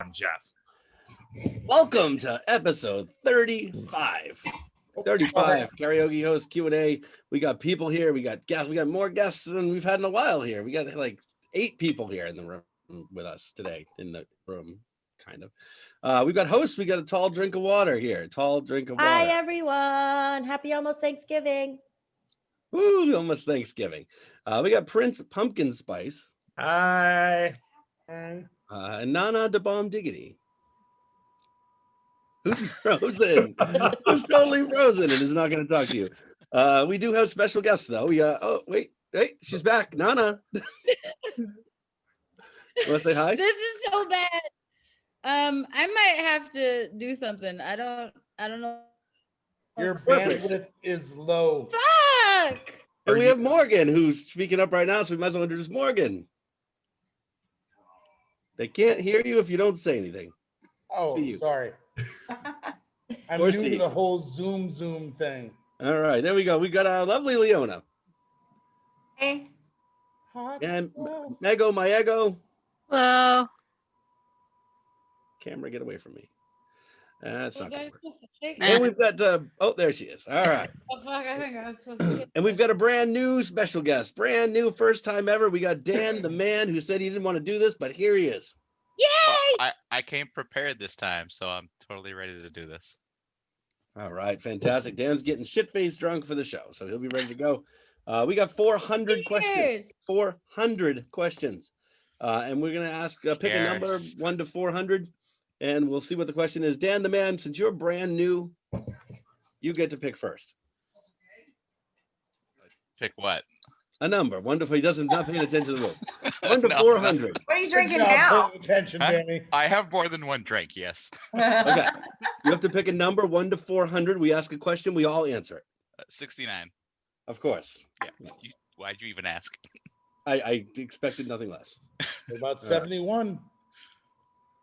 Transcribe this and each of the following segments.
I'm Jeff. Welcome to episode 35. 35 Karaoke Host Q&A. We got people here. We got guests. We got more guests than we've had in a while here. We got like 8 people here in the room with us today. In the room, kind of. We've got hosts. We got a tall drink of water here. Tall drink of water. Hi, everyone. Happy almost Thanksgiving. Woo, almost Thanksgiving. We got Prince Pumpkin Spice. Hi. And Nanna Da Bomb Diggity. Who's frozen? Who's totally frozen and is not going to talk to you. We do have special guests though. Wait, she's back. Nanna. Want to say hi? This is so bad. I might have to do something. I don't know. Your bandwidth is low. Fuck. And we have Morgan who's speaking up right now, so we might as well introduce Morgan. They can't hear you if you don't say anything. Oh, sorry. I'm new to the whole Zoom thing. All right, there we go. We got our lovely Leona. Hey. And Meggo My Eggo. Hello. Camera, get away from me. That's not gonna work. And And we've got, there she is. All right. Oh, fuck, I think I was supposed to get... And we've got a brand new special guest. Brand new, first time ever. We got Dan, the man who said he didn't want to do this, but here he is. Yay! I came prepared this time, so I'm totally ready to do this. All right, fantastic. Dan's getting shit-faced drunk for the show, so he'll be ready to go. We got 400 questions. 400 questions. And we're going to ask, pick a number 1 to 400, and we'll see what the question is. Dan, the man, since you're brand new, you get to pick first. Pick what? A number. 1 to 4. He doesn't not paying attention to the room. 1 to 400. What are you drinking now? Pay attention, Danny. I have more than one drink, yes. Okay. You have to pick a number 1 to 400. We ask a question. We all answer it. 69. Of course. Yeah. Why'd you even ask? I expected nothing less. What about 71?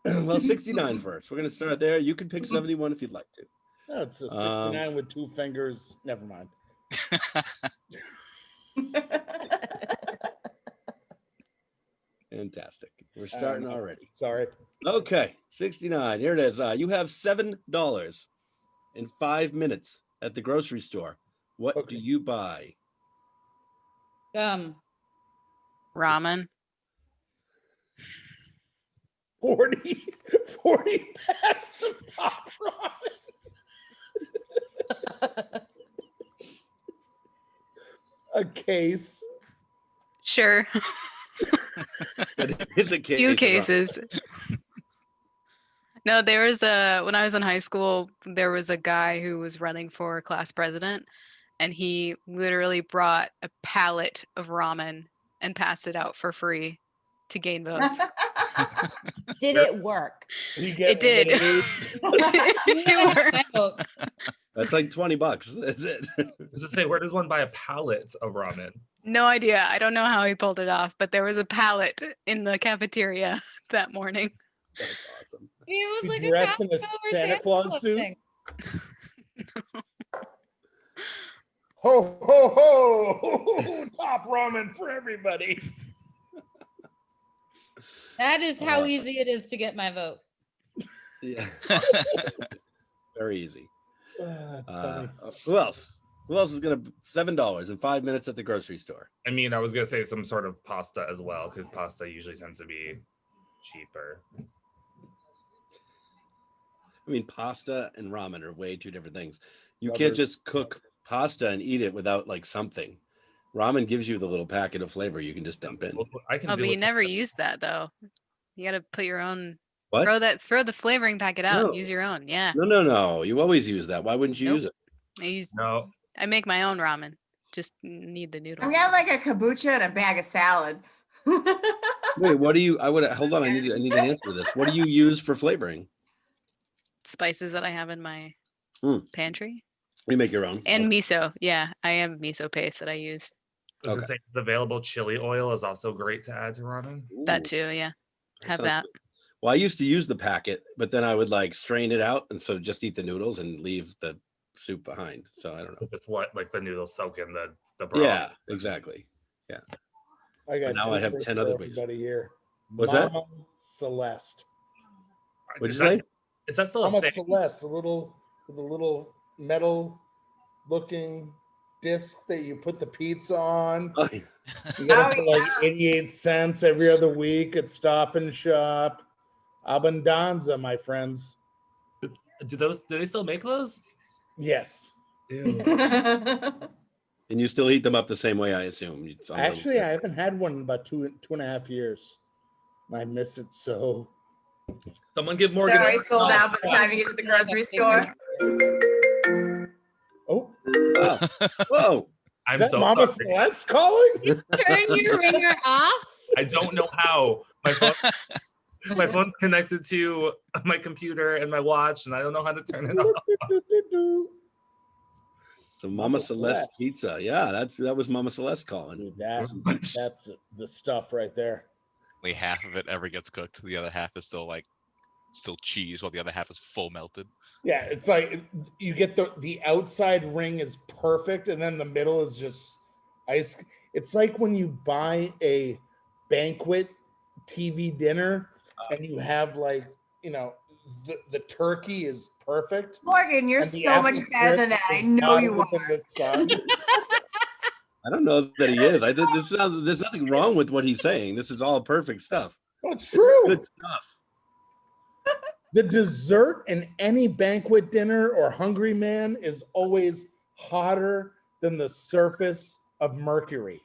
Well, 69 first. We're going to start there. You can pick 71 if you'd like to. No, it's a 69 with 2 fingers. Never mind. Fantastic. We're starting already. Sorry. Okay, 69. Here it is. You have $7 in 5 minutes at the grocery store. What do you buy? Ramen. 40 packs of pop ramen. A case. Sure. It's a case. Few cases. No, there was when I was in high school, there was a guy who was running for class president, and he literally brought a pallet of ramen and passed it out for free to gain votes. Did it work? It did. It worked. That's like $20. That's it. Does it say where does one buy a pallet of ramen? No idea. I don't know how he pulled it off, but there was a pallet in the cafeteria that morning. That's awesome. It was like dressed in a Costco or Santa Claus suit. thing. Ho, ho, ho! Top ramen for everybody. That is how easy it is to get my vote. Yeah. Very easy. That's funny. Who else? Who else is going to $7 in 5 minutes at the grocery store? I mean, I was gonna say some sort of pasta as well, because pasta usually tends to be cheaper. I mean, pasta and ramen are way 2 different things. You Well, can't there's- just cook pasta and eat it without like something. Ramen gives you the little packet of flavor you can just dump in. Well, I can Oh, do but you it. never use that though. You got to put your own. What? Throw the flavoring packet out. No. And use your own. Yeah. No. You always use that. Why wouldn't you Nope. use it? No. I make my own ramen. Just need the noodles. Oh, I'm getting like a kombucha and a bag of salad. Wait, what do you? Hold on. I need an answer to this. What do you use for flavoring? Spices that I have in my pantry. You make your own. And miso. Yeah, I have miso paste that I use. I was gonna say it's available. Chili oil is also great to add to ramen. That too, yeah. Have sounds that. good. Well, I used to use the packet, but then I would like strain it out, and so just eat the noodles and leave the soup behind. So I don't know. Just let like the noodles soak in the broth. Yeah, exactly. Yeah. I got Now I have two 10 for other ways. everybody here. What's that? Mama Celeste. What'd you say? Is that still a Mama thing? Celeste, with a little metal looking disc that you put the pizza on. Oh, yeah. You get it Oh, for like 88 cents every other week at Stop and Shop. Abundanza, my friends. Do they still make those? Yes. Ew. And you still eat them up the same way, I assume. Actually, I haven't had one in about two and a half years. I miss it so. Someone give They're Morgan. already sold out by the time you get to the grocery store. Oh, Wow. Whoa. I'm is that so Mama sorry. Celeste calling? Turn your ringer off. I don't know how. My phone's connected to my computer and my watch, and I don't know how to turn it off. So Mama Celeste pizza. Yeah, that was Mama Celeste calling. Dude, that's the stuff right there. Only half of it ever gets cooked. The other half is still cheese, while the other half is full melted. Yeah, it's like you get the outside ring is perfect, and then the middle is just ice. It's like when you buy a banquet TV dinner and you have like, the turkey is perfect. Morgan, you're and the so much apple better than crisp that. I is know hotter you than are. the sun. I don't know that he is. I think there's nothing wrong with what he's saying. This is all perfect stuff. Oh, it's true. Good stuff. The dessert in any banquet dinner or Hungry Man is always hotter than the surface of Mercury.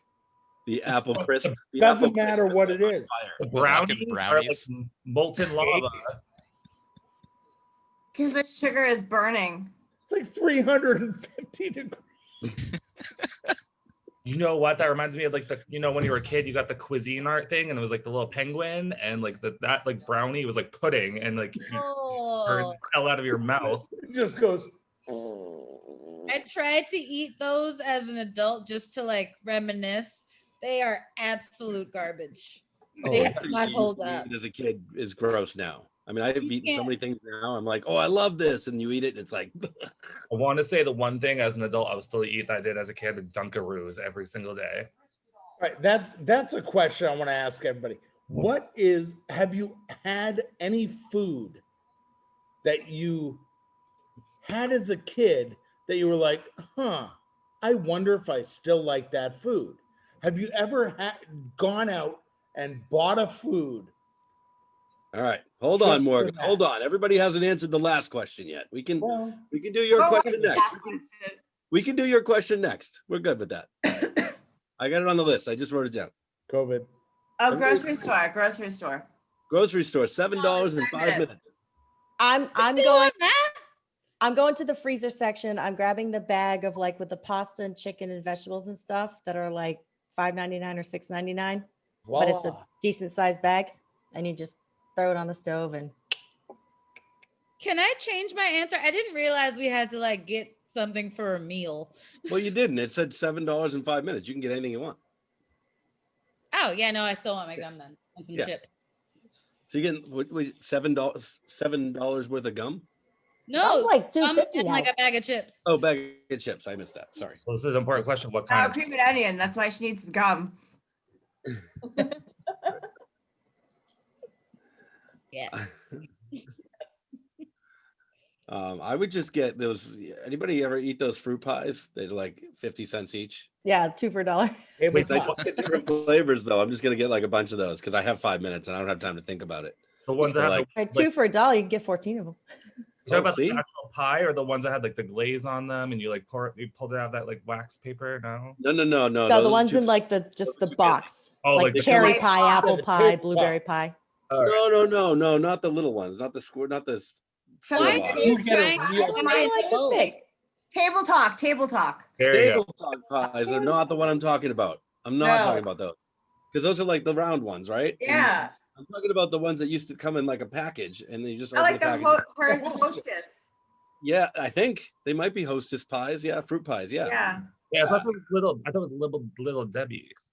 The apple crisp. The Doesn't apple matter crisp what is it on is. fire. The Fucking brownies are like brownies. molten lava. Because the sugar is burning. It's like 350 degrees. You know what? That reminds me of like when you were a kid, you got the cuisine art thing, and it was like the little penguin, and like that like brownie was like pudding, and like you Oh, fell out of your mouth. It just goes. I tried to eat those as an adult just to like reminisce. They are absolute garbage. They Oh, do not hold up. As a kid is gross now. I mean, I've eaten so can't- many things now. I'm like, oh, I love this, and you eat it, and it's like, I want to say the one thing as an adult I would still eat that I did as a kid with Dunkaroos every single day. All right, that's a question I want to ask everybody. Have you had any food that you had as a kid that you were like, I wonder if I still like that food? Have you ever gone out and bought a food? all right, hold Just on, for Morgan. that. Hold on. Everybody hasn't answered the last question yet. We can Well, do your Oh, question what's next. that question? We can do your question next. We're good with that. I got it on the list. I just wrote it down. COVID. Oh, grocery store. Grocery store, $7 in 5 minutes. I'm Doing going that? I'm going to the freezer section. I'm grabbing the bag of like with the pasta and chicken and vegetables and stuff that are like $5.99 or $6.99, but it's a Voila. decent sized bag, and you just throw it on the stove and Can I change my answer? I didn't realize we had to like get something for a meal. Well, you didn't. It said $7 in 5 minutes. You can get anything you want. Oh yeah, no, I still want my gum then and some Yeah. chips. So you get $7 worth of gum? that was No, like gum $2.50 and now. like a bag of chips. Oh, bag of chips. I missed that. Sorry. Well, this is an important question. What Sour kind? cream and onion. That's why she needs the gum. Yeah. I would just get those. Anybody ever eat those fruit pies? They're like 50 cents each. Yeah, 2 for $1. Hey, Wait, Like what's up? different flavors though. I'm just gonna get like a bunch of those because I have 5 minutes and I don't have time to think about it. The ones that So, have like, Right, like, 2 for $1, you can get 14 of them. you talk about see? the actual pie or the ones that had like the glaze on them and you pulled it out of that like wax paper? No. No. No, the those are ones two- in like just those the are two box, Oh, like like the cherry cherry pie, pie. apple The pie, cherry pie. blueberry pie. All right. No, not the little ones, not the square, not the. So Why box. do you You get a try real- to Why do you like this big? table talk. Table talk. There you go. Table top pies are not the one I'm talking about. I'm not No. talking about those because those are like the round ones, right? And Yeah. I'm talking about the ones that used to come in like a package, and then you just I open like the the package. hostess. Yeah, I think they might be Hostess pies. Yeah, fruit pies. Yeah, Yeah. Yeah, I thought it was little Debbie's.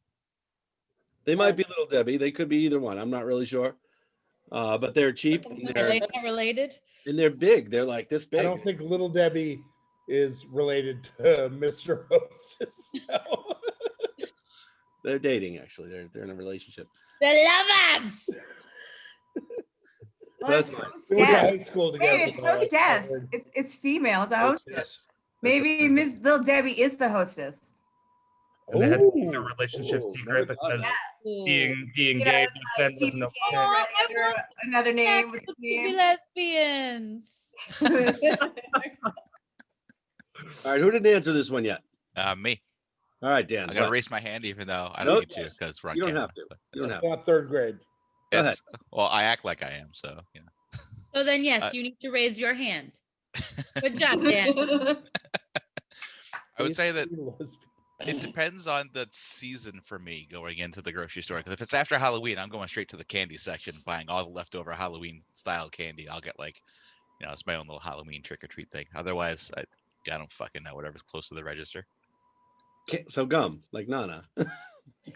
they might be Little Debbie. They could be either one. I'm not really sure. But they're cheap and Are they're they not related? big. They're like this big. I don't think Little Debbie is related to Mr. Hostess. No. They're dating actually. They're in a relationship. The lovers. Well, it's That's We went to high hostess. school together. Hey, it's so that's hostess. weird. It's female. It's a hostess. Hostess. Maybe Miss Little Debbie is the hostess. And they had to keep Ooh, their relationship ooh, secret never thought of because that. being You know, gay it's back like then Stephen wasn't King okay. writing I under want another name with to the be name. lesbians. All right, who didn't answer this one yet? Me. All right, Dan. I gotta what? raise my hand even though I Nope. don't need to because we're on You don't camera. have to. but You don't it's- have to. Not third grade. Go ahead. it's- Well, I act like I am, so you know. So then, yes, Uh, you need to raise your hand. Good job, Dan. I would say that Lesbian. it depends on the season for me going into the grocery store. Because if it's after Halloween, I'm going straight to the candy section, buying all the leftover Halloween style candy. I'll get like, it's my own little Halloween trick or treat thing. Otherwise, I don't fucking know whatever's close to the register. So gum, like Nana.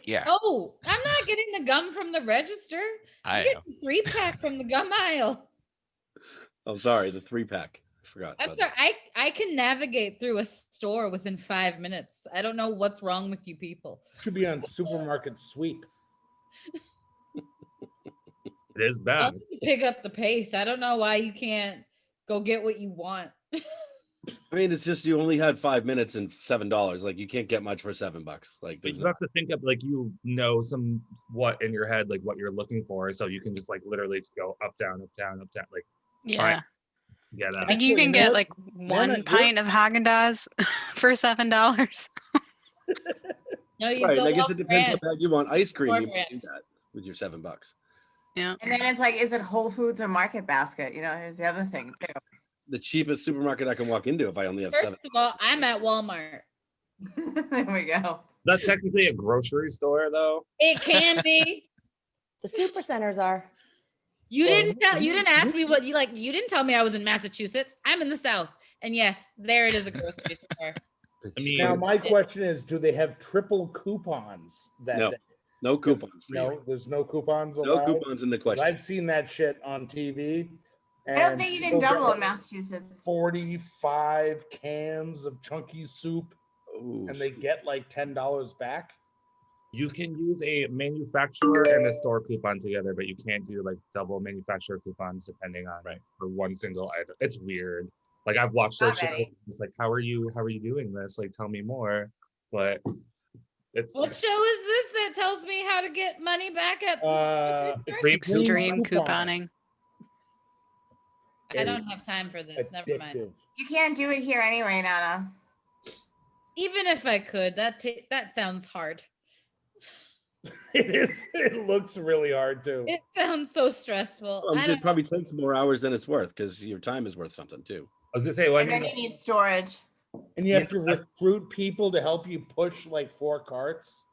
Yeah, Oh, I'm not getting the gum from the register. I I get am. the 3-pack from the gum aisle. Oh, sorry, the 3-pack. I forgot. I'm about sorry. I can navigate through a store within 5 minutes. I don't know what's wrong with you people. Should be on supermarket sweep. It is I'll bad. just pick up the pace. I don't know why you can't go get what you want. that. I mean, it's just you only had 5 minutes and $7. Like you can't get much for $7. Like But there's you no. have to think of like some what in your head, like what you're looking for. So you can just like literally just go up, down, up, down, up, down. Like Yeah. get I out. think you Actually, can you know get what? like Nana, one pint of Haagen-Dazs for $7. No, you Right, go I guess off it depends brand. what bag you want. Ice cream, you Corn might do brands. that with your $7. Yeah. And then it's like, is it Whole Foods or Market Basket? You know, here's the other thing too. The cheapest supermarket I can walk into if I only have $7. First of all, I'm at Walmart. There we go. That's technically a grocery store though. It can be. The super centers are. You Well, didn't ask me what you like. You didn't tell me I was in Massachusetts. I'm in the South. And yes, there it is, a grocery store. I mean, Now, my question is, do they have triple coupons that No. day? No 'Cause, coupons. for you. No, there's no coupons No allowed. coupons in the 'Cause question. I've seen that shit on TV. I don't think you can people get, double in like, Massachusetts. 45 cans of chunky soup Ooh, and they get like $10 back. you can use a manufacturer and a store coupon together, but you can't do like double manufacturer coupons depending on for one single item. It's weird. Like I've watched those shows. Already. It's like, how are you doing this? Like, tell me more. But it's What show is this that tells me how to get money back at the Extreme Extreme coupon. couponing. I don't have time for this. Never mind. Addictive. You can't do it here anyway, Nana. Even if I could, that sounds hard. It is. It looks really hard too. It sounds so stressful. I it don't probably takes more hours than it's worth because your time is worth something too. I was gonna say, well, I And then mean, you need storage. And you have to recruit people to help you push like 4 carts.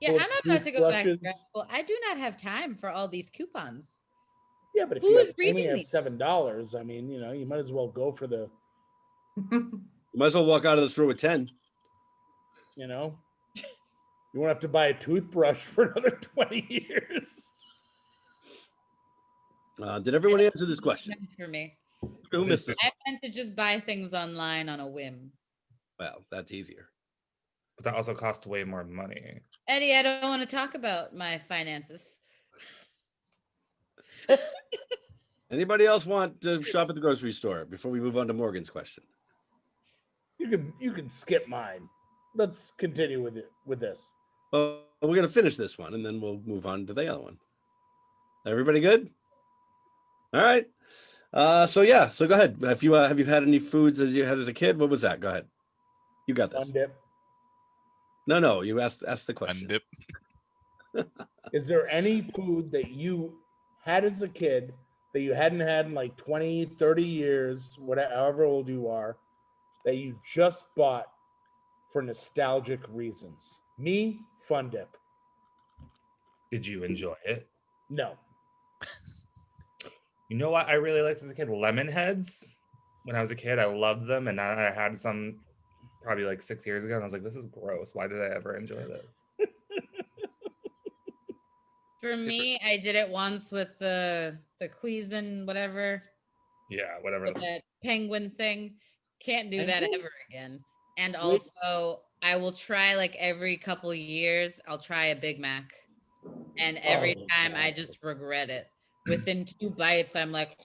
Yeah, full I'm of about to go back to grad toothbrushes. school. I do not have time for all these coupons. Yeah, but if Who you is have, only reading have these? $7, I mean, you might as well go for the, You might as well walk out of the store with 10. you won't have to buy a toothbrush for another 20 years. Did everyone answer this question? Meant for me. Who missed this? I meant to just buy things online on a whim. Well, that's easier. but that also costs way more money. Eddie, I don't want to talk about my finances. Anybody else want to shop at the grocery store before we move on to Morgan's question? You can skip mine. Let's continue with this. Well, we're gonna finish this one and then we'll move on to the other one. Everybody good? All right. So go ahead. Have you had any foods as you had as a kid? What was that? Go ahead. You got this. Fun dip. No. You asked the question. Undip. Is there any food that you had as a kid that you hadn't had in like 20, 30 years, whatever, however old you are, that you just bought for nostalgic reasons? Me, Fun Dip. Did you enjoy it? No. You know what I really liked as a kid? Lemon heads. When I was a kid, I loved them, and I had some probably like 6 years ago, and I was like, "This is gross. Why did I ever enjoy this?" For me, I did it once with the Cuisin, whatever, Yeah, whatever. with that penguin thing. Can't do that Penguin? ever again. And Wait. also, I will try like every couple years, I'll try a Big Mac. And every Oh, time I exactly. just regret it. within 2 bites, I'm like,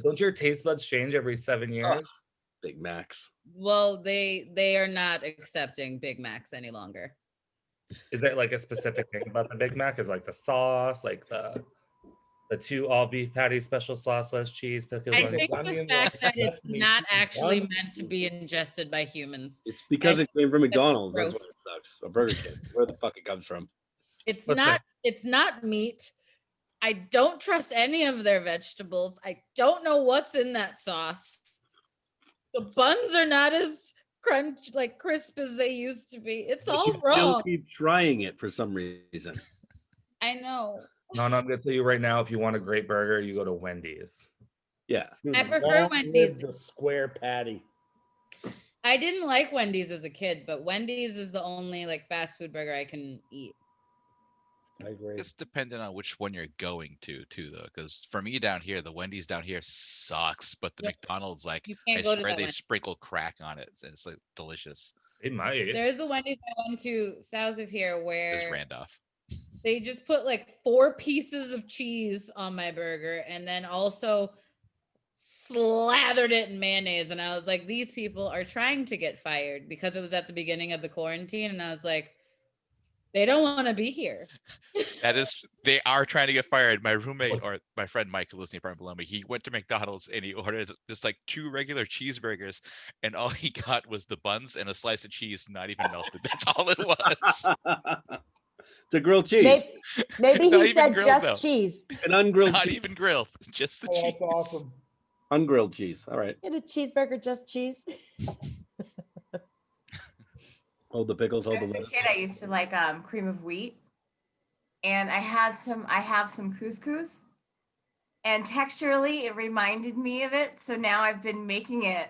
Don't your taste buds change every 7 years? Big Macs. well, they are not accepting Big Macs any longer. Is there like a specific thing about the Big Mac? Is like the sauce, like the 2 all beef patties, special sauce, less cheese, pickles, I onions? think the onion, fact that it's sesame not seed, actually onion. meant to be ingested by humans. It's because it came from That's McDonald's. That's why gross. it sucks. Or Burger King. Where the fuck it comes from. It's What's not it's not meat. I don't trust any of their vegetables. I don't know what's in that sauce. The buns are not as crisp as they used to be. It's But all you still wrong. keep trying it for some reason. I know. No, I'm gonna tell you right now, if you want a great burger, you go to Wendy's. Yeah. Dude, I prefer long Wendy's. live the square patty. I didn't like Wendy's as a kid, but Wendy's is the only like fast food burger I can eat. I agree. It's dependent on which one you're going to, too, though. Because for me down here, the Wendy's down here sucks, but the Yep. McDonald's, like, You I can't go to swear that they one. sprinkle crack on it. It's like delicious. It might. There's a Wendy's I went to south of here There's where Randolph. they just put like 4 pieces of cheese on my burger and then also slathered it in mayonnaise. And I was like, these people are trying to get fired because it was at the beginning of the quarantine. And I was like, they don't want to be here. They are trying to get fired. My roommate or my friend Mike, who lives in the apartment below me, he went to McDonald's and he ordered just like 2 regular cheeseburgers, and all he got was the buns and a slice of cheese, not even melted. That's all it was. It's a grilled cheese. Maybe Not he even said grilled, just though. cheese. An ungrilled Not cheese. even grilled, just the Oh, cheese. that's awesome. Ungrilled cheese. All right. Get a cheeseburger, just cheese. Hold the pickles, hold the As a lettuce. kid, I used to like cream of wheat, and I have some couscous, and texturally it reminded me of it. So now I've been making it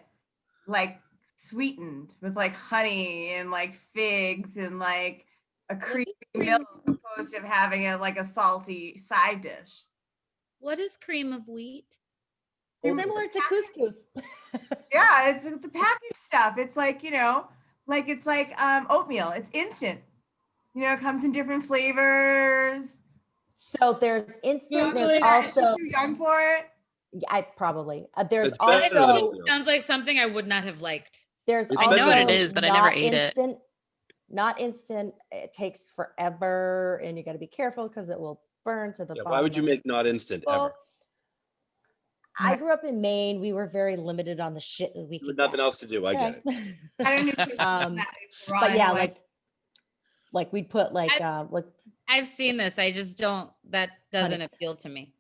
like sweetened with like honey and like figs and like a creamy milk, opposed to having it like a salty side dish. What is cream of wheat? Similar to couscous. Yeah, it's the packaged stuff. It's like, it's like oatmeal. It's instant. It comes in different flavors. So there's instant. Googling There's it. also Is she too young for it? I probably there's It's better than also oatmeal. Sounds like something I would not have liked. there's It's also I know what it is, but I never not ate it. instant, Not instant. It takes forever, and you got to be careful because it will burn to the Yeah, bottom. why would you of make not instant Well, ever? I grew up in Maine. We were very limited on the shit that we With could nothing get. else to do. I get it. I don't need to Um, that But yeah, anyway. like we'd put like I've seen this. I just don't. That doesn't Honey. appeal to me.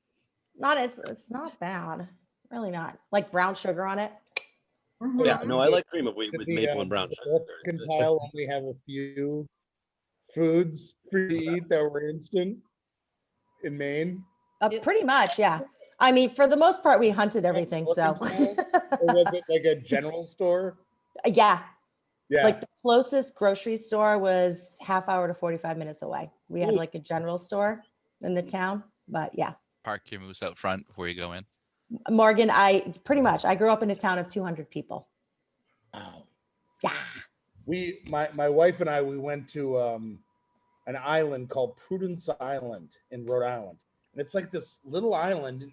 it's not bad, really not. Like brown sugar on it. Mhm. Yeah, no, I like cream of wheat Did with the, maple and brown the sugar. mercantile only have a few foods for you to eat that were instant in Maine? Pretty much, yeah. I mean, for the most part, we hunted everything. So Or was it like a general store? yeah, Yeah. like the closest grocery store was half hour to 45 minutes away. We had Ooh. like a general store in the town, but yeah. Park your moose out front before you go in. Morgan, I grew up in a town of 200 people. Wow. Yeah. My wife and I, we went to an island called Prudence Island in Rhode Island. And it's like this little island.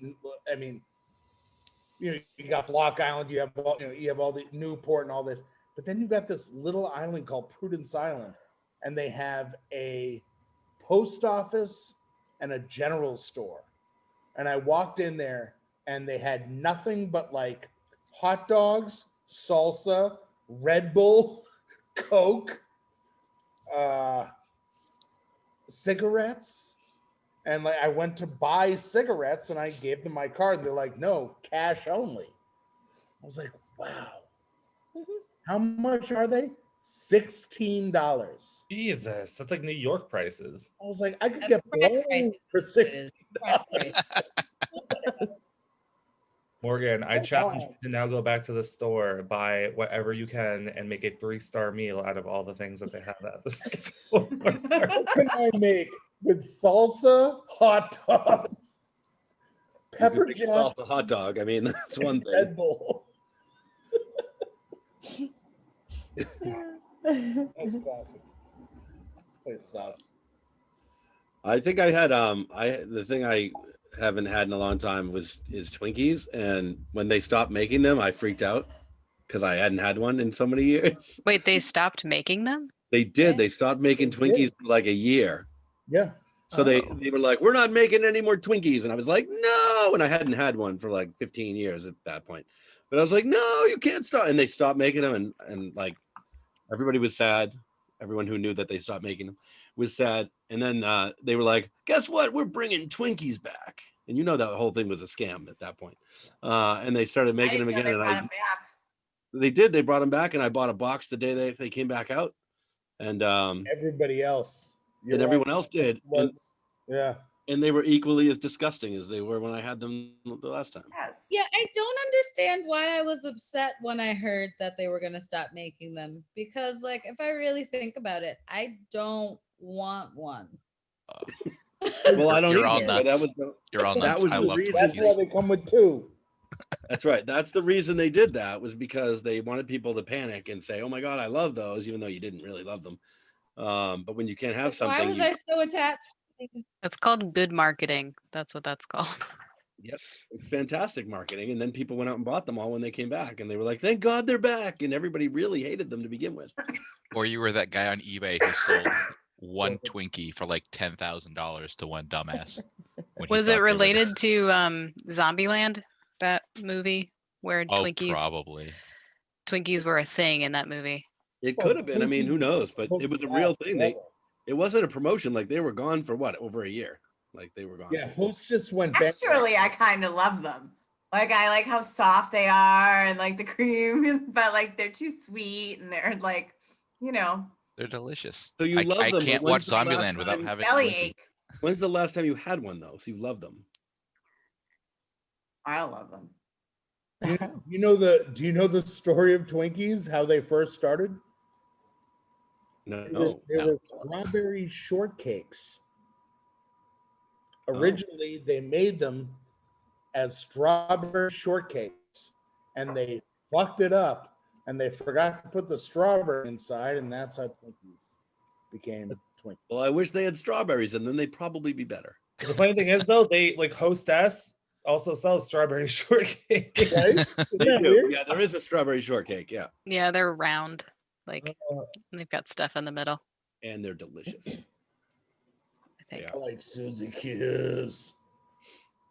I mean, you got Block Island, you have all the Newport and all this, but then you got this little island called Prudence Island, and they have a post office and a general store. And I walked in there and they had nothing but like hot dogs, salsa, Red Bull, Coke, cigarettes. And like I went to buy cigarettes and I gave them my card. And they're like, no, cash only. I was like, wow. How much are they? $16. Jesus, that's like New York prices. I was like, I could That's get crack blown prices. for $16. Right. Morgan, I Oh, challenge God. you to now go back to the store, buy whatever you can, and make a 3-star meal out of all the things that they have at the store. What can I make with salsa, hot dogs, pepper Pepper jack, salsa hot dog. I mean, that's one thing. Red Bull? That's classic. Place sucks. I think I had the thing I haven't had in a long time is Twinkies, and when they stopped making them, I freaked out because I hadn't had one in so many years. Wait, they stopped making them? They did. They stopped making Twinkies for like a year. Yeah. So they were like, we're not making any more Twinkies. And I was like, no. And I hadn't had one for like 15 years at that point. But I was like, no, you can't stop. And they stopped making them. And like everybody was sad. Everyone who knew that they stopped making them was sad. And then they were like, guess what? We're bringing Twinkies back. And you know that whole thing was a scam at that point. And they started making them again. They And brought 'em back. they did. They brought them back. And I bought a box the day they came back out. And Everybody else. and everyone else did. And, Yeah. and they were equally as disgusting as they were when I had them the last time. Yes. Yeah, I don't understand why I was upset when I heard that they were gonna stop making them. Because, like, if I really think about it, I don't want one. Well, I don't You're all either, but nuts. You're all that nuts. was I the love reason- That's why Twinkies. they come with two. That's right. That's the reason they did that, was because they wanted people to panic and say, "Oh my God, I love those," even though you didn't really love them. But when you can't have something, Why was I so attached to things? That's called good marketing. That's what that's called. yes, it's fantastic marketing. And then people went out and bought them all when they came back, and they were like, "Thank God they're back!" And everybody really hated them to begin with. Or you were that guy on eBay who sold one Twinkie for like $10,000 to one dumbass. when he Was thought it they were- related to Zombieland, that movie where Oh, Twinkies probably. were a thing in that movie? It Well, could have been. I mean, who knows? But it was a real thing. Forever. It wasn't a promotion. Like they were gone for what, over a year? Like they were gone. Yeah, Host just went back. Actually, I kind of love them. Like, I like how soft they are and like the cream, but like they're too sweet and they're like, you know, They're delicious. So you love I them, but can't watch when's the last Zombieland without time- having belly Twinkie. ache. When's the last time you had one though? So you love them. I love them. Do you know the story of Twinkies? How they first started? No. They no. were strawberry shortcakes. Originally, they made them as strawberry shortcakes, and they fucked it up, and they forgot to put the strawberry inside, and that's how Twinkies became Twinkies. Well, I wish they had strawberries, and then they'd probably be better. The funny thing is, though, they like Hostess also sells strawberry shortcake. Right? Isn't They that do. weird? Yeah, there is a strawberry shortcake. Yeah, Yeah, they're round. Like Uh, they've got stuff in the middle, and they're delicious. I think. Yeah. I like Suzy Q's.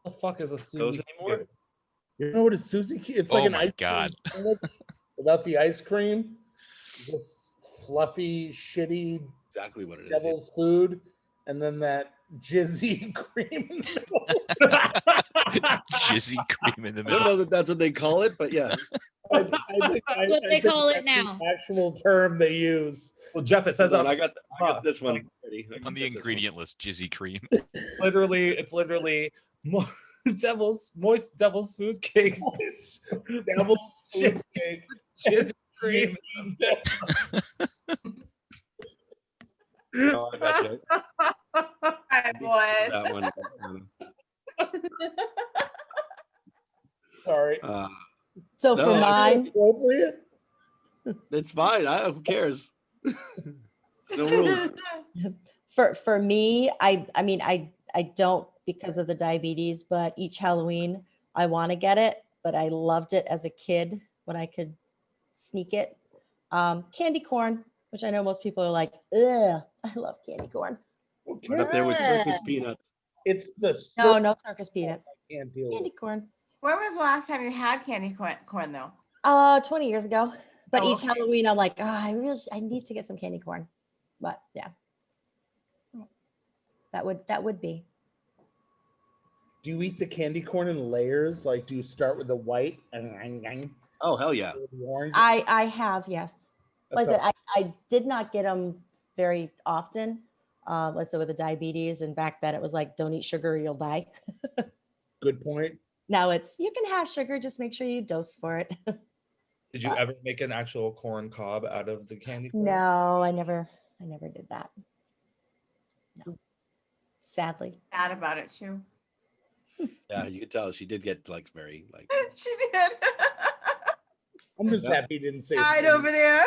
What the fuck is a Those Suzy anymore? Q? You know what a Suzy Q? It's like Oh an my ice God. cream sandwich without the ice cream. This fluffy, shitty Exactly what it is. devil's food, and then that jizzy cream in the middle. Jizzy cream in the I don't middle. know that that's what they call it, but yeah. What they call it that's the now. actual term they use. Well, Jeff, it says Hold on, on, I got this one ready. I On the got this ingredient list, Jizzy cream. it's literally moist devil's food cake. Devil's food Jizzy- cake. Jizzy cream. one. Oh, I got you. Hi, boys. That one. Sorry. So No, for I- mine, Appropriate? It's fine. Who cares? No rules. for me, I mean I don't because of the diabetes, but each Halloween I want to get it, but I loved it as a kid when I could sneak it. Candy corn, which I know most people are like, ugh, I love candy corn. Right up there with circus peanuts. It's the No circus peanuts. I can't deal with Candy it. corn. When was the last time you had candy corn though? 20 years ago. But Oh, each okay. Halloween I'm like, I need to get some candy corn. But yeah. That would be. Do you eat the candy corn in layers? Like, do you start with the white and Oh, hell yeah. the orange? I have, yes. Like I That's said, I did not get them very often. Let's say with the diabetes, and back then it was like, don't eat sugar or you'll die. a good point. Now it's, you can have sugar, just make sure you dose for it. Did you ever make an actual corn cob out of the candy corn? No, I never did that. No, sadly. Sad about it too. Yeah, you could tell she did get like very like. She did. I'm just Yeah. happy you didn't say Died over there.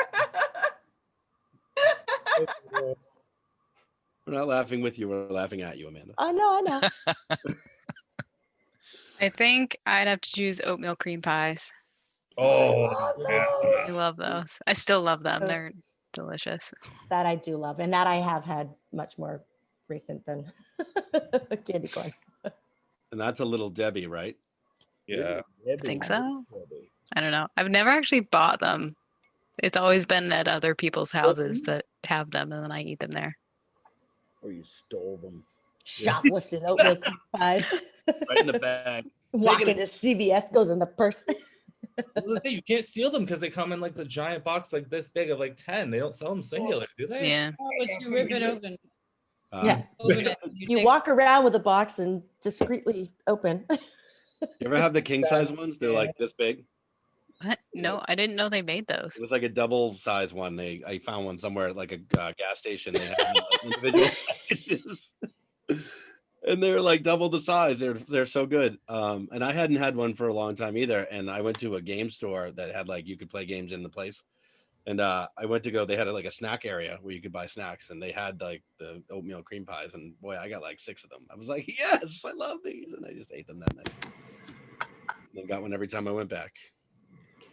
We're not laughing with you. We're laughing at you, Amanda. I know. I think I'd have to choose oatmeal cream pies. Oh, yeah. I love those. I still love them. Those- They're delicious. That I do love, and that I have had much more recent than candy corn. And that's a Little Debbie, right? Yeah. I think so. I don't know. I've never actually bought them. It's always been at other people's houses that have them, and then I eat them there. Or you stole them. Shoplifted oatmeal cream pies. Right in the bag. Walk Taking into CVS, goes in the purse. I was gonna say, you can't steal them because they come in like the giant box like this big of like 10. They don't sell them singular, do they? Yeah. But you rip it open. Yeah. Open it. You take- walk around with a box and discreetly open. You ever have the king size ones? They're like this big. What? No, I didn't know they made those. It was like a double size one. I found one somewhere at like a gas station. They had individual packages. And they're like double the size. They're so good. And I hadn't had one for a long time either. And I went to a game store that had like you could play games in the place. And I went to go. They had like a snack area where you could buy snacks, and they had like the oatmeal cream pies. And boy, I got like 6 of them. I was like, yes, I love these, and I just ate them that night. And I got one every time I went back.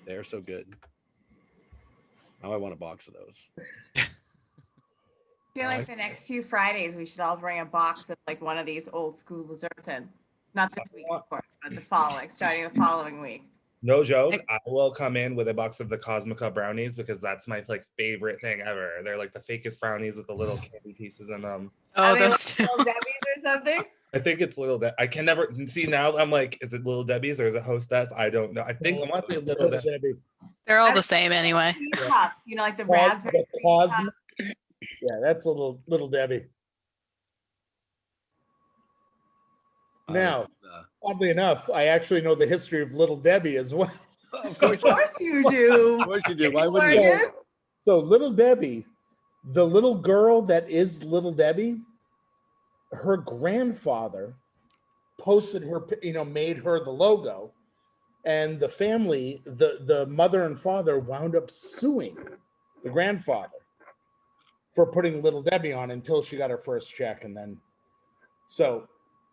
They're so good. Now I want a box of those. I feel like the next few Fridays we should all bring a box of like one of these old school desserts in. Not this week, of course, but the following, starting the following week. No joke. I will come in with a box of the Cosmica brownies because that's my like favorite thing ever. They're like the fakest brownies with the little candy pieces in them. Oh, Are they those like two. Little Debbie's or something? I think it's Little Debbie. I can never see now. I'm like, is it Little Debbie's or is it Hostess? I don't know. I think I want to say Little Debbie. They're all the same anyway. Cream puffs, you know, like the Cos- raspberry the cream Cosmic- puffs. Yeah, that's little Debbie. Now, oddly enough, I actually know the history of Little Debbie as well. Of Of course you do. Of course you do. Why wouldn't you? Morgan? So Little Debbie, the little girl that is Little Debbie, her grandfather posted her, made her the logo, and the family, the mother and father wound up suing the grandfather for putting Little Debbie on until she got her first check, and then so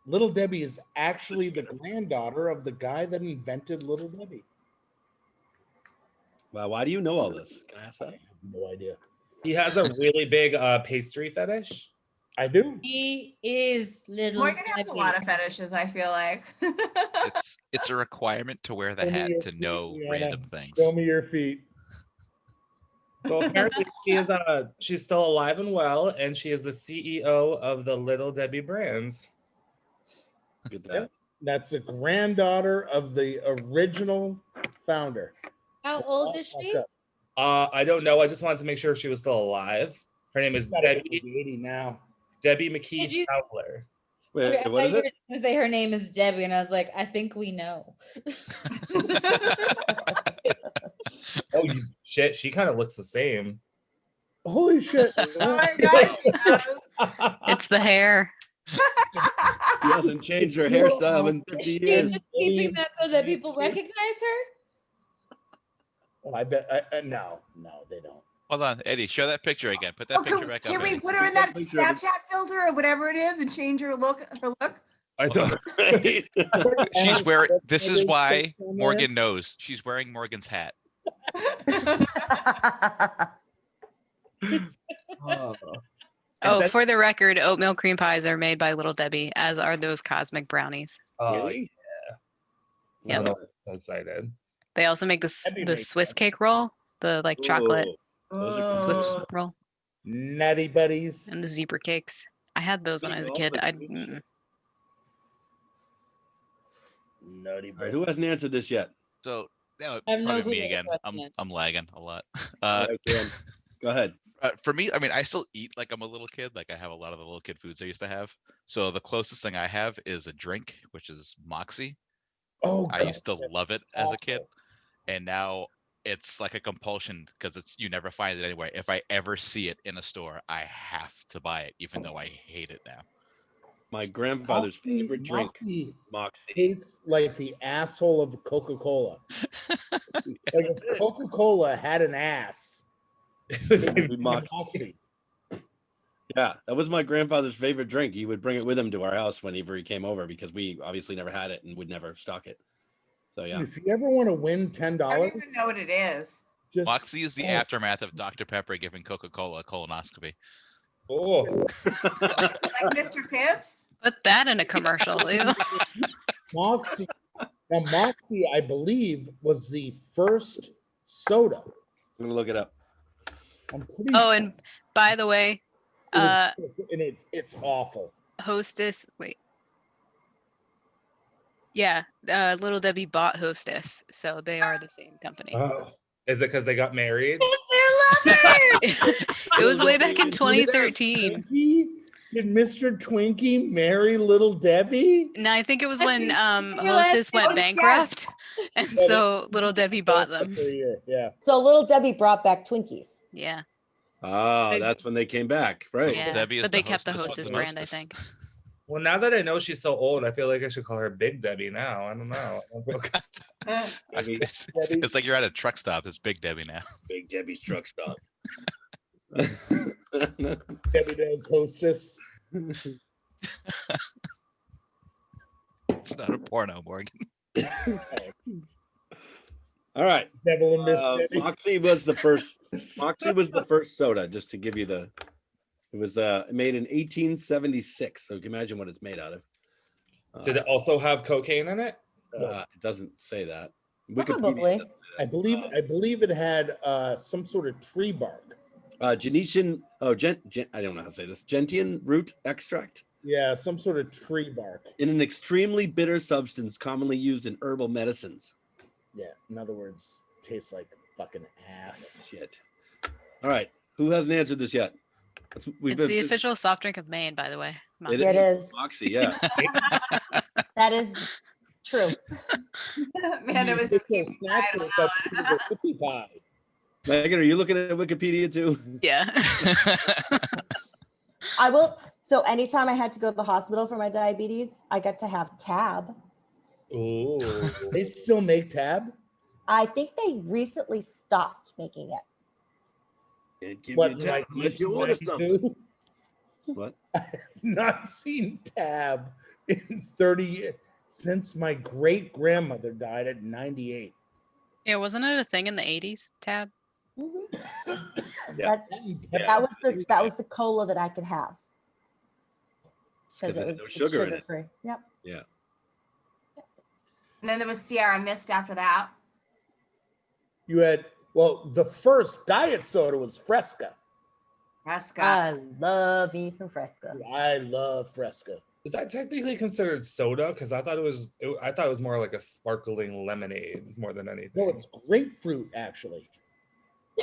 Little Debbie is actually the granddaughter of the guy that invented Little Debbie. Wow, why do you know all this? Can I ask I that? have no idea. He has a really big pastry fetish. I do. He is little. Morgan has a Debbie. lot of fetishes, I feel like. It's a requirement to wear the Show me hat your to feet, know Leona. random things. Show me your feet. So apparently she's still alive and well, and she is the CEO of the Little Debbie brands. Look at that. Yep. That's the granddaughter of the original founder. How old is she? I don't know. I just wanted to make sure she was still alive. Her name is Debbie 80 now. Debbie Did McKee you- Fowler. Wait, Okay, what I is thought it? you were gonna say her name is Debbie, and I was like, I think we know. Oh, you shit! She kind of looks the same. Holy shit. Oh my gosh, she does. It's the hair. She hasn't changed her hairstyle in 50 She's years. just keeping that so that people recognize her. Oh, I bet. No, they don't. Hold on, Eddie, show that picture again. Put that Oh, picture back can up. we Eddie. put her in Put that that picture of it. Snapchat filter or whatever it is and change her look? I don't. She's wearing. This is Put why on there. Morgan knows. She's wearing Morgan's hat. Oh. Oh, said- for the record, oatmeal cream pies are made by Little Debbie, as are those cosmic brownies. Oh, Really? Yep. I'm so excited. They also make Debbie the makes Swiss them. cake roll, the like chocolate Ooh, those are Swiss Oh. roll, Natty buddies. and the zebra cakes. I had those when I was a All kid. the I good mm, Nutty All right, buddies. who hasn't answered this yet? So now I have no probably clue me what the again. question is. I'm lagging a lot. All right, Dan, go ahead. For me, I mean, I still eat like I'm a little kid. Like I have a lot of the little kid foods I used to have. So the closest thing I have is a drink, which is Moxie. Oh, I God, used to that's love it as a kid, awful. and now it's like a compulsion because you never find it anywhere. If I ever see it in a store, I have to buy it, even though I hate it now. My grandfather's Moxie- favorite drink, Moxie Moxie. tastes like the asshole of Coca-Cola. Like if Coca-Cola had an ass, it would be Moxie. Moxie. Yeah, that was my grandfather's favorite drink. He would bring it with him to our house whenever he came over because we obviously never had it and would never stock it. So yeah. If you ever want to win $10, I don't even know what it is. just Moxie is the aftermath of Dr. Pepper giving Coca-Cola a colonoscopy. Oh, Like Mr. Phibbs? Put that in a commercial. Ew. Moxie. Now, Moxie, I believe, was the first soda. I'm gonna look it up. I'm pretty. Oh, and by the way, and it's awful. Hostess. Wait. Yeah, Little Debbie bought Hostess, so they are the same company. oh. Is it because they got married? They're lovers. It was way back in 2013. Did Mr. Twinkie marry Little Debbie? No, I think it was when last Hostess went Hostess. bankrupt, and so Little Debbie bought them. Yeah. So Little Debbie brought back Twinkies. Yeah, Oh, that's when they came back, right? yeah, Debbie is but they the kept the hostess Hostess of the brand, I hostess. think. Well, now that I know she's so old, I feel like I should call her Big Debbie now. I don't know. It's like you're at a truck stop. It's Big Debbie now. Big Debbie's truck stop. Debbie does Hostess. It's not a porno, Morgan. All right. Devil and Miss Debbie. Moxie was the first. Moxie was the first soda. Just to give you the, it was made in 1876. So you can imagine what it's made out of. Did it also have cocaine in it? It doesn't say that. Probably. I believe it had some sort of tree bark. Genetian. Oh, I don't know how to say this. Gentian root extract. Yeah, some sort of tree bark. In an extremely bitter substance commonly used in herbal medicines. Yeah, in other words, tastes like fucking ass. Shit. All right. Who hasn't answered this yet? It's the official soft drink of Maine, by the way. It It is. Moxie, yeah. That is true. Man, it was just keeping quiet about it. Cookie pie. Megan, are you looking at Wikipedia too? Yeah. I will. So anytime I had to go to the hospital for my diabetes, I got to have Tab. Ooh. They still make Tab? I think they recently stopped making it. Can't give What, you time like unless you order 1992? something. What? Not seen Tab in 30 years since my great grandmother died at 98. Yeah, wasn't it a thing in the 80s, Tab? Yeah. That was the cola that I could have. Because it was no sugar in it. sugar-free. Yep. Yeah. And then there was Sierra Mist after that. You had, well, the first diet soda was Fresca. Fresca. I love me some Fresca. I love Fresca. Is that technically considered soda? Because I thought it was more like a sparkling lemonade more than anything. No, it's grapefruit, actually.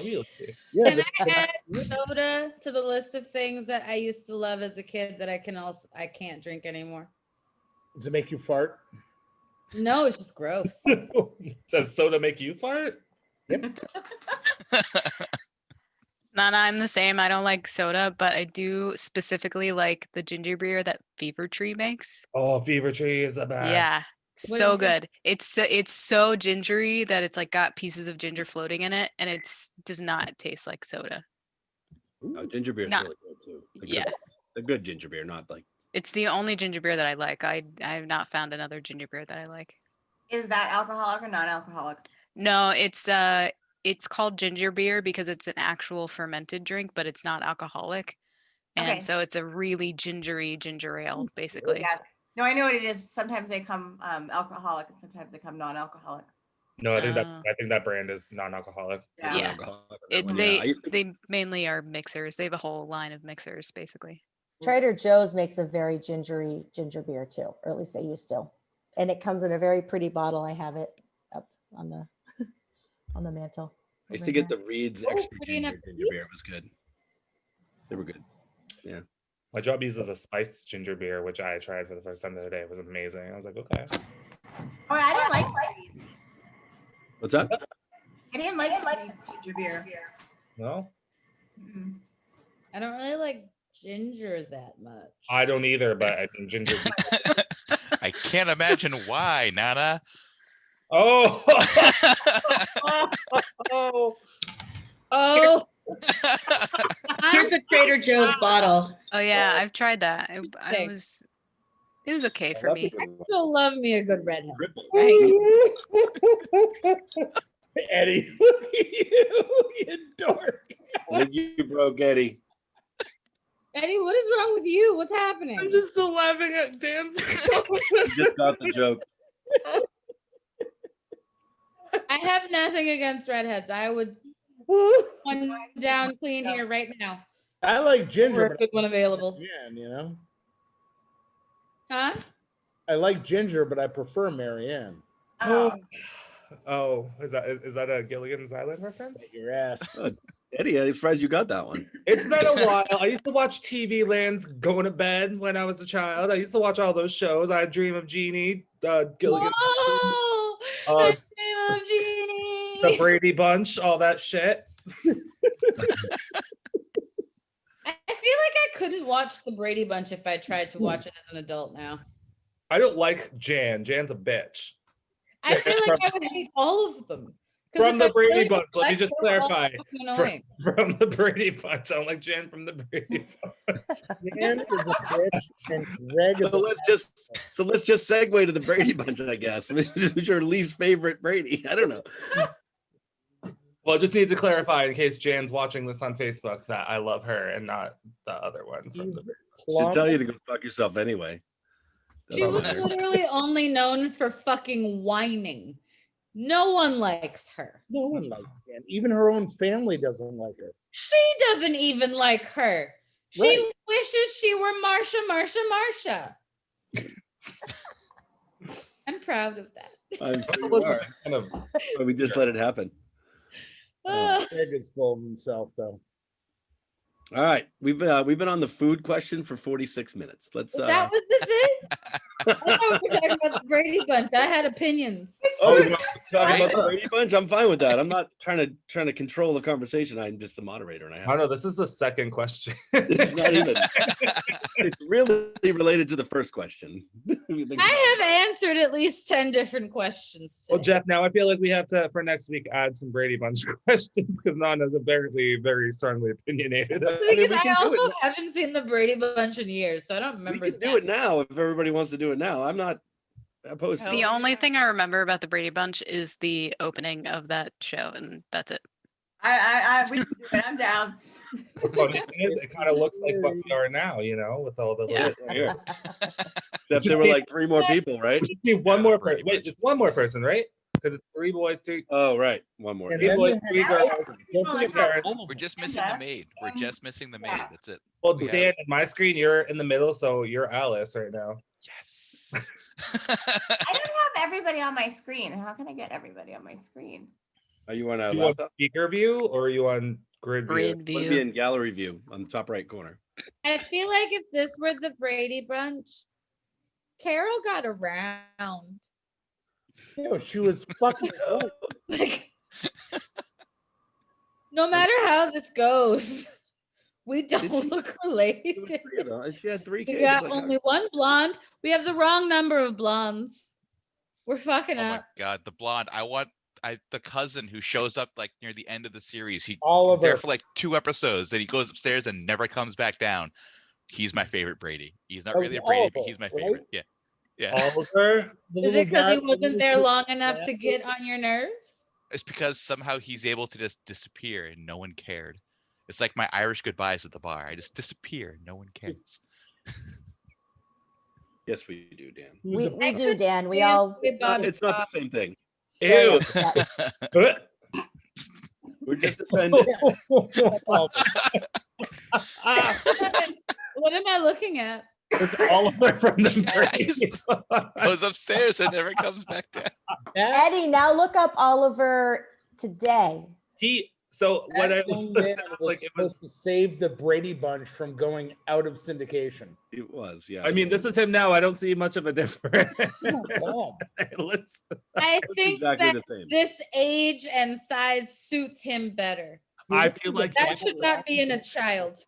Really? Yeah, Can I add soda to the list of things that I used to love as a kid that I can't drink anymore? does it make you fart? No, it's just gross. Does soda make you fart? Nana, I'm the same. I don't like soda, but I do specifically like the ginger beer that Fever Tree makes. Oh, Fever Tree is the best. Yeah, What so is it? good. It's so gingery that it's like got pieces of ginger floating in it, and does not taste like soda. Oh, ginger beer is Not- really good too. Yeah, A good ginger beer, not like. it's the only ginger beer that I like. I have not found another ginger beer that I like. Is that alcoholic or non-alcoholic? No, it's called ginger beer because it's an actual fermented drink, but it's not alcoholic. And Okay. so it's a really gingery ginger ale, basically. Yeah. No, I know what it is. Sometimes they come alcoholic and sometimes they come non-alcoholic. No, I think Oh. that brand is non-alcoholic. Yeah. Yeah. non-alcoholic on that It's one. Yeah, I used to- they mainly are mixers. They have a whole line of mixers, basically. Trader Joe's makes a very gingery ginger beer too, or at least they used to. And it comes in a very pretty bottle. I have it up on the on the mantle. I used over to get here. the Reed's Oh, extra pretty enough ginger to beer. It was good. They were good. My job uses a spiced ginger beer, which I tried for the first time the other day. It was amazing. I was like, okay. Oh, I didn't like What's that? I didn't like ginger beer. No, Mm-mm. I don't really like ginger that much. I don't either, but I think ginger. I can't imagine why, Nana. Oh, Oh, here's the Trader Joe's bottle. Oh yeah, I've tried that. It Thanks. was okay for That'd be me. good I one. still love me a good redhead. Triple. Right? Eddie, look at you dork. I think you broke Eddie. Eddie, what is wrong with you? What's happening? I'm just still laughing at Dan's. You just got the joke. I have nothing against redheads. I would one down clean here right now. I like ginger, but Perfect one available. Marianne, you know. Huh? I like ginger, but I prefer Marianne. Oh, Oh, is that a Gilligan's Island reference? Bet your ass. Eddie, I'm surprised you got that one. It's been a while. I used to watch TV Lands going to bed when I was a child. I used to watch all those shows. I Dream of Jeannie, Gilligan, Whoa! uh, I love Jeannie. the Brady Bunch, all that shit. I feel like I couldn't watch the Brady Bunch if I tried to watch it as an adult now. I don't like Jan. Jan's a bitch. I feel like I would hate all of them. 'Cause From if the I Brady really Bunch, let me liked just them, they're all clarify. fucking annoying. From the Brady Bunch. I don't like Jan from the Brady Bunch. Marianne is a bitch, and Greg is So let's just segue to the Brady Bunch, I guess. Who's your least favorite Brady? I don't know. Well, just need to clarify in case Jan's watching this on Facebook that I love her and not the other one from the Should tell you to go fuck yourself anyway. She was literally only known for fucking whining. No one likes her. No one likes Jan. Even her own family doesn't like her. She doesn't even like her. She Right. wishes she were Marsha. I'm proud of that. I'm sure you are. kind of But we just let it happen. Ah, Greg is full of himself, though. All right, we've been on the food question for 46 minutes. Let's. is that what this is? I thought we were talking about the Brady Bunch. I had opinions. Oh, you want to talk about the Brady Bunch? I'm fine with that. I'm not trying to control the conversation. I'm just the moderator, and I I have. don't know. This is the second question. It's not even. It's really related to the first question. I have answered at least 10 different questions Well, today. Jeff, now I feel like we have to, for next week, add some Brady Bunch questions because Nanna's apparently very strongly opinionated. Because we I can do also it. haven't seen the Brady Bunch in years, so I don't We remember. can do it now if everybody wants to do it now. I'm not opposed to The it. only thing I remember about the Brady Bunch is the opening of that show, and that's it. we can do it. I'm down. The funny thing is, it kind of looks like what we are now, you know, with all the Yeah. little Right here. Except there were like 3 more people, right? Just need one more person. Wait, just one more person, right? Because it's 3 boys, 3 Oh, right. One more. And Yeah. then boys, they 3 have- girls. Don't People forget are about We're just missing the maid. We're just missing the maid. That's it. Well, Yeah. Dan, in my screen, you're in the middle, so you're Alice right now. Yes. I don't have everybody on my screen. How can I get everybody on my screen? Are you on a You on laptop? speaker view or are you on grid view? Grid Would be view. in gallery view on the top right corner. I feel like if this were the Brady Bunch, Carol got around. you. She was fucking old. Like, no matter how this goes, we Did don't she- look There was related. 3 of them. She had 3 We kids. got like, only one blonde. We have the wrong number of blondes. We're fucking Oh my up. god, the blonde. The cousin who shows up like near the end of the series. He's Oliver. there for like 2 episodes, then he goes upstairs and never comes back down. He's my favorite Brady. He's not That really a was Brady, but Oliver, he's my right? favorite. Yeah. Yeah. Oliver? The Is little it because guy- he wasn't the there little long enough to bastard. get on your nerves? It's because somehow he's able to just disappear and no one cared. It's like my Irish goodbyes at the bar. I just disappear and no one cares. Yes, we do, Dan. He was We a- do, Dan. We all. It's not the same thing. Ew. Yeah. We're just offended. What am I looking at? It's Oliver from the Brady Bunch. Goes upstairs and never comes back down. That Eddie, now look up Oliver today. So what I young man sounded was like it was. supposed to save the Brady Bunch from going out of syndication. It was, yeah. I mean, this is him now. I don't see much of a difference. Oh, It looks- I It's think exactly that the same. this age and size suits him better. I feel like That should not be in a child.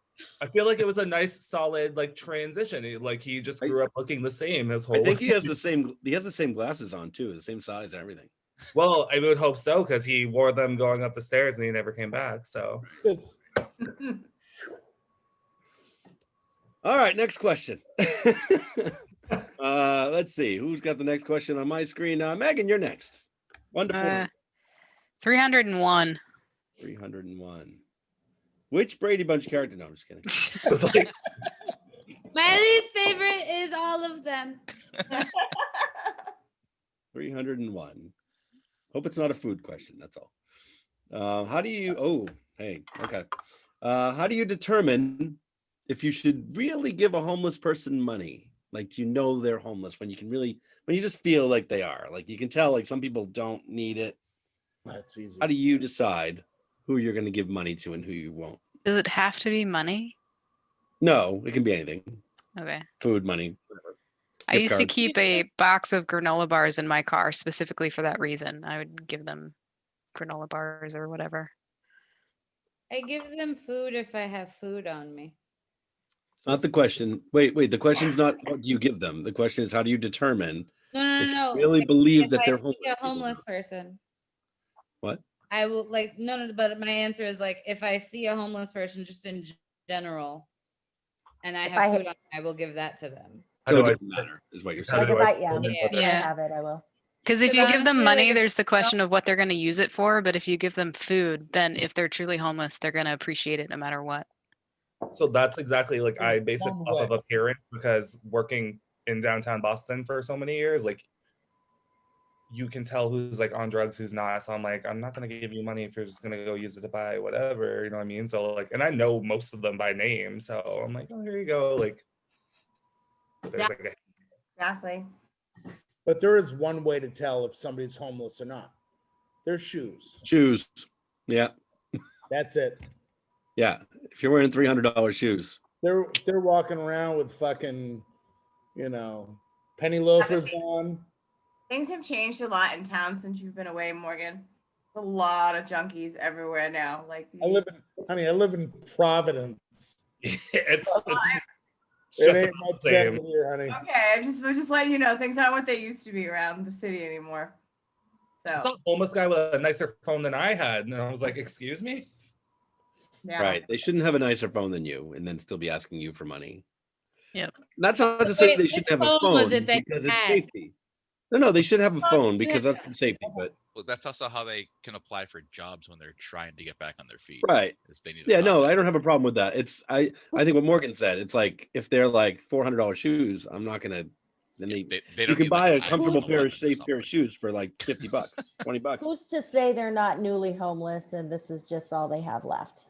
I feel like it was a nice, solid like transition. He just grew up looking the same his whole I think he life. has the same. He has the same glasses on too, the same size and everything. Well, I would hope so because he wore them going up the stairs and he never came back. So Just- All right, next question. Let's see who's got the next question on my screen. Megan, you're next. 1 to 4. 301. 301. Which Brady Bunch character? No, I'm just kidding. My least favorite is all of them. 301. Hope it's not a food question. That's all. How do you? Oh, hey, okay. How do you determine if you should really give a homeless person money? Like, you know they're homeless when you just feel like they are. Like, you can tell, like, some people don't need it. That's easy. How do you decide who you're going to give money to and who you won't? Does it have to be money? No, it can be anything. Okay. Food, money, whatever. I used to keep a box of granola bars in my car specifically for that reason. I would give them granola bars or whatever. I give them food if I have food on me. Not the question. Wait. The question's not what do you give them. The question is, how do you determine if No. you really believe that they're If I see a homeless person. What? I will but my answer is like, if I see a homeless person just in general and I have food on, I will give that to them. So it doesn't matter, is what you're saying. If I have it, I will. Because if you give them money, there's the question of what they're going to use it for. But if you give them food, then if they're truly homeless, they're going to appreciate it no matter what. So that's exactly like I base it off of appearance, because working in downtown Boston for so many years, like you can tell who's like on drugs, who's not. So I'm like, I'm not gonna give you money if you're just gonna go use it to buy whatever, you know what I mean? So like, and I know most of them by name, so I'm like, oh, here you go. Like, there's Exactly. But there is one way to tell if somebody's homeless or not. Their shoes. Shoes. Yeah. That's it. Yeah. If you're wearing $300 shoes. They're walking around with fucking, penny loafers on. Things have changed a lot in town since you've been away, Morgan. A lot of junkies everywhere now. Like I live in Providence. It's it ain't much better here, honey. Okay, I'm just letting you know things aren't what they used to be around the city anymore. So I saw a homeless guy with a nicer phone than I had, and I was like, excuse me? Yeah. Right. They shouldn't have a nicer phone than you and then still be asking you for money. Yep. That's not to say they shouldn't have a phone because it's safety. No, they should have a phone because that's for safety. But that's also how they can apply for jobs when they're trying to get back on their feet. Right. They need I don't have a problem with that. It's I think what Morgan said. It's like if they're like $400 shoes, I'm not gonna. Then they you can buy a comfortable safe pair of shoes for like $50, $20. Who's to say they're not newly homeless and this is just all they have left?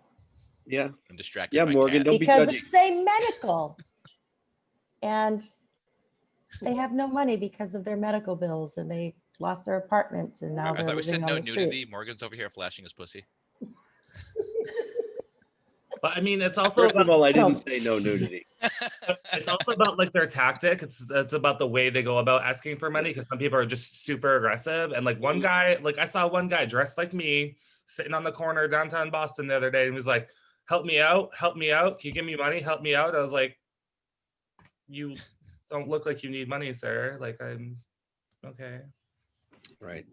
Yeah. I'm distracted. Yeah, Morgan, don't because be judgy. It's say medical, and they have no money because of their medical bills, and they lost their apartment, and now I they're thought we said living no on the nudity. street. Morgan's over here flashing his pussy. But I mean, it's also First of all, I didn't say no nudity. It's also about like their tactic. It's about the way they go about asking for money, because some people are just super aggressive. And like one guy, like I saw one guy dressed like me sitting on the corner downtown Boston the other day, and he was like, help me out, can you give me money, help me out? I was like, you don't look like you need money, sir. Like, I'm okay. Right.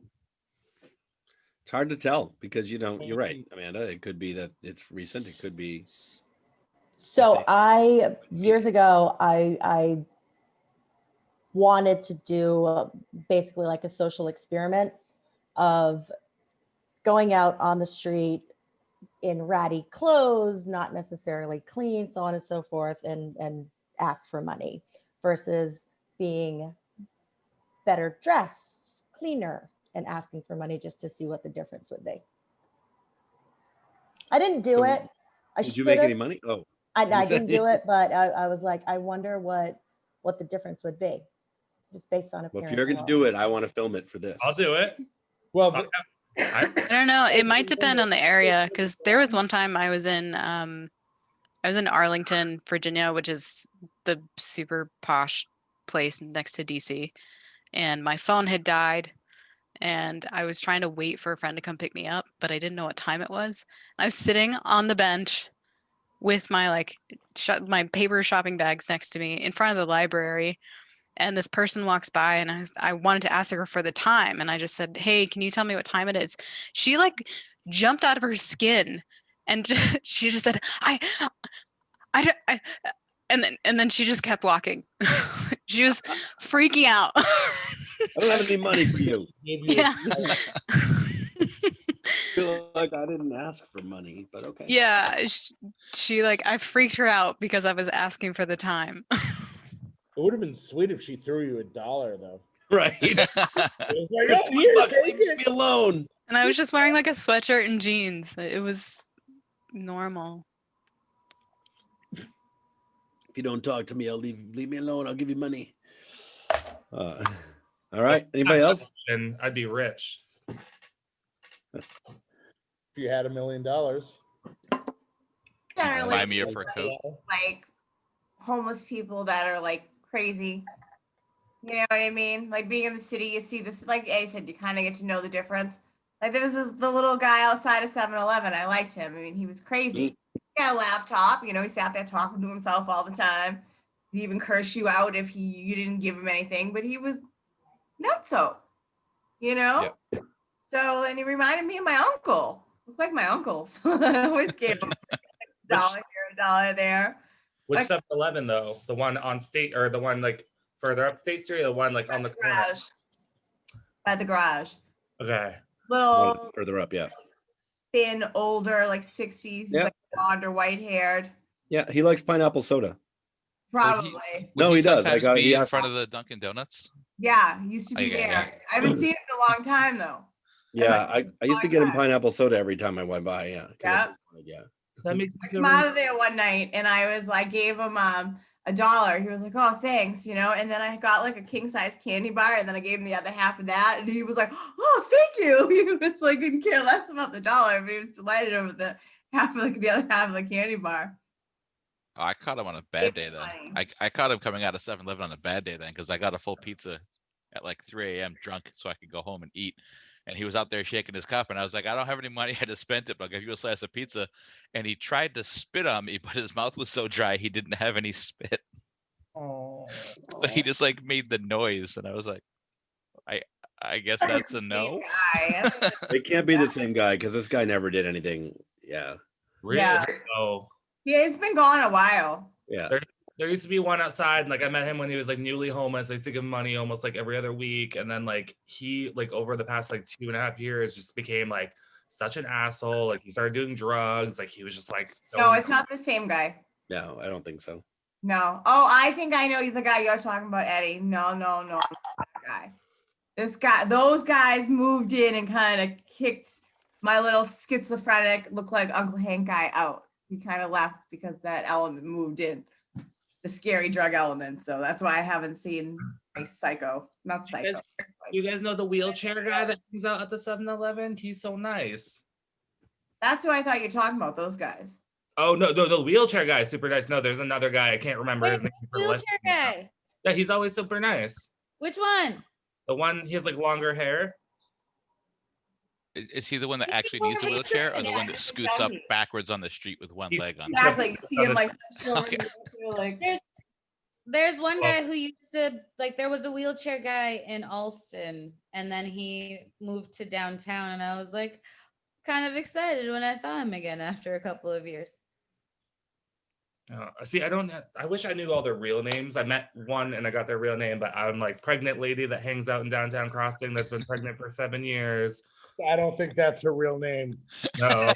It's hard to tell because you're right, Amanda. It could be that it's recent. It could be. So years ago, I wanted to do basically like a social experiment of going out on the street in ratty clothes, not necessarily clean, so on and so forth, and ask for money versus being better dressed, cleaner, and asking for money just to see what the difference would be. I didn't do it. Did you make any money? Oh, I didn't do it, but I was like, I wonder what the difference would be, just based on appearance. Well, if you're going to do it, I want to film it for this. I'll do it. Well, I don't know. It might depend on the area, because there was one time I was in Arlington, Virginia, which is the super posh place next to DC, and my phone had died. And I was trying to wait for a friend to come pick me up, but I didn't know what time it was. I was sitting on the bench with my my paper shopping bags next to me in front of the library, and this person walks by, and I wanted to ask her for the time, and I just said, "Hey, can you tell me what time it is?" She jumped out of her skin, and she just said, "I And then she just kept walking. She was freaking out. I don't have any money for you. Gave you Yeah. I feel like I didn't ask for money, but okay. Yeah, she like I freaked her out because I was asking for the time. It would have been sweet if she threw you $1 though. Right. It was like, Here's oh, 20 here, bucks, take leave it. me alone. And I was just wearing like a sweatshirt and jeans. It was normal. If you don't talk to me, I'll leave me alone. I'll give you money. All right. Anybody else? And I'd be rich. If you had $1 million. Generally, Buy me a fur coat. like homeless people that are like crazy. You know what I mean? Like being in the city, you see this, like Eddie said, you kind of get to know the difference. Like there was the little guy outside of 7-Eleven. I liked him. I mean, he was crazy. He had a laptop, you know, he sat there talking to himself all the time. He even cursed you out if you didn't give him anything, but he was nutso, you know? Yeah. So, and he reminded me of my uncle. Looked like my uncle. So I always gave him $1 here, $1 there. Which Like- 7-Eleven though? The one on State or the one like further up State Street, or the one like on the corner? Garage. By the garage. Okay. Little Further up, yeah. thin, older, like 60s, Yeah. like blonde or white haired. Yeah, he likes pineapple soda. Probably. No, he does. Sometimes he be in asked- front of the Dunkin' Donuts. Yeah, he used to be Okay, there. yeah. I haven't seen him in a long time though. Yeah, I used to get him time. pineapple soda every time I went by. Yeah. Yeah. That makes me I feel come out of there one night and I gave him $1. He was like, oh, thanks, you know, and then I got like a king size candy bar and then I gave him the other half of that. And he was like, oh, thank you. He was like, didn't care less about the $1, but he was delighted over the other half of the candy bar. Oh, I caught him on a bad day It's then. funny. I caught him coming out of 7-Eleven on a bad day then because I got a full pizza at like 3 a.m. drunk so I could go home and eat. And he was out there shaking his cup, and I was like, I don't have any money. I just spent it, but I'll give you a slice of pizza. And he tried to spit on me, but his mouth was so dry he didn't have any spit. Oh. So he just like made the noise, and I was like, I guess that's a no. Guy. It can't be the same guy because this guy never did anything. Yeah. Really? Yeah. Oh. Yeah, he's been gone a while. Yeah. There used to be one outside, and like I met him when he was like newly homeless. I used to give him money almost like every other week. And then like he like over the past like 2.5 years just became like such an asshole. Like he started doing drugs. Like he was just like No, it's not the same guy. No, I don't think so. No. Oh, I think I know the guy you're talking about, Eddie. No, not that guy. Those guys moved in and kind of kicked my little schizophrenic, look like Uncle Hank guy out. He kind of left because that element moved in, the scary drug element. So that's why I haven't seen a not psycho. You guys know the wheelchair guy that hangs out at the 7-Eleven? He's so nice. That's who I thought you were talking about, those guys. Oh no, the wheelchair guy is super nice. No, there's another guy. I can't remember his name. for the life Wheelchair of me. guy. Yeah, he's always super nice. Which one? The one he has like longer hair. Is he the one that He's actually the needs a one wheelchair, or that the one that has scoots up Jazzy. backwards on the street with one He's- leg on? Yeah. Exactly. You see him like, Okay. like There's one Well- guy who used to like there was a wheelchair guy in Alston and then he moved to downtown and I was like kind of excited when I saw him again after a couple of years. See, I wish I knew all their real names. I met one and I got their real name, but I'm like pregnant lady that hangs out in downtown Crossing that's been pregnant for 7 years. I don't think that's her real name. No.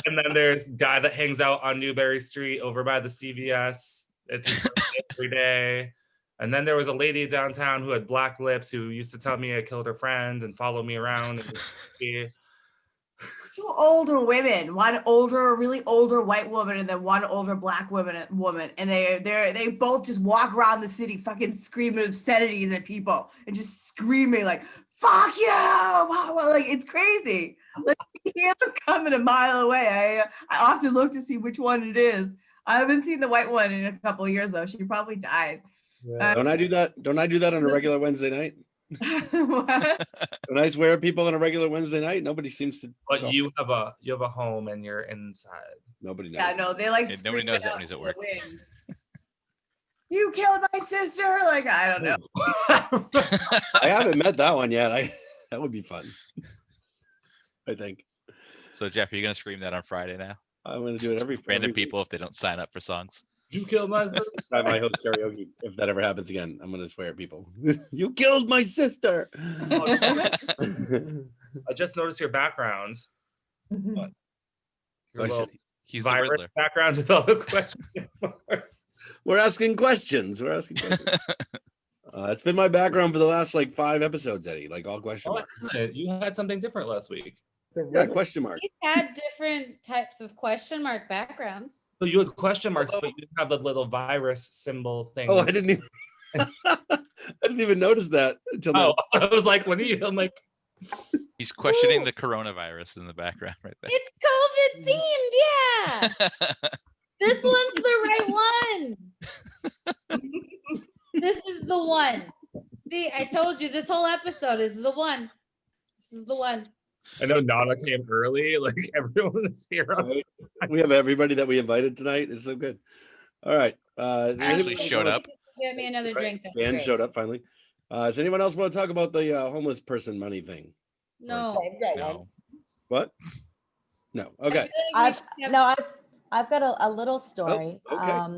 And then there's guy that hangs out on Newberry Street over by the CVS. It's his birthday every day. And then there was a lady downtown who had black lips who used to tell me I killed her friend and follow me around. And two older women, one older, really older white woman, and then one older black woman, and they both just walk around the city, fucking screaming obscenities at people and just screaming like "fuck you!" Like it's crazy. Like you hear them coming a mile away. I often look to see which one it is. I haven't seen the white one in a couple of years though. She probably died. Don't I do that? Don't I do that on a regular Wednesday night? What? Don't I swear at people on a regular Wednesday night? Nobody seems to. but you have a home and you're inside. Nobody knows. Yeah, no, they like Yeah, nobody screaming knows that out when he's at in the work. wind. You killed my sister. Like I don't know. I haven't met that one yet. That would be fun. I think So Jeff, are you gonna scream that on Friday now? I'm going to do it every Random week. people if they don't sign up for songs. You killed my sister. By my host karaoke. If that ever happens again, I'm gonna swear at people. You killed my sister. I just noticed your background. What? Your little He's the virus Riddler. background with all the questions. We're asking questions. It's been my background for the last like 5 episodes, Eddie. Like all question Oh, marks. isn't it? You had something different last week. Yeah, question mark. He's had different types of question mark backgrounds. So you had question marks, but you didn't have the little virus symbol thing. Oh, I didn't even. I didn't even notice that until now. I was like, what are you? I'm like, He's questioning the coronavirus in the background right there. It's COVID themed, yeah. This one's the right one. This is the one. See, I told you this whole episode is the one. This is the one. I know Nanna came early. Like everyone is here. Right. We have everybody that we invited tonight. It's so good. All right. Actually showed up. Get me another drink. That'd be Dan great. showed up finally. Does anyone else want to talk about the homeless person money thing? No. I've got one. No. What? No. Okay. I've got a little story. okay.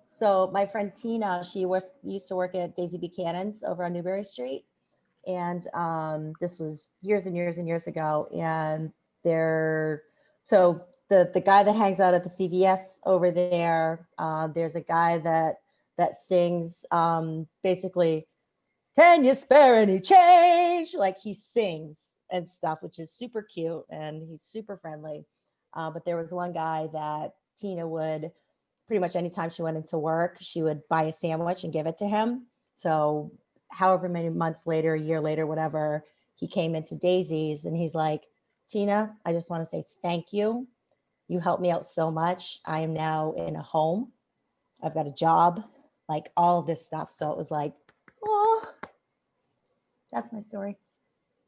So my friend Tina, she used to work at Daisy Buchanan's over on Newberry Street, and this was years and years and years ago. And so the guy that hangs out at the CVS over there, there's a guy that sings basically, "Can you spare any change?" Like he sings and stuff, which is super cute, and he's super friendly. But there was one guy that Tina would pretty much anytime she went into work, she would buy a sandwich and give it to him. So however many months later, a year later, whatever, he came into Daisy's and he's like, "Tina, I just want to say thank you. You helped me out so much. I am now in a home. I've got a job," like all this stuff. So it was like, oh, that's my story.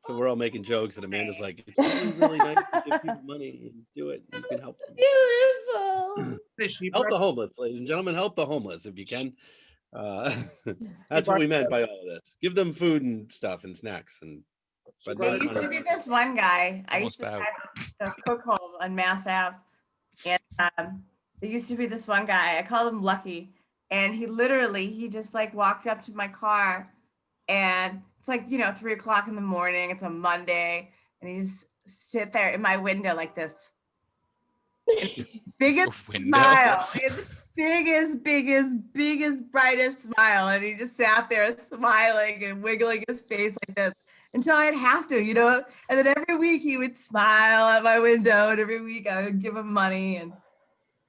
So we're all making jokes, and Amanda's like, "It's really, really nice to give people money and do it. You can help them. Beautiful. Help the homeless, ladies and gentlemen. Help the homeless if you can." That's what we meant by all of this. Give them food and stuff and snacks and. But There used to be this one guy. I used to Almost have the cook home on Mass Ave, and there used to be this one guy. I called him Lucky, and he just like walked up to my car, and it's like 3:00 in the morning. It's a Monday, and he just sit there in my window like this, biggest Window. smile, biggest, brightest smile, and he just sat there smiling and wiggling his face like this. Until I'd have to, and then every week he would smile at my window, and every week I would give him money. And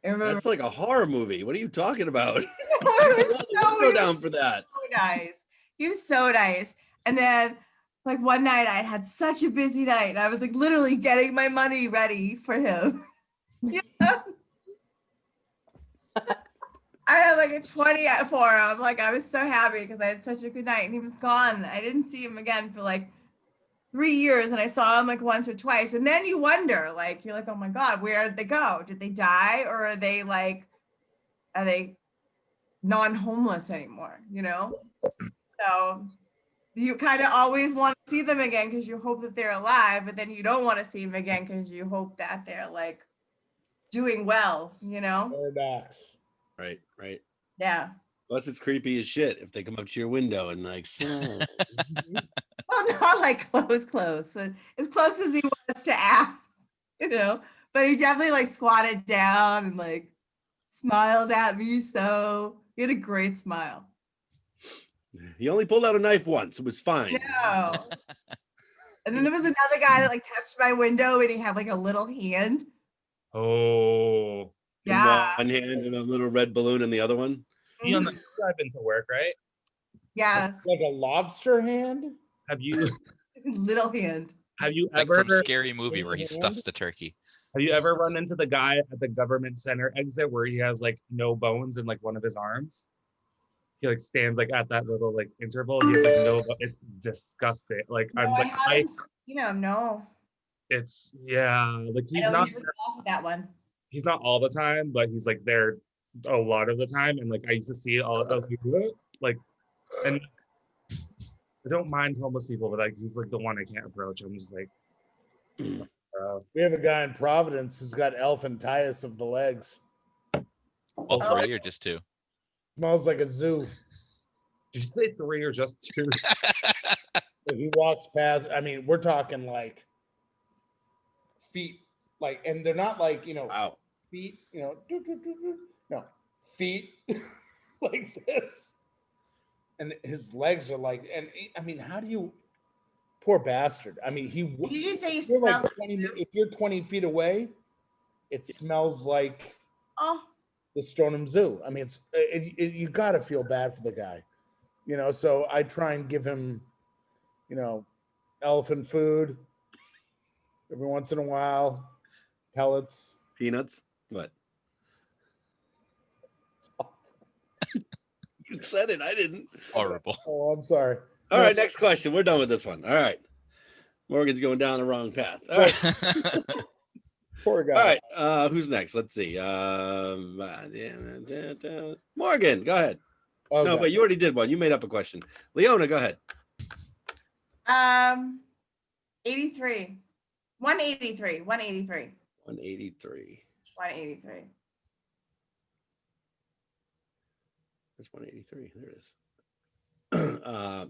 I remember That's like a horror movie. What are you talking about? it was Let's go down for that. so nice. He was so nice. And then, like one night, I had such a busy night, and I was like literally getting my money ready for him. I had like a 20 for him. Like I was so happy because I had such a good night, and he was gone. I didn't see him again for like 3 years, and I saw him like once or twice. And then you wonder, like, you're like, oh my God, where did they go? Did they die, or are they non-homeless anymore? So you kind of always want to see them again because you hope that they're alive, but then you don't want to see them again because you hope that they're like doing well. Paradox. Right. Yeah. Plus, it's creepy as shit if they come up to your window and like. Well, not like close, but as close as he was to ask, But he definitely like squatted down and like smiled at me. So he had a great smile. He only pulled out a knife once. It was fine. No. And then there was another guy that like touched my window, and he had like a little hand. Oh. In Yeah. one hand and a little red balloon in the other one. You on the driving to work, right? Yes. Like a lobster hand? Have you Little hand. have you Like ever from Scary Movie where he stuffs the turkey. have you ever run into the guy at the government center exit where he has like no bones in like one of his arms? He like stands like at that little like interval. He has like no. It's disgusting. Like No, I'm I like haven't seen him. No. it's like I he's know not usually off of that one. he's not all the time, but he's like there a lot of the time. And like I used to see it all like, and I don't mind homeless people, but like he's like the one I can't approach. I'm just like, We have a guy in Providence who's got elephantitis of the legs. Oh, All 3 or just 2? Smells like a zoo. Did you say 3 or just 2? He walks past. I mean, we're talking like feet, like, and they're not like, Wow. feet, no, feet like this. And his legs are like, and I mean, how do you, poor bastard. I mean, Did you just say you if you're smell? like 20, if you're 20 feet away, it smells like Oh, the Stoneham Zoo. I mean, you got to feel bad for the guy, so I try and give him, elephant food every once in a while, pellets. Peanuts? What? It's awful. You said it. I didn't. Horrible. Oh, I'm sorry. All right, next question. We're done with this one. All right. Morgan's going down the wrong path. All right. Poor guy. All right. Who's next? Let's see. Morgan, go ahead. Okay. No, but you already did one. You made up a question. Leona, go ahead. 83. 183. 183. 183. 183. There's 183. There it is.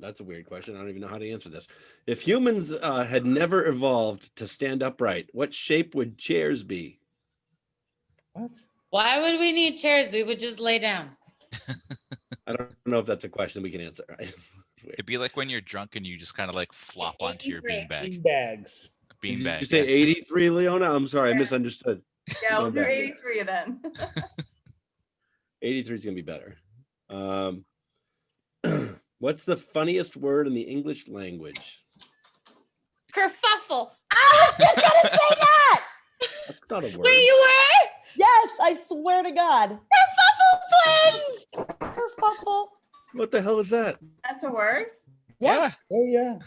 That's a weird question. I don't even know how to answer this. If humans had never evolved to stand upright, what shape would chairs be? What? Why would we need chairs? We would just lay down. I don't know if that's a question we can answer. Right? It'd be like when you're drunk and you just kind of like flop onto your 83. beanbag. Bags. Did Beanbag. you say 83, Leona? I'm sorry, I Yeah. misunderstood. Yeah, we'll do Okay. 83 then. 83 is gonna be better. What's the funniest word in the English language? Kerfuffle. I was just gonna say that. That's not a word. Wait, you were? Yes, I swear to God. Kerfuffle twins. Kerfuffle. What the hell is that? That's a word? Yeah. Oh yeah.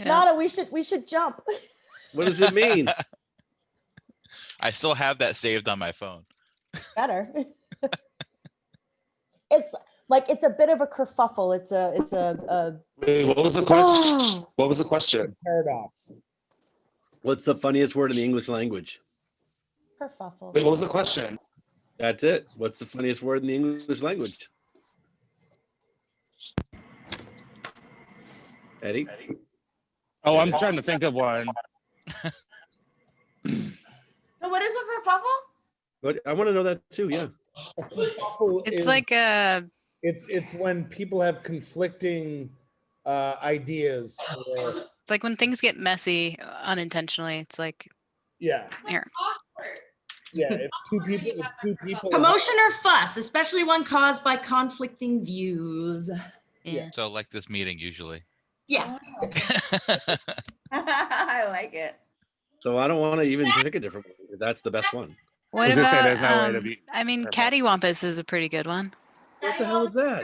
Nana, we should jump. What does it mean? I still have that saved on my phone. Better. It's a bit of a kerfuffle. It's a Wait, what was the question? oh, What was the question? Paradox. What's the funniest word in the English language? kerfuffle. Wait, what was the question? That's it. What's the funniest word in the English language? Eddie? Oh, I'm trying to think of one. So what is a kerfuffle? What? I want to know that too. Yeah. It's like a it's when people have conflicting ideas. it's like when things get messy unintentionally. It's like Yeah. here. Yeah. It's two people. Commotion or fuss, especially one caused by conflicting views. Yeah. So like this meeting usually. Yeah. I like it. So I don't want to even pick a different one because that's the best one. What was gonna say, about there's no way to be I mean perfect. cattywampus is a pretty good one. What the hell is that?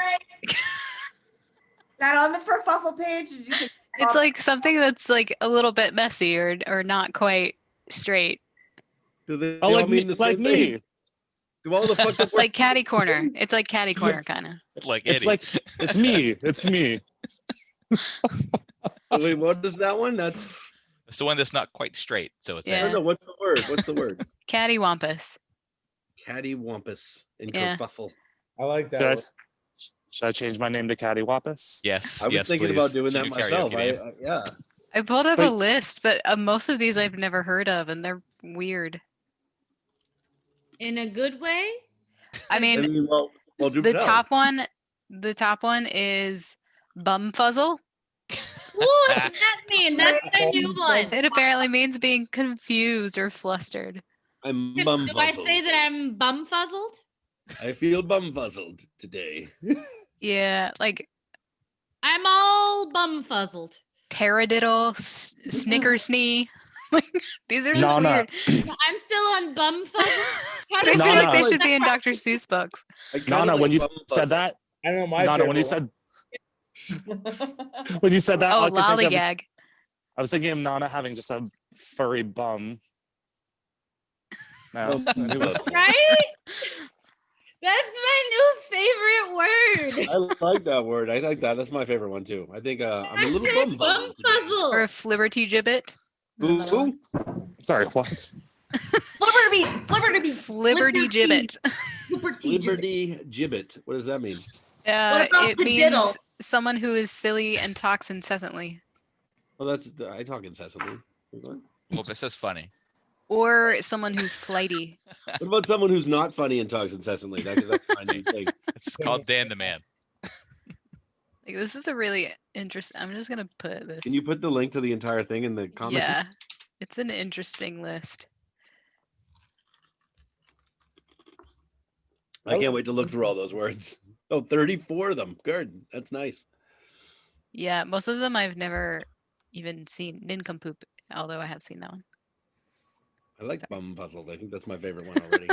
That on the kerfuffle page? Did you say It's like something that's like a little bit messy or not quite straight. Do they Oh, all like me, mean the like same thing? me. Do all the fucked up Like catty corner. It's like catty corner kind of. Like It's Eddie. like it's me. It's me. Wait, what is that one? That's It's the one that's not quite straight. So it's I Yeah. don't know. What's the word? What's the word? Cattywampus. Cattywampus and Yeah. kerfuffle. I like Should I, that. should I change my name to Cattywampus? yes. I was yes, thinking please. about doing Should that do myself. karaoke name. Yeah. I pulled up Wait. a list, but most of these I've never heard of and they're weird. In a good way? I mean, well, do the tell. top one is bumfuzzle. What does that mean? That's a new one. It apparently means being confused or flustered. I'm Do bumfuzzled. I say that I'm bumfuzzled? I feel bumfuzzled today. Yeah, like I'm all bumfuzzled. taradiddle, snickersnee. Like these are just Nana. weird. I'm still on bumfuzzled. How I do feel Nana. like they should be in Dr. Seuss books. I kinda Nana, like when you bumfuzzled. said that, I know my Nana, when you favorite said when you said that, all Oh, I could think of- lollygag. I was thinking of Nana having just a furry bum. No, Bumfuzzled. right? That's my new favorite word. I like that word. I like that. That's my favorite one too. I think I'm a little Hashtag bumfuzzled today. Or bumfuzzle. a flibberty gibbet. Ooh, sorry, what? Flibberty, Flibberty gibbet. Liberty gibbet. What does that mean? What about It means padiddle? someone who is silly and talks incessantly. Well, I talk incessantly. What Well, this is funny. Or someone who's flighty. about someone who's not funny and talks incessantly? That's my new thing. It's called Dan the Man. Like, this is a really interesting. I'm just gonna put this. Can you put the link to the entire thing in the comments? Yeah, it's an interesting list. I can't wait to look through all those words. Oh, 34 of them. Good. That's nice. Yeah, most of them I've never even seen. Nincompoop, although I have seen that one. I like bum puzzled. I think that's my favorite one already.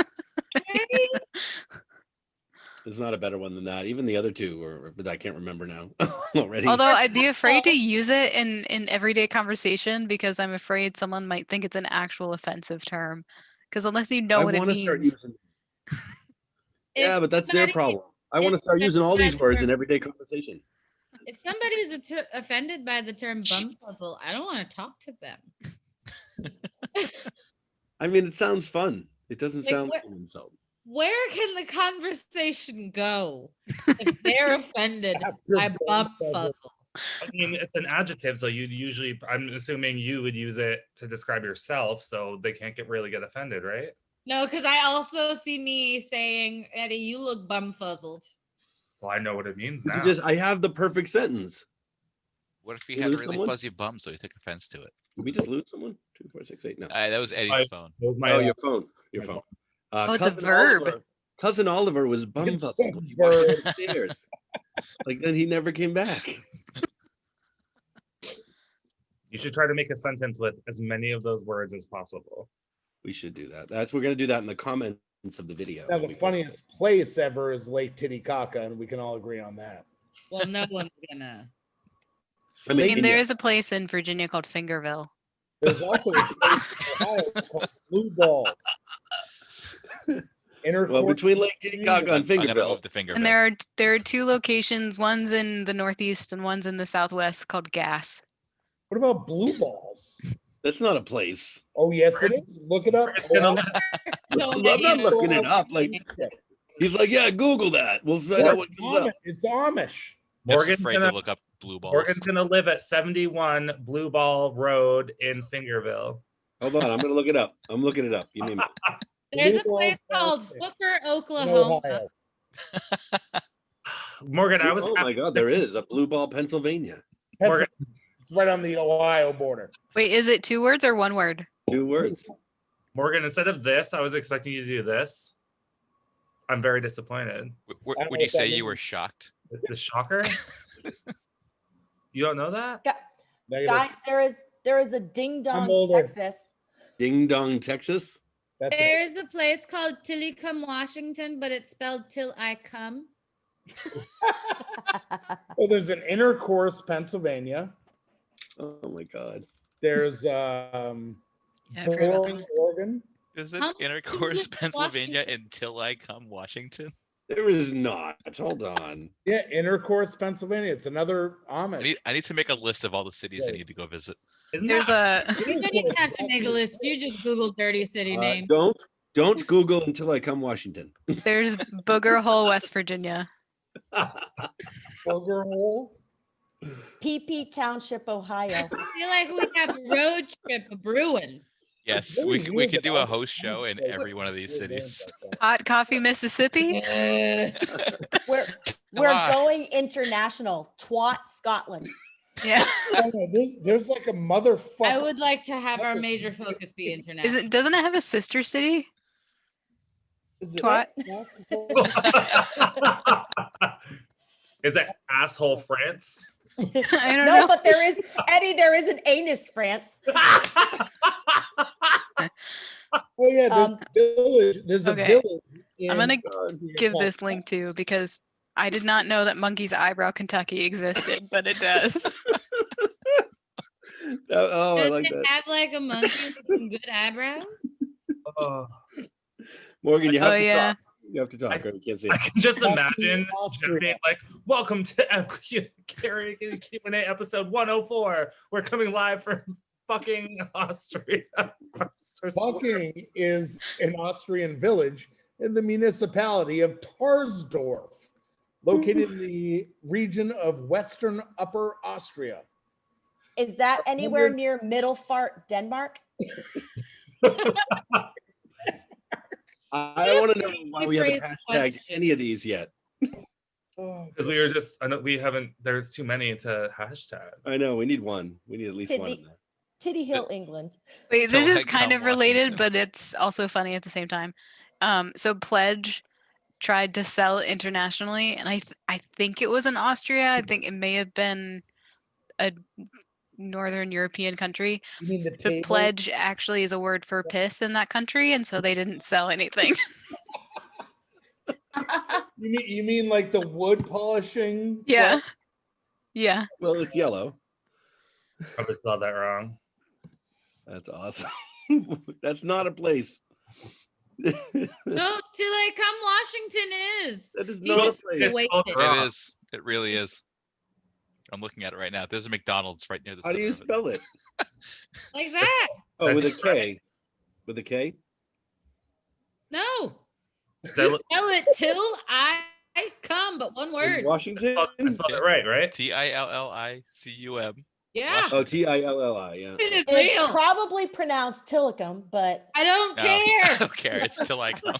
There's not a better one than that. Even the other two, but I can't remember now already. Although I'd be afraid to use it in everyday conversation because I'm afraid someone might think it's an actual offensive term. Because unless you know what it wanna start means. using- Yeah, but that's their problem. I want to start using all these words in everyday conversation. If somebody is offended by the term bum puzzle, I don't want to talk to them. I mean, it sounds fun. It doesn't Like, sound like an insult. Where can the conversation go if they're offended by bum puzzle? I mean, it's an adjective, so you'd usually, I'm assuming you would use it to describe yourself, so they can't really get offended, right? No, because I also see me saying, Eddie, you look bumfuzzled. Well, I know what it means You now. I have the perfect sentence. What if he You had lose really someone? fuzzy bum, so he took offense to it? Did we just lose someone? 2, 4, 6, 8. No. That was Eddie's I- phone. That was my Oh, your phone. Your my phone. Oh, it's a verb. Cousin Oliver was bumfuzzled. He verb. walked upstairs. Like then he never came back. You should try to make a sentence with as many of those words as possible. We should do that. We're gonna do that in the comments of the video. Now, when the we post funniest place ever is Lake Titicaca, and we can all agree on that. Well, no one's gonna. it. I mean, Maybe there yeah. is a place in Virginia called Fingerville. There's also a place in Ohio called Blue Balls. Well, between Lake Titicaca and I'm gonna Fingerville. move the finger. And there are two locations. One's in the Northeast and one's in the Southwest called Gas. What about Blue Balls? That's not a place. Oh, yes, it is. Look it up. It's gonna- So I'm many not of looking it up. Like he's like, yeah, Google that. We'll find out what comes up. It's Amish. Morgan's afraid gonna, to look up blue balls. Morgan's gonna live at 71 Blue Ball Road in Fingerville. Hold on, I'm gonna look it up. I'm looking it up. You name it. There's a Blue place Balls called in Hooker, In Oklahoma. Ohio. Morgan, I was Oh my God, there is a Blue Ball, Pennsylvania. Morgan, It's right on the Ohio border. Wait, is it 2 words or 1 word? 2 words. Morgan, instead of this, I was expecting you to do this. I'm very disappointed. I don't know Would you what that say you were means. shocked? The shocker? You don't know that? Negative. Guys, there is a Ding Dong, older. Texas. Ding Dong, Texas. That's it. There's a place called Tillicum, Washington, but it's spelled Till I Come. Oh, there's an Intercourse, Pennsylvania. Oh my God. There's Yeah, I forgot about that Boring, one. Oregon. Is it How much intercourse, is it, Pennsylvania, Washington? until I come, Washington? There is not. Hold on. Yeah, Intercourse, Pennsylvania. It's another Amish. I need to make a list of all the cities I need to go visit. Isn't There's that a You don't even have to make a list. You just Google dirty city name. Don't Google until I come Washington. there's Booger Hole, West Virginia. Burger Hole. PP Township, Ohio. I feel like we have a road trip of brewing. Yes, really we weird could that do all a the host show in places every one of these weird names cities. like that. Hot Coffee, Mississippi. We're on. going international. Twat, Scotland. Yeah. Oh, no, there's like a motherfucker. I would like to have our major focus be international. Doesn't it have a sister city? Is it Twat? Is it asshole France? I don't No, know. but there is, Eddie, there is an anus, France. Oh yeah, there's Um, a village. There's a okay. village. I'm gonna in- give this link too because I did not know that Monkey's Eyebrow, Kentucky existed, but it does. Oh, I Does like it that. have like a monkey with some good eyebrows? Oh, Morgan, you have Oh, to yeah. talk. You have to talk. Or you can't see I it. can just imagine Austria. being like, "Welcome to Karaoke Q&A episode 104. We're coming live from fucking Austria." Bucking is an Austrian village in the municipality of Tarsdorf, located in the region of Western Upper Austria. Is that anywhere near Middelfart, Denmark? I want to know why we haven't hashtagged any of these yet. Because we were just, I know we haven't, there's too many to hashtag. I know, we need one. We need at least one in there. Titty Hill, England. Wait, this Till is I kind come of related, Washington. but it's also funny at the same time. So Pledge tried to sell internationally, and I think it was in Austria. I think it may have been a Northern European country. You mean the But table? pledge actually is a word for piss in that country, and so they didn't sell anything. You mean like the wood polishing? Yeah. Yeah. Well, it's yellow. Probably spelled that wrong. That's awesome. That's not a place. No, till I come, Washington is. That is He not a just place. wasted. It is. It really is. I'm looking at it right now. There's a McDonald's right near the How do center you of it. spell it? Like that. Oh, with a K. With a K? No. That look- Spell it till I come, but one In word. Washington? I spelled it right? TILLICUM. Yeah. Oh, Tilli, yeah. It is It's real. probably pronounced Tillicum, but I don't No, I care. don't care. It's till I come.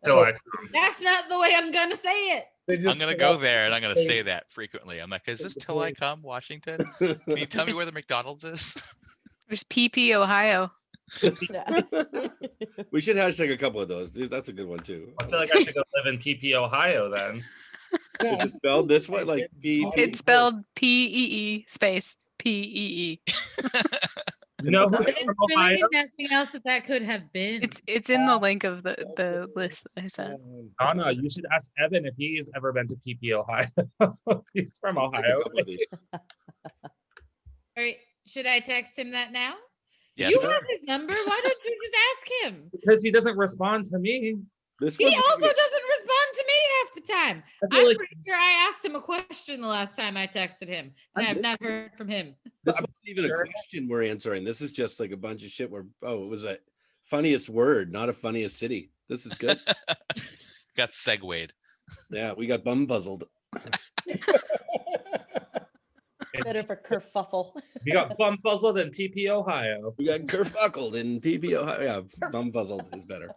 Till I That's not the way I'm gonna say it. They I'm just gonna go there and I'm gonna say that frequently. I'm like, is this till I come, Washington? Can you tell me where the McDonald's is? There's PP, Ohio. yeah. We should hashtag a couple of those. That's a good one too. I feel like I should go live in PP, Ohio then. Is it spelled this way? Like B? It's spelled PEE space PEE. You know who There's from really Ohio? nothing else that could have been. It's in the link of the list that I sent. Oh no, you should ask Evan if he's ever been to PP, Ohio. He's from A Ohio. couple of these. All right, should I text him that now? Yes. You have his number. Why don't you just ask him? Because he doesn't respond to me. This He one's also gonna doesn't respond to me half the time. I feel I'm like pretty sure I asked him a question the last time I texted him, and I've not heard from him. This I'm wasn't even sure. a question we're answering. This is just like a bunch of shit where it was a funniest word, not a funniest city. This is good. Got segued. Yeah, we got bum puzzled. Better for kerfuffle. You got bum puzzled in PP, Ohio. We got kerfuckled in PP Ohio. Yeah, bum puzzled is better.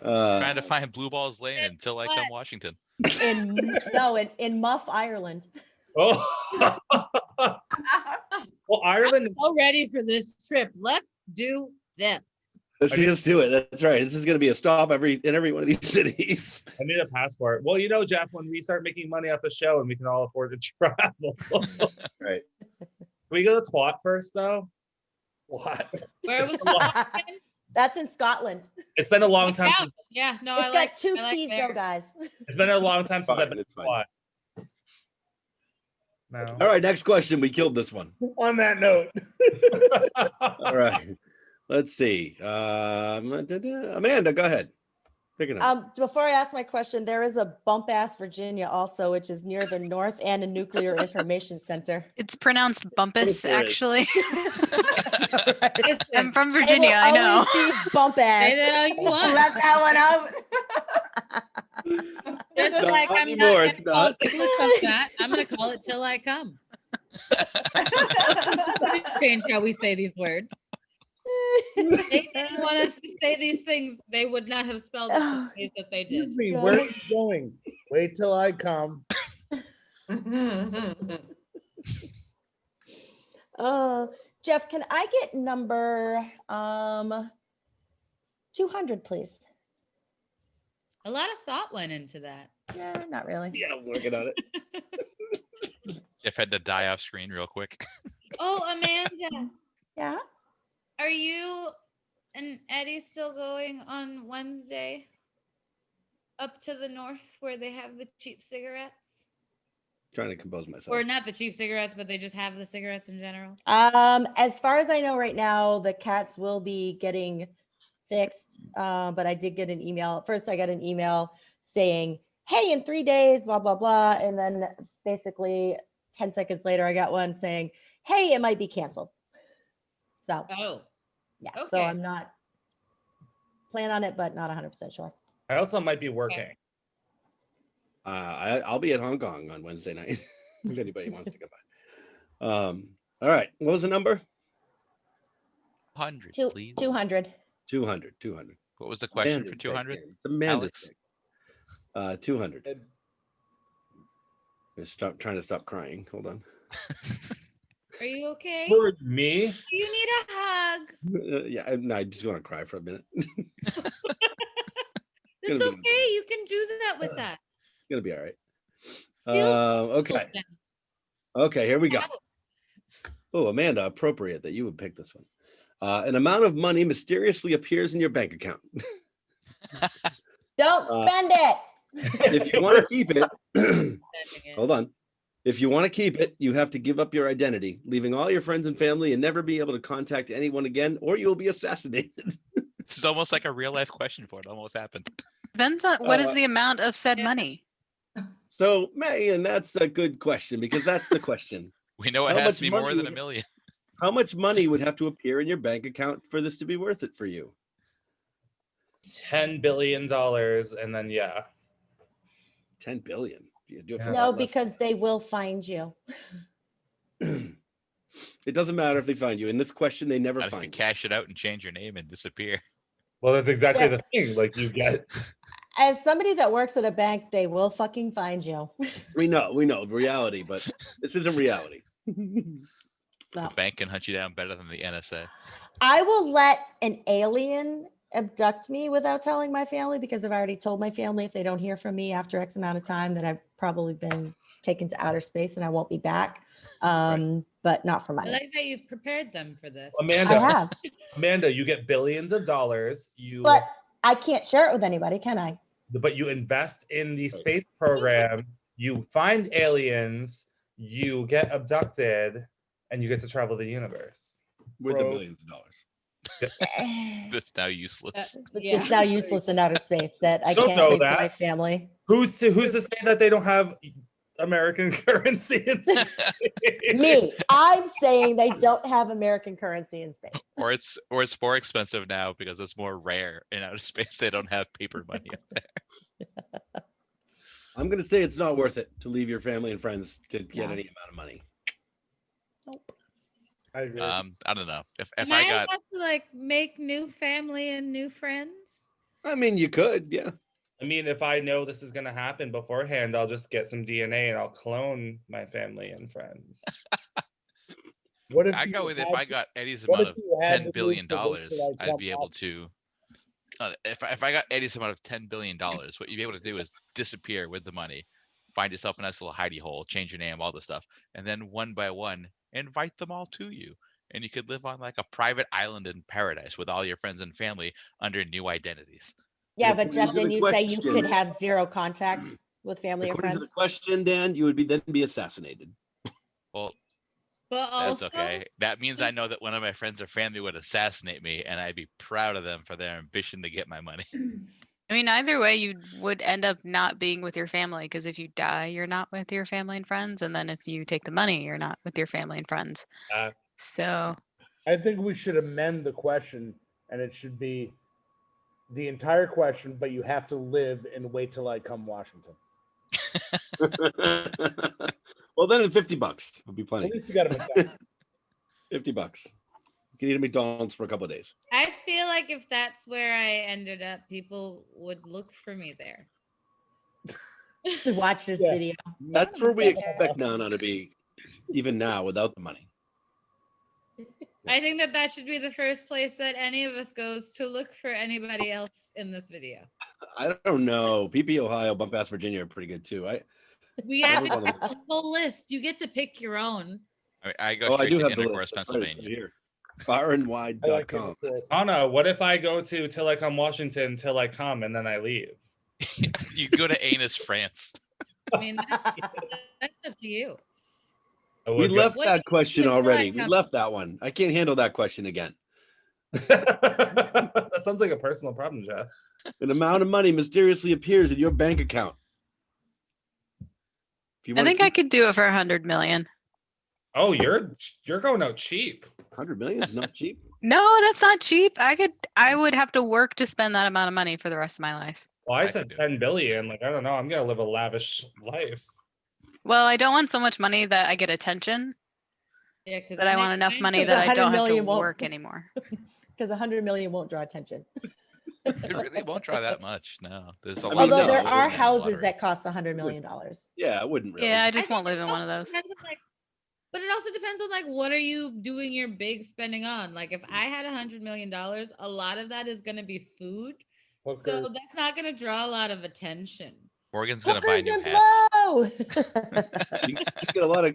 Trying to find Blue Balls Lane until I come, Washington. In Muff, Ireland. Oh, well, Ireland. So ready for this trip. Let's do this. Let's just do it. That's right. This is going to be a stop in every one of these cities. I need a passport. Well, you know, Jeff, when we start making money off the show and we can all afford to travel. Right. Can we go to Twat first, though? What? Where was That's in Scotland. It's been a long time since Yeah, no, It's I got like two I like T's there. though, guys. it's been a long time since Fine, I've been to it's fine. Twat. No. All right. Next question. We killed this one. On that note, All right. Let's see. Amanda, go ahead. Pick it up. Before I ask my question, there is a bump ass Virginia also, which is near the North and a nuclear information center. It's pronounced bumpus, there is. actually. Listen, I'm from It will Virginia, I know. always be bump say ass. that all you want. Left that one out. Just Not like I'm anymore, not it's gonna call not. it till I come that. I'm gonna call it till I come. Change how we say these words. They didn't want us to say these things. They would not have spelled it the ways that they did. excuse me, where are you going? Wait till I come. Jeff, can I get number 200, please? A lot of thought went into that. Yeah, not really. Yeah, I'm working on it. Jeff had to die off screen real quick. Oh, Amanda, Yeah. are you and Eddie still going on Wednesday up to the north where they have the cheap cigarettes? Trying to compose myself. Or not the cheap cigarettes, but they just have the cigarettes in general? As far as I know right now, the cats will be getting fixed. But I did get an email. First, I got an email saying, hey, in 3 days, blah, blah, blah. And then basically 10 seconds later, I got one saying, hey, it might be canceled. So Oh, yeah, so okay. I'm not plan on it, but not 100% sure. I also might be working. I'll be at Hong Kong on Wednesday night if anybody wants to come by. All right. What was the number? 100, Two, please. 200. 200. What was the question Amanda's for pick, 200? Dan. It's Amanda's Alex? pick. 200. Trying to stop crying. Hold on. Are you okay? For me? Do you need a hug? I just want to cry for a minute. It's Gonna be okay. You can do that with us. It's gonna be all right. Feel Okay. Okay, here we go. Oh, Amanda, appropriate that you would pick this one. An amount of money mysteriously appears in your bank account. Don't spend it. If you want to keep it, hold on. If you want to keep it, you have to give up your identity, leaving all your friends and family and never be able to contact anyone again, or you will be assassinated. This is almost like a real life question for it. Almost happened. Depends on what is the amount of said money. So, Megan, that's a good question because that's the question. We know it How has much to be money more than would- $1 million. How much money would have to appear in your bank account for this to be worth it for you? $10 billion, and then yeah. 10 billion. You do it for a No, lot less. because they will find you. It doesn't matter if they find you. In this question, they never Not if you find you. cash it out and change your name and disappear. Well, that's exactly Yeah. the thing. Like you get. As somebody that works at a bank, they will fucking find you. We know reality, but this isn't reality. No. The bank can hunt you down better than the NSA. I will let an alien abduct me without telling my family because I've already told my family if they don't hear from me after X amount of time that I've probably been taken to outer space and I won't be back. But not for I money. like that you've prepared them for this. Amanda, I have, Amanda, you get billions of dollars. but I can't share it with anybody, can I? But you invest in the space program. You find aliens. You get abducted, and you get to travel the universe. With the Bro. millions of dollars. That's now useless. It's now useless in outer space that I Don't can't know bring to that. my family. Who's to say that they don't have American currency in space? Me, I'm saying they don't have American currency in space. Or it's more expensive now because it's more rare in outer space. They don't have paper money up there. I'm going to say it's not worth it to leave your family and friends to get No. any amount of money. Nope. I agree. I don't know. If Am I I got have to like make new family and new friends? I mean, you could, yeah. I mean, if I know this is going to happen beforehand, I'll just get some DNA and I'll clone my family and friends. What if I you go with if had I to- got Eddie's what amount if of you had to $10 move billion, to this, like, I'd come be able up- to. If I got Eddie's amount of $10 billion, what you'd be able to do is disappear with the money, find yourself a nice little hidey hole, change your name, all this stuff, and then one by one invite them all to you, and you could live on like a private island in paradise with all your friends and family under new identities. Yeah, And but according Jeff, to the didn't you say you question- could have zero contact with family or According to friends? the question, Dan, you would then be assassinated. Well, But that's also, okay. That means I know that one of my friends or family would assassinate me, and I'd be proud of them for their ambition to get my money. I mean, either way, you would end up not being with your family because if you die, you're not with your family and friends. And then if you take the money, you're not with your family and friends. So, I think we should amend the question and it should be the entire question, but you have to live and wait till I come Washington. Well, then it's $50 would be plenty. At least you got a McDonald's. $50. You can eat at McDonald's for a couple of days. I feel like if that's where I ended up, people would look for me there. To watch this Yeah. video. That's where we expect Nana to be, even now, without the money. I think that should be the first place that any of us goes to look for anybody else in this video. I don't know. PP Ohio, Bump Ass Virginia are pretty good too. We have to Everyone- pick a whole list. You get to pick your own. I go Oh, I straight do to have the Intercourse, list. That's right, it's Pennsylvania. right here. Farandwide.com. I like it. Anna, what if I go to Till I Come Washington, Till I Come, and then I leave? You go to Anus, France. I mean, that's up to you. I We would go- left What that do you question think already. like We a- left that one. I can't handle that question again. That sounds like a personal problem, Jeff. An amount of money mysteriously appears in your bank account. If you I want think I could do it for 100 million. Oh, you're going out cheap. 100 million is not cheap. No, that's not cheap. I would have to work to spend that amount of money for the rest of my life. Well, I I said could do it. 10 billion. Like, I don't know. I'm gonna live a lavish life. Well, I don't want so much money that I get attention, Yeah, because but I want enough money 'Cause that the I 100 don't have to million won't- work anymore. Because 100 million won't draw attention. It really won't try that much. No, there's a I lot. mean, Although no, there it are wouldn't. houses that cost $100 million. Yeah, it wouldn't really. Yeah, I I just think won't live it in one of also those. depends on, like, but it also depends on like what are you doing your big spending on? Like if I had $100 million, a lot of that is going to be food, so Hooker. that's not going to draw a lot of attention. Morgan's gonna buy Hookers new and hats. blow. You can get a lot of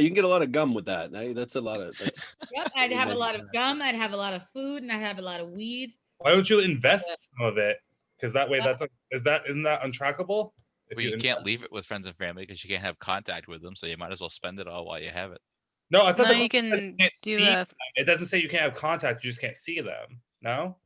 you can get a lot of gum with that. That's a lot of that's Yep, I'd have a lot of gum, I'd have a lot of food, and I'd have a lot of weed. Why don't you invest some of it? Because that way, Well- isn't that untrackable? If Well, you can't invest- leave it with friends and family because you can't have contact with them. So you might as well spend it all while you have it. No, I thought No, the you question said can can't do see a them. It doesn't say you can't have contact. You just can't see them. No.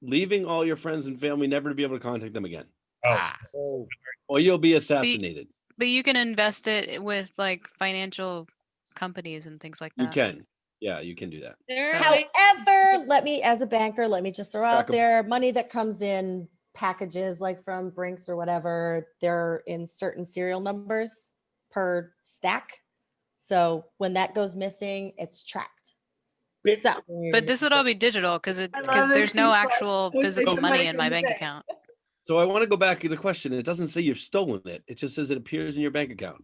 leaving all your friends and family never to be able to contact them again, Oh, Ah, Oh, or you'll be assassinated. But you can invest it with like financial companies and things like You that. can, yeah, you can do that. There are So- ways- However, as a banker, let me just throw out Trackable. there money that comes in packages like from Brinks or whatever, they're in certain serial numbers per stack. So when that goes missing, it's tracked. Bitcoin. But this would all be digital because I love because that there's no she's like, actual "Wait, physical somebody money in my can bank say." account. So I want to go back to the question. It doesn't say you've stolen it. It just says it appears in your bank account.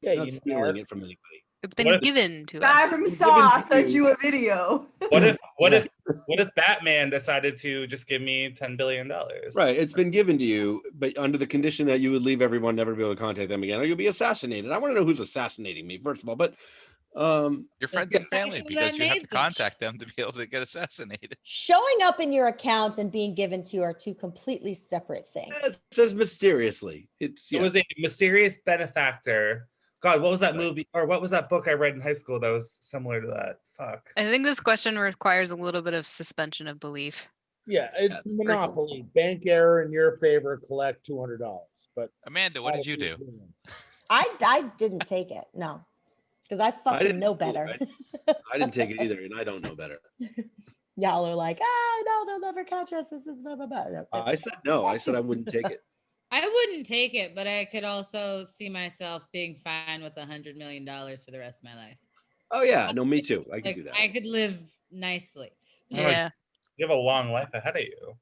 Yeah, You're not you know, stealing it from anybody. It's been What if- given to Guy us. from given Saw to sent you. you a video. what if Yeah. what if Batman decided to just give me $10 billion? Right. It's been given to you, but under the condition that you would leave everyone, never be able to contact them again, or you'll be assassinated. I want to know who's assassinating me, first of all. But your friends and guy family that because you have made to them. contact them to be able to get assassinated. Showing up in your account and being given to you are two completely separate things. it says mysteriously. It's It yeah. was a mysterious benefactor. God, what was that Right. movie or what was that book I read in high school that was similar to that? Fuck. I think this question requires a little bit of suspension of belief. yeah, it's That's monopoly. Bank error in your favor. Collect $200. But Amanda, what did you do? I didn't take it, no, because I fucking didn't know do it. better. I didn't take it either, and I don't know better. Y'all are like, no, they'll never catch us. This is blah blah blah. No, I said no. I said I wouldn't take it. I wouldn't take it, but I could also see myself being fine with $100 million for the rest of my life. Oh yeah, no, me too. I can Like do that. I could live nicely. Oh, like, Yeah. You have a long life ahead of you.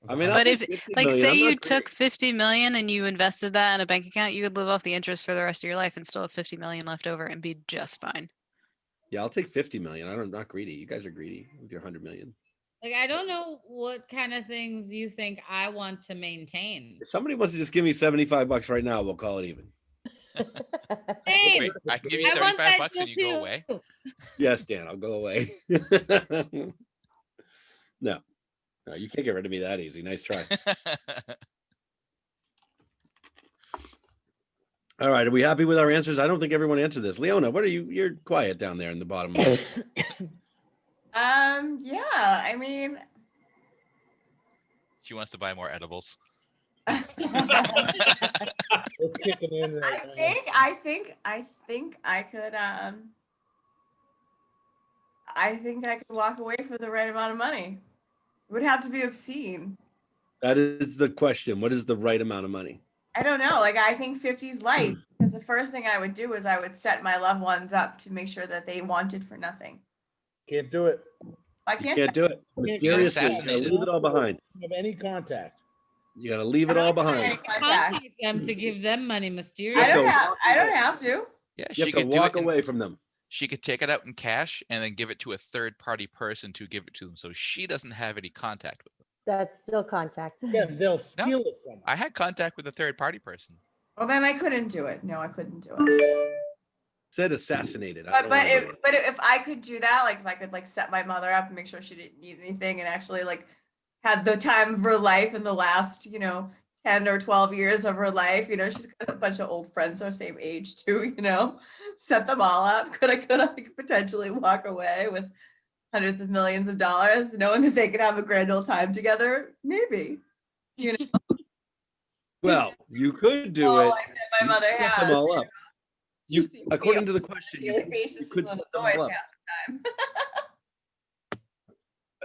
I mean, I'll But take if 50 like million. say I'm you not took greedy. 50 million and you invested that in a bank account, you would live off the interest for the rest of your life and still have 50 million left over and be just fine. Yeah, I'll take 50 million. I'm not greedy. You guys are greedy with your 100 million. Like I don't know what kind of things you think I want to maintain. If somebody wants to just give me $75 right now, we'll call it even. Same. Wait, I can give you I want 75 that bucks and deal you go too. away. Yes, Dan, I'll go away. No, you can't get rid of me that easy. Nice try. All right, are we happy with our answers? I don't think everyone answered this. Leona, what are you? You're quiet down there in the bottom. Yeah, I mean, She wants to buy more edibles. We're kicking in right now. I think I could walk away for the right amount of money. It would have to be obscene. That is the question. What is the right amount of money? I don't know. Like I think 50's light because the first thing I would do is I would set my loved ones up to make sure that they wanted for nothing. Can't do it. I You can't. can't do it. Mysteriously, you gotta assassinated. leave it all behind. Have any contact. You gotta leave it all behind. Contact them to give them money I mysteriously. don't go have. walk I don't away. have to. Yeah, You she have to could do walk it. away from them. She could take it out in cash and then give it to a third-party person to give it to them, so she doesn't have any contact with them. That's still contact. Yeah, they'll steal it from I had contact with a third-party person. Well, then I couldn't do it. No, I couldn't do it. Said assassinated. I But don't but wanna do if it. but if I could do that, like if I could like set my mother up and make sure she didn't need anything and actually like had the time of her life in the last 10 or 12 years of her life, she's got a bunch of old friends our same age too, set them all up. Could I potentially walk away with hundreds of millions of dollars, knowing that they could have a grand old time together? Maybe. Well, you could do All it. life that my You mother set them has. all up. She You, seems to be according on to the a question, daily you basis could is set them annoyed all up. half the time.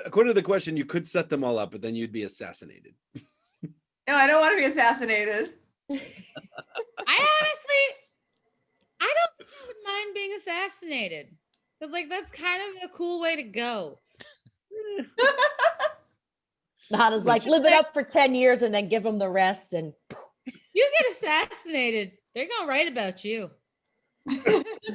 according to the question, you could set them all up, but then you'd be assassinated. No, I don't want to be assassinated. I don't think I would mind being assassinated. Because like that's kind of a cool way to go. Nanna's like, live it up for 10 years and then give them the rest. And You get assassinated, they're gonna write about you.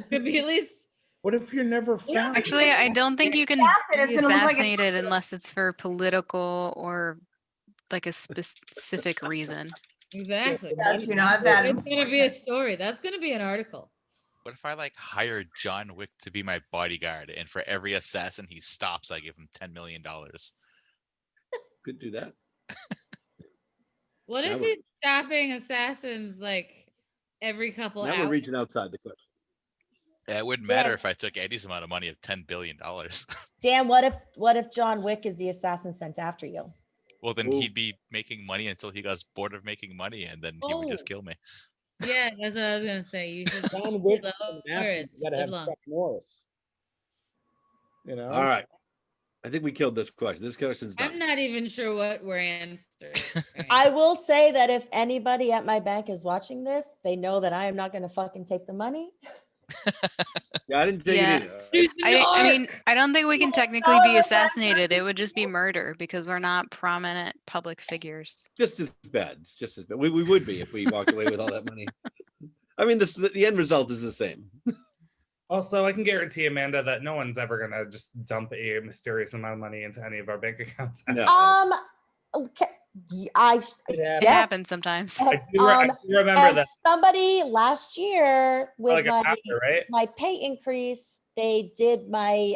Could be at least. What if you're never found? Actually, I don't think you can Assassin, be it's gonna look like a- assassinated unless it's for political or like a specific reason. Exactly. That's you're not that It's gonna be a important. story. That's gonna be an article. What if I like hire John Wick to be my bodyguard, and for every assassin he stops, I give him $10 million? Could do that. What That if would- he's stopping assassins like every couple Now we're hours? reaching outside the question. It wouldn't Yeah. matter if I took Eddie's amount of money of $10 billion. Dan, what if John Wick is the assassin sent after you? Well, then Ooh. he'd be making money until he got bored of making money, and then he would just Oh. kill me. Yeah, that's what I was gonna say. You should John Wick. lower You it to gotta live have long. Chuck Norris. You know. All right. I think we killed this question. This question's I'm done. not even sure what we're answering. I will say that if anybody at my bank is watching this, they know that I am not going to fucking take the money. Yeah, I didn't take Yeah. it either. She's I mean, dark. I don't think we can technically be assassinated. It would just be murder because we're not prominent public figures. Just as bad. It's just as bad. We would be if we walked away with all that money. I mean, the end result is the same. Also, I can guarantee Amanda that no one's ever gonna just dump a mysterious amount of money into any of our bank accounts. No. Okay, It It happens. Yes. happens sometimes. I do remember as that. somebody last year with Like a my factor, right? my pay increase, they did my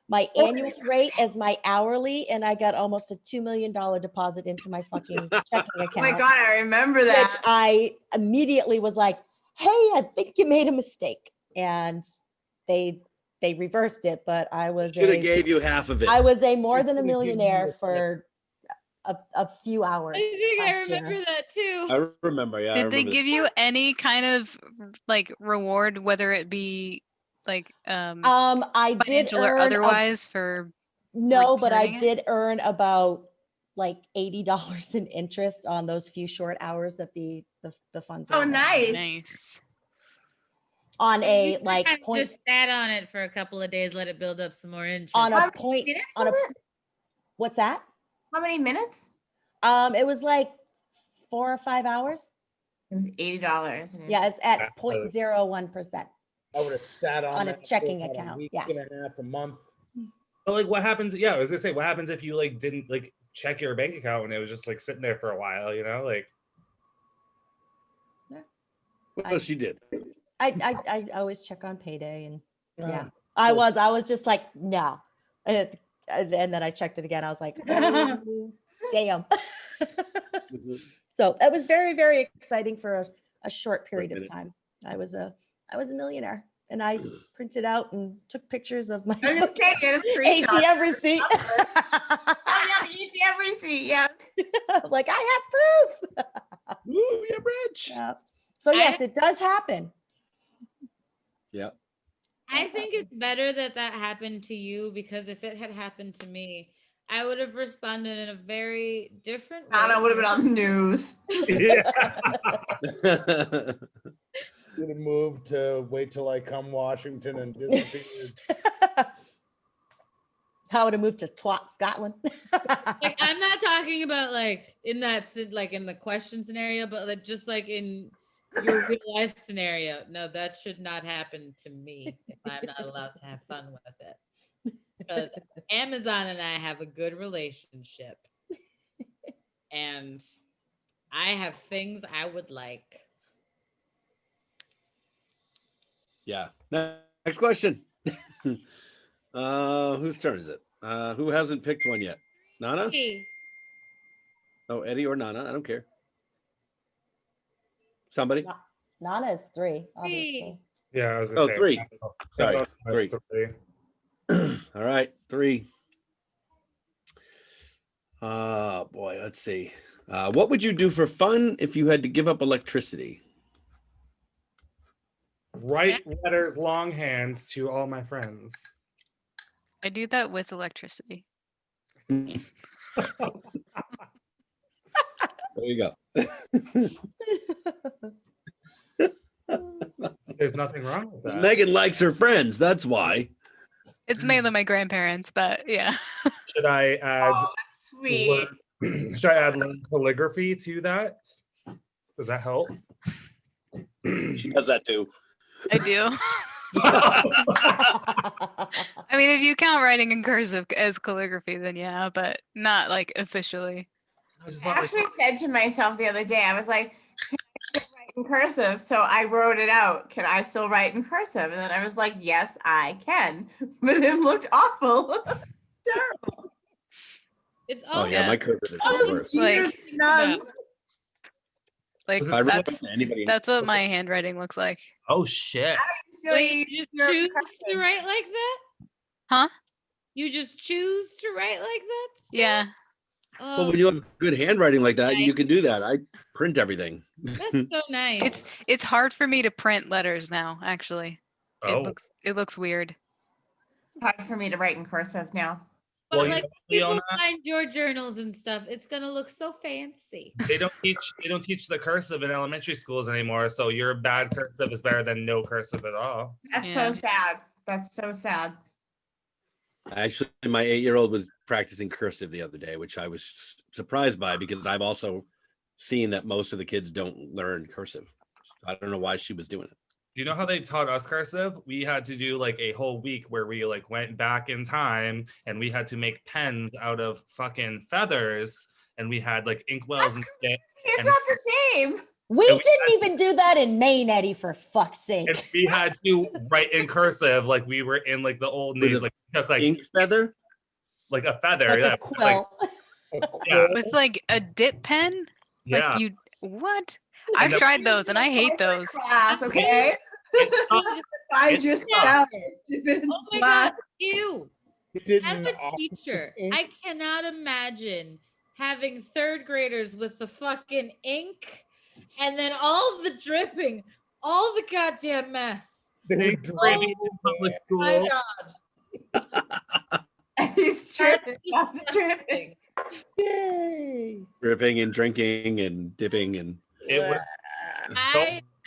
my annual rate as my hourly, and I got almost a $2 million deposit into my fucking checking account. Oh my god, I remember Which that. I immediately was like, "Hey, I think you made a mistake," and they reversed it. But I was Should have gave you half of it. I was a more than a Should've given you millionaire a for a few hours. I think I last year. remember that too. I remember. Yeah. I Did they remember give you any kind of like reward, whether it be like I did financial or earn otherwise for no, but I returning it? did earn about like $80 in interest on those few short hours that the funds. Oh, were there. nice. nice? On You a could've like kinda point just sat on it for a couple of days, let it build up some more interest. on How a many point minutes on a was it? what's that? How many minutes? It was like 4 or 5 hours. It was $80. Yeah, it's at Yeah. 0.01%. I would have sat on On a that for checking about account, A week yeah. and a half, a month. But like, what happens? Yeah, I was gonna say, what happens if you like didn't like check your bank account and it was just like sitting there for a while? You know, like Well, she did. I always check on payday, and yeah, Oh, I cool. was just like, no. And then I checked it again. I was like, oh, damn. So that was very, very exciting for a short period of minute. time. I was a millionaire, and I printed out and took pictures of my I was gonna say, get a screenshot. ATM receipt. Oh yeah, the ATM receipt. Yes. Like, I have proof. Ooh, you're rich. Yeah. So yes, it does happen. Yeah. I think it's better that that happened to you, because if it had happened to me, I would have responded in a very different way. Nanna would have been on the news. yeah. You'd have moved to wait till I come Washington and disappeared. I would have moved to Twat, Scotland. Like, I'm not talking about like in that like in the question scenario, but like just like in your real life scenario. No, that should not happen to me if I'm not allowed to have fun with it. Because Amazon and I have a good relationship, and I have things I would like. Yeah. Next question. Whose turn is it? Who hasn't picked one yet? Nana? Hey, Oh, Eddie or Nana? I don't care. Somebody? Nana is 3, obviously. Yeah, I was gonna Oh, say 3. Sorry, That's 3. All right, 3. Boy, let's see. What would you do for fun if you had to give up electricity? Write letters longhand to all my friends. I do that with electricity. There you go. There's nothing wrong with that. Megan likes her friends. That's why. It's mainly my grandparents, but yeah. Should I add Oh, sweet. should I add learn calligraphy to that? Does that help? She does that too. I do. I mean, if you count writing in cursive as calligraphy, then yeah, but not like officially. I just I want, like, actually said to myself the other day, I was like, can I still write in cursive? So I wrote it out. Can I still write in cursive? And then I was like, yes, I can. But it looked awful. Terrible. It's Oh all yeah, yeah. my cursive is Oh, worse. Like- nuns. Like Was it- I wrote that's to anybody. what my handwriting looks like. oh shit. So Wait, you you just your choose to cursive. write like that? Huh? You just choose to write like that? still? Yeah. Well, Oh, when you have good handwriting like that, Nice. you can do that. I print everything. that's so nice. It's hard for me to print letters now, actually. Oh, It looks weird. Hard for me to write in cursive now. But well, you like know, people Leona, find your journals and stuff, it's gonna look so fancy. they don't teach the cursive in elementary schools anymore. So your bad cursive is better than no cursive at all. That's Yeah. so sad. That's so sad. Actually, my 8-year-old was practicing cursive the other day, which I was surprised by because I've also seen that most of the kids don't learn cursive. I don't know why she was doing it. Do you know how they taught us cursive? We had to do like a whole week where we like went back in time and we had to make pens out of fucking feathers and we had like inkwells and shit. It's And- not the same. We And we didn't even do that in Maine, Eddie, for fuck's sake. And we had to write in cursive like we were in like the old With days, a like took like Ink feather? like a feather. Like yeah, a quill. yeah, With like a dip pen? yeah. Like you what? And I've the- tried those and I hate those. Class, okay? It's not, I It's just tough. found it. Oh my god, ew. You didn't As a offer teacher, this ink? I cannot imagine having third graders with the fucking ink and then all the dripping, all the goddamn mess. They were Big grading drinking. in public My school. god, He's that's tripping. That's tripping. disgusting. Yay. Dripping and drinking and dipping and It was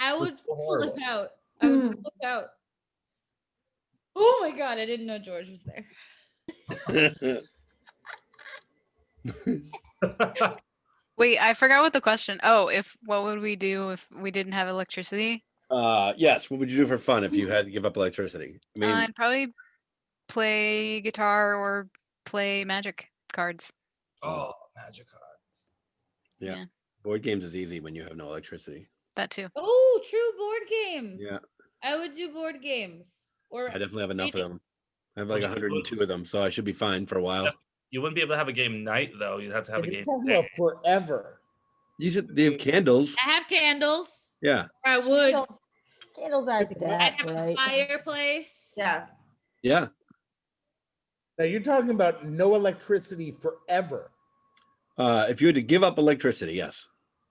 I would so horrible. flip out. I would flip out. Oh my god, I didn't know George was there. Wait, I forgot what the question. Oh, what would we do if we didn't have electricity? yes, what would you do for fun if you had to give up electricity? I mean, I'd probably play guitar or play magic cards. Oh, magic cards. yeah. Board games is easy when you have no electricity. That too. Oh, true board games. Yeah. I would do board games. Or I definitely have enough of reading. them. I have like 102 of them, so I should be fine for a while. You wouldn't be able to have a game night though. You'd have to have a You're game talking day. about forever. You should. They have candles. I have candles. Yeah. I would. Candles aren't I'd that have a bright. fireplace. Yeah. Yeah. Now you're talking about no electricity forever. If you had to give up electricity, yes,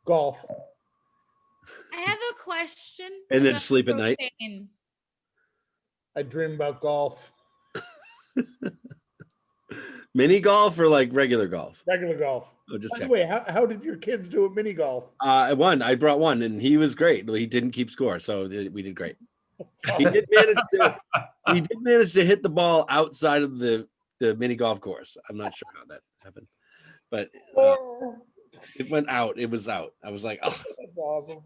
Golf. I have a question. and then about sleep at night. propane. I dream about golf. Mini golf or like regular golf? Regular golf. Oh, just By the check. way, how did your kids do at mini golf? I won. I brought one, and he was great. He didn't keep score, so we did great. He did manage to. He did manage to hit the ball outside of the mini golf course. I'm not sure how that happened, but it went out. It was out. I was like, oh, That's awesome.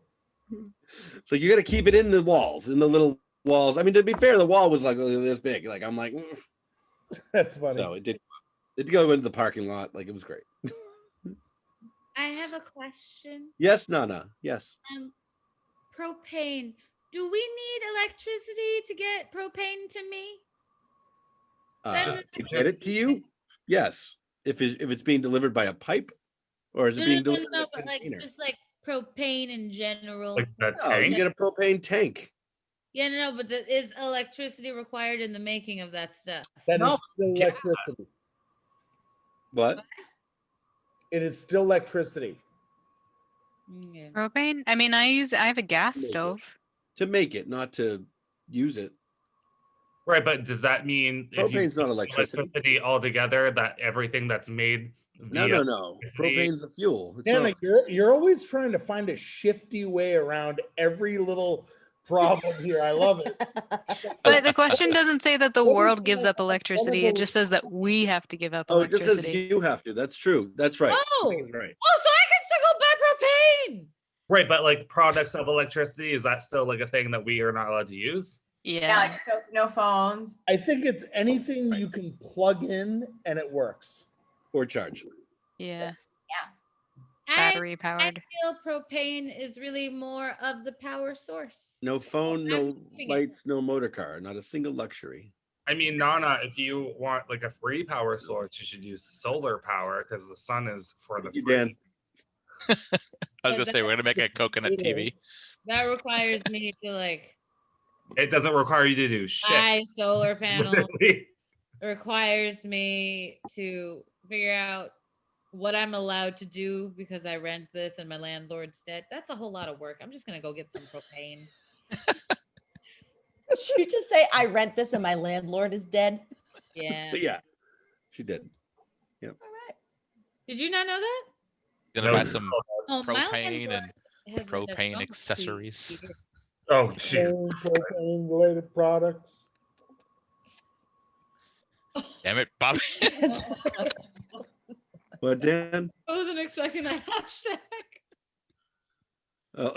so you got to keep it in the walls, in the little walls. I mean, to be fair, the wall was like this big. Like I'm like, That's funny. so it did. It did go into the parking lot. Like it was great. I have a question. Yes, Nana. Yes. Propane. Do we need electricity to get propane to me? To get it to you? Yes. If it's being delivered by a pipe, or is it being delivered in a but like container? just like propane in general. Like that No, you tank. get a propane tank. Yeah, no, but is electricity required in the making of that stuff? That No, is still gas. electricity. What? It is still electricity. Yeah. Propane? I mean, I have a gas Maybe. stove. To make it, not to use it. Right, but does that mean if you Propane's not put electricity. altogether, that everything that's made No, via no. electricity- Propane's a fuel. It's Nanna, not- you're always trying to find a shifty way around every little problem here. I love it. But the question doesn't say that the What is world gives the- up electricity. what It is just says that we have to give up Oh, it just says electricity. you have to. That's true. That's right. Oh, Right. oh, so I can still go buy propane. Right, but like products of electricity, is that still like a thing that we are not allowed to use? Yeah, Yeah. like so no phones. I think it's anything you can plug in and it works. Or charge. Yeah. I Battery powered. feel propane is really more of the power source. No So phone, I'm no keeping it. lights, no motor car. Not a single luxury. I mean, Nana, if you want like a free power source, you should use solar power because the sun is for the You, free. Dan. I was But gonna say we're gonna make a coconut TV. That requires me to like It doesn't require you to do shit. buy solar panels. Literally. It requires me to figure out what I'm allowed to do because I rent this and my landlord's dead. That's a whole lot of work. I'm just gonna go get some propane. Should you just say, I rent this and my landlord is dead? Yeah. But yeah, she did. All right. Did you not know that? Gonna No, buy some Oh, my propane landlord and has a propane dump accessories. fee. Oh, jeez. Propane related products. Damn it, Bobby. Well, Dan. I wasn't expecting that hashtag. Oh.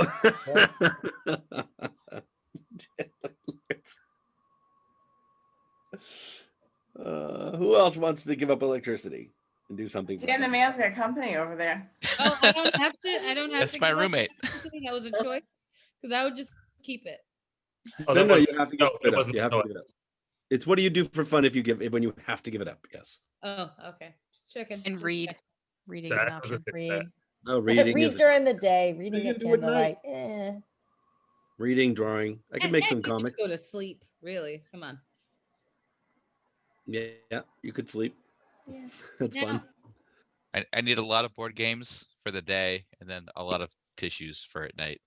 Who else wants to give up electricity and do something? Dan the man's got company over there. Oh, I don't have to. I don't have That's to. my give up roommate. electricity. That was a choice because I would just keep it. Oh, No, that no, wasn't- you have to no, give it it up. wasn't You have a to give it up. It's what do you do for fun if you give when you have to give it up? Yes. Oh, okay. Just checking. And just read. checking. Reading So is an that was a option. success. Read. No, reading Read is during the day, reading you at do at night? candlelight. reading, drawing. I can At make night, some you could comics. Go to sleep. Really? Come on. Yeah, you could sleep. Yeah. That's fun. I need a lot of board games for the day and then a lot of tissues for at night.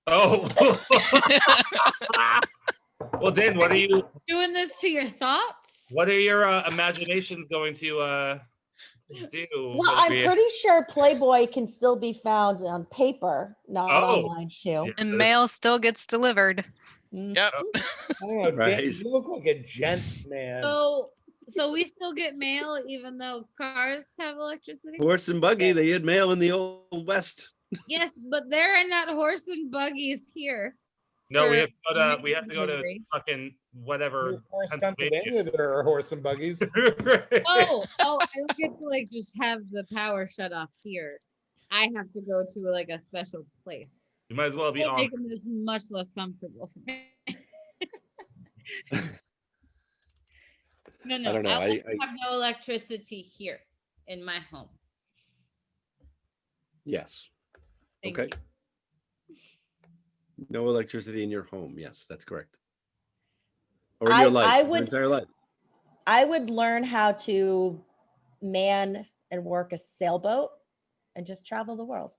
Oh. Well, Dan, what are you? Doing this to your thoughts? What are your imaginations going to do? Well, with I'm we- pretty sure Playboy can still be found on paper, not Oh, online too. And mail still gets delivered. Mm. Yep. I don't know, Dan, Right. you look like a gent, man. So we still get mail even though cars have electricity? Horse and buggy. They had mail in the old west. Yes, but there are not horse and buggies here. No, we for have to go to mail we have to go to delivery. fucking whatever. Of course, Pennsylvania. Pennsylvania, there are horse and buggies. Oh, I don't get to like just have the power shut off here. I have to go to like a special place. You might as well be It's on. making this much less comfortable for me. No, I don't know. want to have no electricity here in my home. Yes. Thank Okay. you. No electricity in your home. Yes, that's correct. Or in I- your life, I your would- entire life. I would learn how to man and work a sailboat and just travel the world.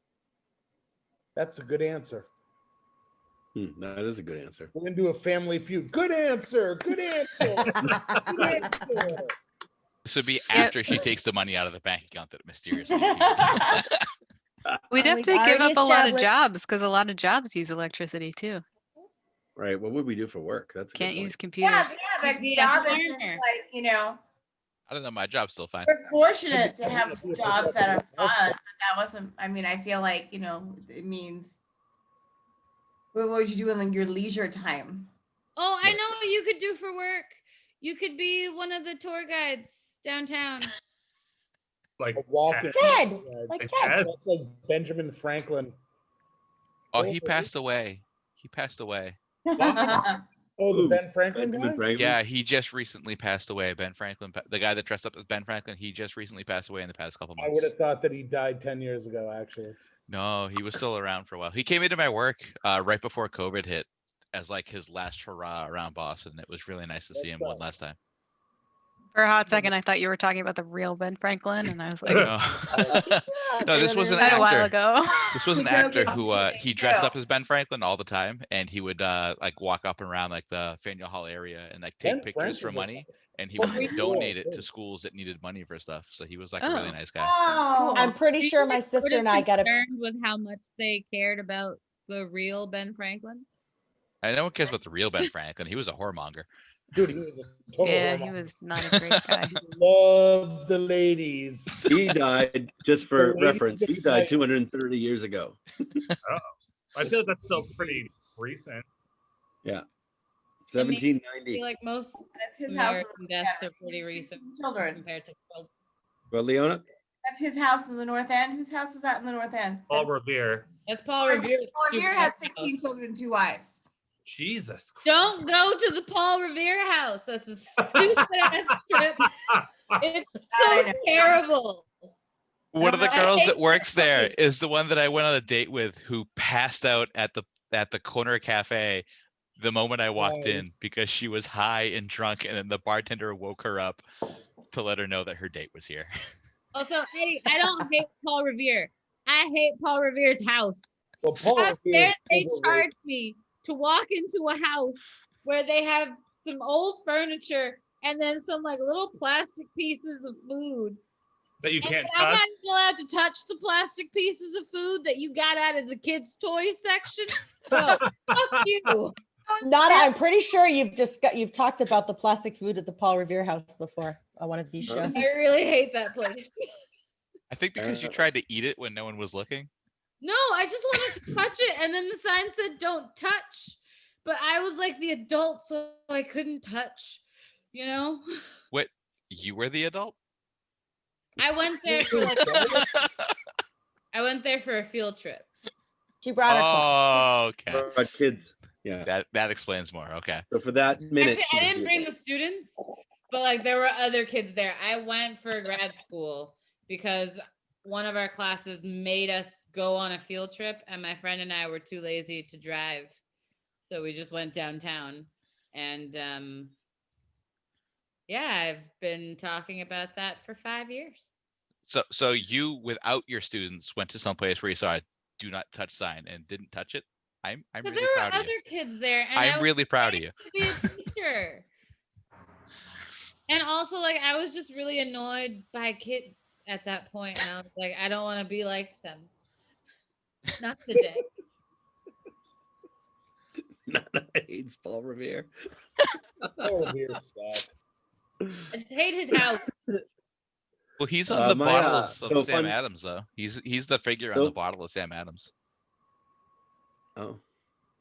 That's a good answer. That is a good answer. We're gonna do a family feud. Good answer. Good answer. Good answer. This would be Yeah. after she takes the money out of the bank account that mysteriously appears. We'd have We've to give already up a lot of established- jobs because a lot of jobs use electricity too. Right. What would we do for work? That's a good Can't point. use Yeah, computers. but Be a job is farmer. like, I don't know, my job's still fine. we're fortunate to have jobs that are fun, but that wasn't, I mean, I feel like, it means, what would you do in like, your leisure time? Oh, I know what you could do for work. You could be one of the tour guides downtown. Like A walking. Ted, Yeah, like Like Ted. Ted. That's like Benjamin Franklin. Oh, he passed away. He passed away. Oh, the Ooh, Ben Franklin Benjamin guy? Franklin? Yeah, he just recently passed away. Ben Franklin, the guy that dressed up as Ben Franklin, he just recently passed away in the past couple I would months. have thought that he died 10 years ago, actually. No, he was still around for a while. He came into my work right before COVID hit as like his last hurrah around Boston. It was really nice to see him one last time. For a hot second, I thought you were talking about the real Ben Franklin, and I was like, No, no, this was an that a while actor. ago. This was an He drove actor me who crazy, he dressed too. up as Ben Franklin all the time, and he would like walk up and around like the Faneuil Hall area and like take Ben pictures for Franklin was money, and he fucking would cool, donate it to too. schools that needed money for stuff. So he was like a really Oh. nice guy. Oh, I'm pretty Were you, sure my like, sort sister of and I got a. concerned with how much they cared about the real Ben Franklin. And no one cares about the real Ben Franklin. He was a whoremonger. Dude, he was a total Yeah, he whoremonger. was not a great guy. Loved the ladies. He died, just for The ladies reference, he that died died. 230 years ago. I feel like that's still pretty recent. I 1790. feel like most that's his house. American deaths are pretty recent Children. compared to children. Well, Leona? That's his house in the North End. Whose house is that in the North End? Paul Revere. That's Paul Revere's Paul Revere had stupid 16 house. children and 2 wives. Jesus. Don't go to the Paul Revere house. That's a stupid ass trip. It's I so know. terrible. One of the I girls hate that works that there place. is the one that I went on a date with, who passed out at the corner cafe the moment I walked in Nice. because she was high and drunk, and then the bartender woke her up to let her know that her date was here. Also, I don't hate Paul Revere. I hate Paul Revere's house. Well, Paul How Revere dare is they overrated. charge me to walk into a house where they have some old furniture and then some like little plastic pieces of food. That you And can't I'm touch. not even allowed to touch the plastic pieces of food that you got out of the kids' toy section. Oh, fuck you. Not. I'm pretty sure you've talked about the plastic food at the Paul Revere house before on one of these shows. I really hate that place. I think because you tried to eat it when no one was looking. No, I just wanted to touch it, and then the sign said "Don't touch," but I was like the adult, so I couldn't touch. You know, What? You were the adult? I went there for like I went there for a field trip. She brought her class. Oh, okay. But kids. Yeah. That explains more. Okay. So for that minute, Actually, she I was didn't the bring the adult. students, but like there were other kids there. I went for grad school because one of our classes made us go on a field trip, and my friend and I were too lazy to drive, so we just went downtown. And yeah, I've been talking about that for 5 years. So you, without your students, went to some place where you saw a "Do not touch" sign and didn't touch it. I'm Because really there were proud of other you. kids there, and I I'm was really proud of you. to be a teacher. And also, like, I was just really annoyed by kids at that point, and I was like, I don't want to be like them. Not today. Nana hates Paul Revere. Paul Revere sucked. I just hate his house. Well, he's on the my, bottles so of Sam fun- Adams, though. He's the figure on So- the bottle of Sam Adams. Oh,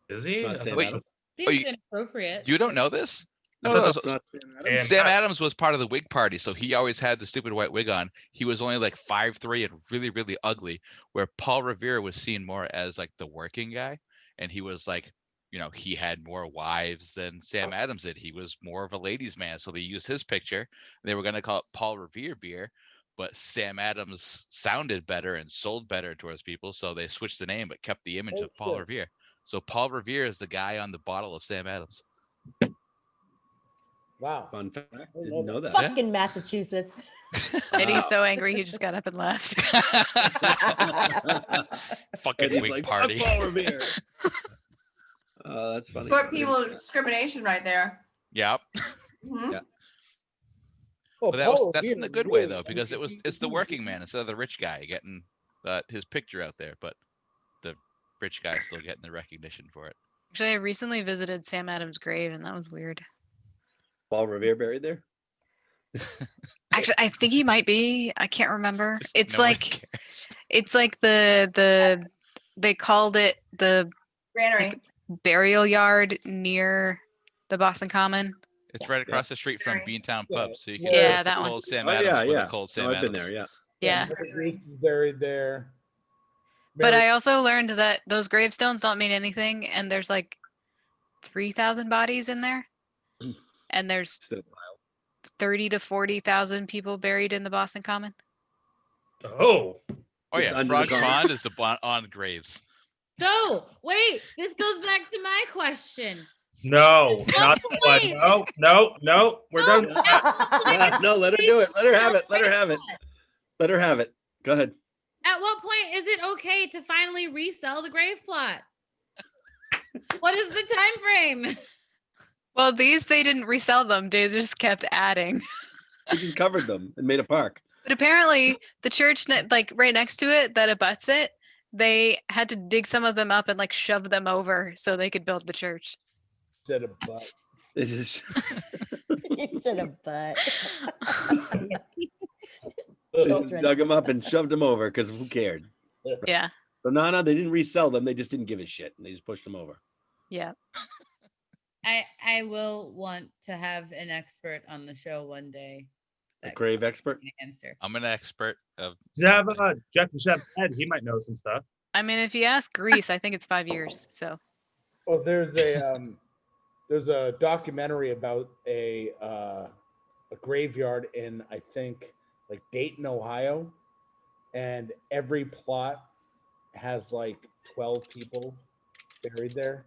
Is he? it's not Sam Wait, Adams. Seems you- inappropriate. You don't know this? I No, thought no. that's So, not Sam Adams. Sam Adams was part of the Whig Party, so he always had the stupid white wig on. He was only like 5'3" and really, really ugly, where Paul Revere was seen more as like the working guy. And he was like, he had more wives than Sam Adams did. He was more of a ladies' man. So they used his picture. They were going to call it Paul Revere beer, but Sam Adams sounded better and sold better towards people. So they switched the name, but kept the image Oh, of Paul shit. Revere. So Paul Revere is the guy on the bottle of Sam Adams. Wow. Fun fact. know Didn't know that. Fucking Massachusetts. And Wow. he's so angry he just got up and left. Fucking And he's Whig like, "Fuck Party. Paul Revere." That's funny. Short people discrimination right there. Yep. Mhm. Yeah. Well, But Paul that's in Revere the good way really though, because it's the working man instead of the rich guy getting his picture out there, but the rich guy still getting the recognition for it. Actually, I recently visited Sam Adams' grave, and that was weird. Paul Revere buried there. Actually, I think he might be. I can't remember. Just It's no one like cares. it's like the they called it the Granary. burial yard near the Boston Common. It's right across the street from Very- Beantown Yeah, Pub, so you yeah, can Yeah, have that some one. cold Sam Oh Adams yeah, with yeah. a cold No, Sam I've been Adams. there. Yeah. Yeah. Mary Grace is buried there. But Mary- I also learned that those gravestones don't mean anything, and there's like 3,000 bodies in there, and there's Still wild. 30 to 40,000 people buried in the Boston Common. Oh, Oh Just yeah, under the Frog's common. Pond is on graves. So, wait, this goes back to my question. No, not that one. Wait. No. We're done with that. Yeah, no, let her do it. Let her have it. Let her have it. Let her have it. Go ahead. At what point is it okay to finally resell the grave plot? What is the time frame? Well, these they didn't resell them. They just kept adding. We just covered them and made a park. But apparently, the church, like right next to it, that abuts it, they had to dig some of them up and like shove them over so they could build the church. Said a butt. It is. You said a butt. They Children. dug them up and shoved them over because who cared? Yeah, So no, they didn't resell them. They just didn't give a shit. And they just pushed them over. yeah. I will want to have an expert on the show one day. A that grave can expert. answer. I'm an expert of. You have something. Jeff Chef's head. He might know some stuff. I mean, if you ask Greece, I think it's 5 years. So Well, there's a documentary about a graveyard in, I think, like Dayton, Ohio, and every plot has like 12 people buried there.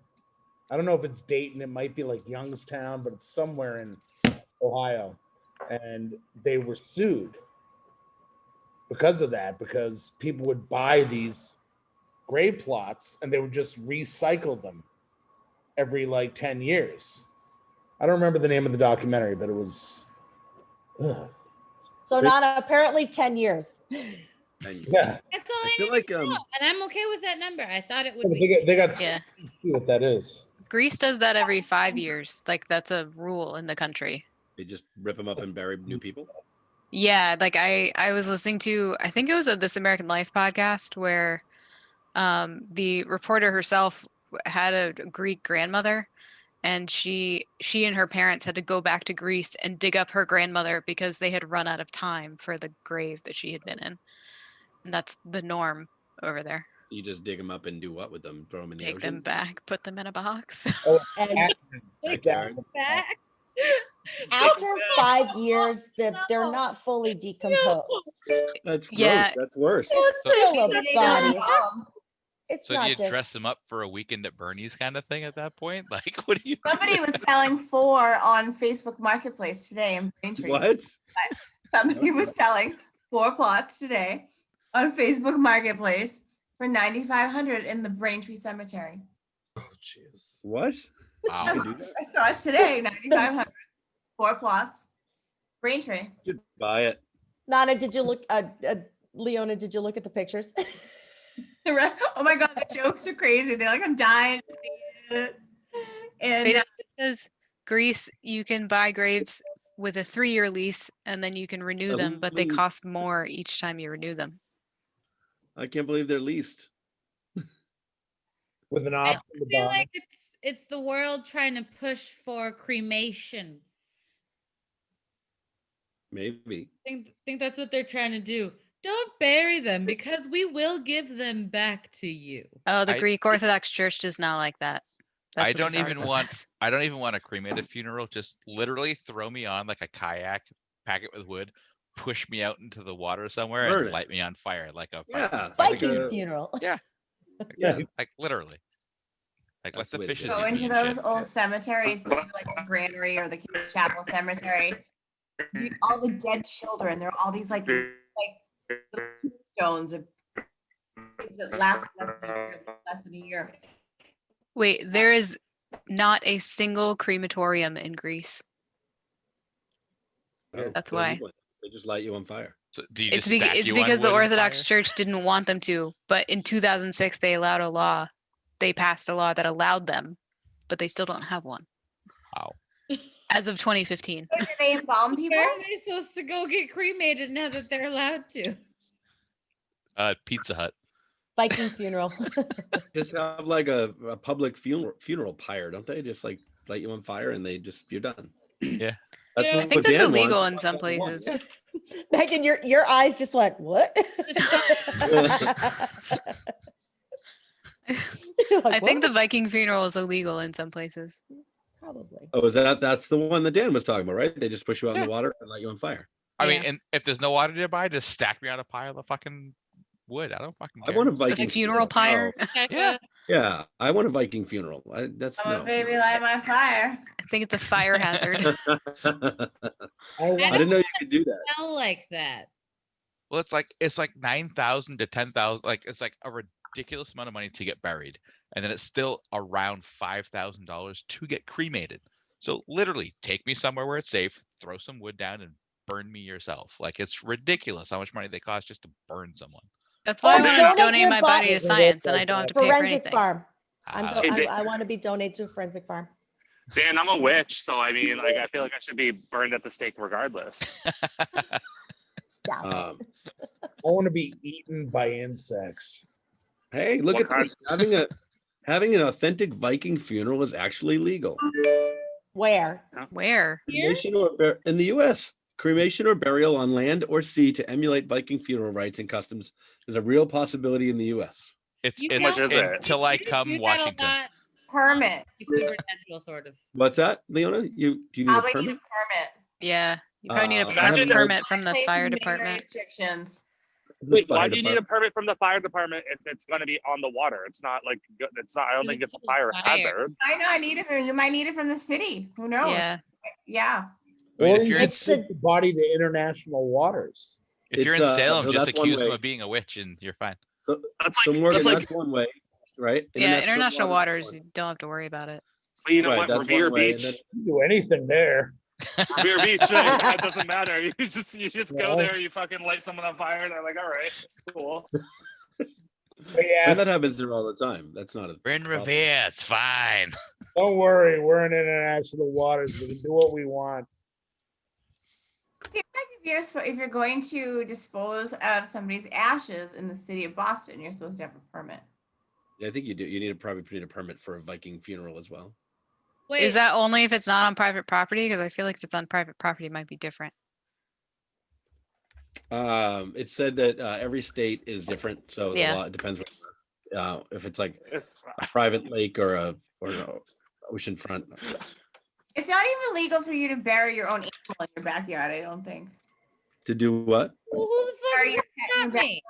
I don't know if it's Dayton, it might be like Youngstown, but it's somewhere in Ohio. And they were sued because of that, because people would buy these grave plots and they would just recycle them every like 10 years. I don't remember the name of the documentary, but it was So not apparently 10 years. yeah. That's all I feel need like, to know, and I'm okay with that number. I thought it would They be. got yeah, see what that is. Greece does that every 5 years. Like that's a rule in the country. They just rip them up and bury new people. Yeah, like I was listening to, I think it was a This American Life podcast where the reporter herself had a Greek grandmother, and she and her parents had to go back to Greece and dig up her grandmother because they had run out of time for the grave that she had been in. And that's the norm over there. You just dig them up and do what with them? Throw them in the Take ocean? them back, put them in a box. Oh, And Backyard. Back. after 5 years, that they're not fully decomposed. That's gross. Yeah. That's worse. It's still a body. It's So do not you just dress them up for a weekend at Bernie's kind of thing at that point? Like, what do you? Somebody was selling 4 on Facebook Marketplace today in Braintree. What? Somebody was selling 4 plots today on Facebook Marketplace for $9,500 in the Braintree Cemetery. oh, jeez. What? Wow. You can do that? I saw it today, $9,500, 4 plots, Braintree. You should buy it. Nana, did you look Leona, did you look at the pictures? Right? Oh my God, the jokes are crazy. They're like, I'm dying to see it. And It says Greece, you can buy graves with a 3-year lease and then you can renew A them, but they lease. cost more each time you renew them. I can't believe they're leased. With an I option to feel buy. like it's the world trying to push for cremation. Maybe. Think that's what they're trying to do. Don't bury them because we will give them back to you. Oh, the I- Greek Orthodox Church does not like that. That's I what don't this even article want. says. I don't even want a cremated funeral. Just literally throw me on like a kayak, pack it with wood, push me out into the water somewhere, Burn and it. light me on fire like a Yeah. Viking funeral. Yeah. like literally. Like That's let the the way to fishes do it. go eat me into and those shit. old cemeteries, too, like the Granary or the King's Chapel Cemetery. All the dead children, there are all these like little tombstones of kids that last less than a year. Wait, there is not a single crematorium in Greece. Oh, That's so why. They just light you on fire. So do you It's, just stack it's you on because the wood and Orthodox fire? Church didn't want them to, but in 2006 they allowed a law. They passed a law that allowed them, but they still don't have one Wow. as of 2015. So do they embalm people? Where are they supposed to go get cremated now that they're allowed to? Pizza Hut. Viking funeral. Just have like a public funeral pyre, don't they? Just like light you on fire and they just you're done. Yeah. That's Yeah. what I think that's Dan illegal wants. in some places. Megan, your eyes just went, what? You're like, I think "What?" the Viking funeral is illegal in some places. Probably. Oh, is that's the one that Dan was talking about, right? They just push you out in Yeah. the water and light you on fire. I mean, Yeah. and if there's no water nearby, just stack me on a pile of fucking wood. I don't fucking I care. want a A Viking funeral pyre. Yeah. Yeah, I want a Viking funeral. That's I'm a no. baby light my fire. I think it's a fire hazard. I I want, didn't know you could do that. Smell like that. Well, it's like 9,000 to 10,000. Like it's like a ridiculous amount of money to get buried, and then it's still around $5,000 to get cremated. So literally, take me somewhere where it's safe, throw some wood down, and burn me yourself. Like it's ridiculous how much money they cost just to burn someone. That's why I Or want donate to donate your my body to body. science, and I don't have to pay for Forensic anything. farm. Ah, Hey, Dan- I want to be donated to a forensic farm. Dan, I'm a witch, so I mean, like, I feel like I should be burned at the stake regardless. Stop Um, I want to be eaten by insects. hey, look What at kind? this. Having an authentic Viking funeral is actually legal. it. Where? Where? Cremation in the U.S. Cremation or burial on land or sea to emulate Viking funeral rites and customs is a real possibility in the U.S. it's You much know, is it? until I you come do that a Washington. lot. Permit. It's supernatural, sort of. What's that, Leona? Do you need a Probably need a permit? permit. Yeah, you probably need a I have no- permit from the Places fire and department. Restrictions. The Wait, fire why do you need a department. permit from the fire department if it's going to be on the water? It's not like it's not. I don't think it's a fire hazard. I know. I need it from you. Might need it from the city. Who knows? Yeah. Yeah. I mean, Or if you you're could in, It's take the body to international waters. if you're in It's, Salem, so just that's one accuse them way. of being a witch, and you're fine. So, That's so like, Morgan, that's like, that's one way, right? Yeah, international waters, is you don't have to worry about it. but you know right, what? that's Revere one way, and Beach. then- You can do anything there. Revere Beach. It doesn't matter. You just go No. there. You fucking light someone on fire. They're like, all right, it's cool. But yeah, And that happens there all the time. That's not a We're in problem. Revere. It's fine. don't worry, we're in international waters. We can do what we want. Seems like if you're going to dispose of somebody's ashes in the city of Boston, you're supposed to have a permit. Yeah, I think you do. You probably need a permit for a Viking funeral as well. Wait, Is that only if it's not on private property? Because I feel like if it's on private property, it might be different. It said that every state is different, so Yeah. the law, it depends if it's like It's a private lake or an ocean front. It's not even legal for you to bury your own animal in your backyard. I don't think. To do what? who the Bury fuck your pet in your got me?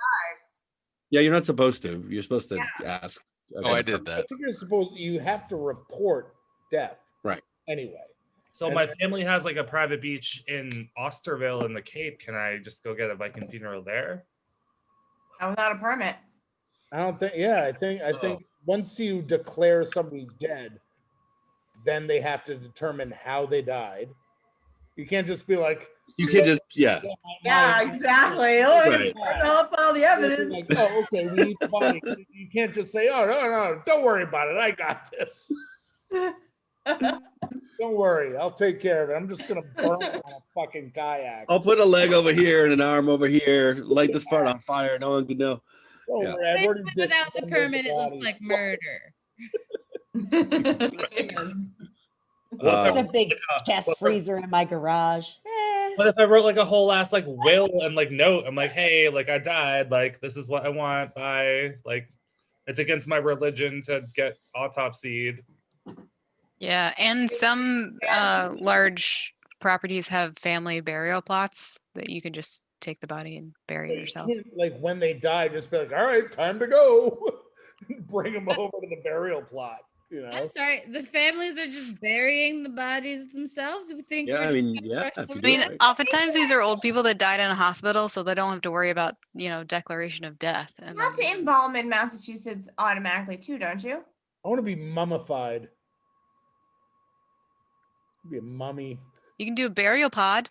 Yeah, you're not supposed to. You're supposed to ask. Oh, I did I that. think you have to report death. Right. Anyway. So my family has like a private beach in Osterville in the Cape. Can I just go get a Viking funeral there? Not without a permit. I don't think. Yeah, I think once you declare somebody's dead, then they have to determine how they died. You can't just be like, You can just Yeah, exactly. Oh, Right. up all the evidence. like, oh, okay, we need the body. You can't just say, oh no, don't worry about it. I got this. Don't worry, I'll take care of it. I'm just gonna burn it on a fucking kayak. I'll put a leg over here and an arm over here. Light this part on fire. No one can know. Don't Yeah. worry, I've already Without the dismembered permit, it looks body. like murder. Yes. Put a Um, big chest freezer in my garage. What if I wrote like a whole ass like will and like note? I'm like, hey, like I died. Like this is what I want. By like, it's against my religion to get autopsied. Yeah, and some large properties have family burial plots that you can just take the body and bury it You yourself. can't, like when they die, just be like, all right, time to go. Bring them over to the burial plot. You know. I'm sorry, the families are just burying the bodies themselves. You think? Yeah, we're I mean, just yeah, rush if you them do I mean, it right. oftentimes these are old people that died in a hospital, so they don't have to worry about, declaration of death. And You have to embalm in Massachusetts automatically too, don't you? I want to be mummified. Be a mummy. you can do a burial pod.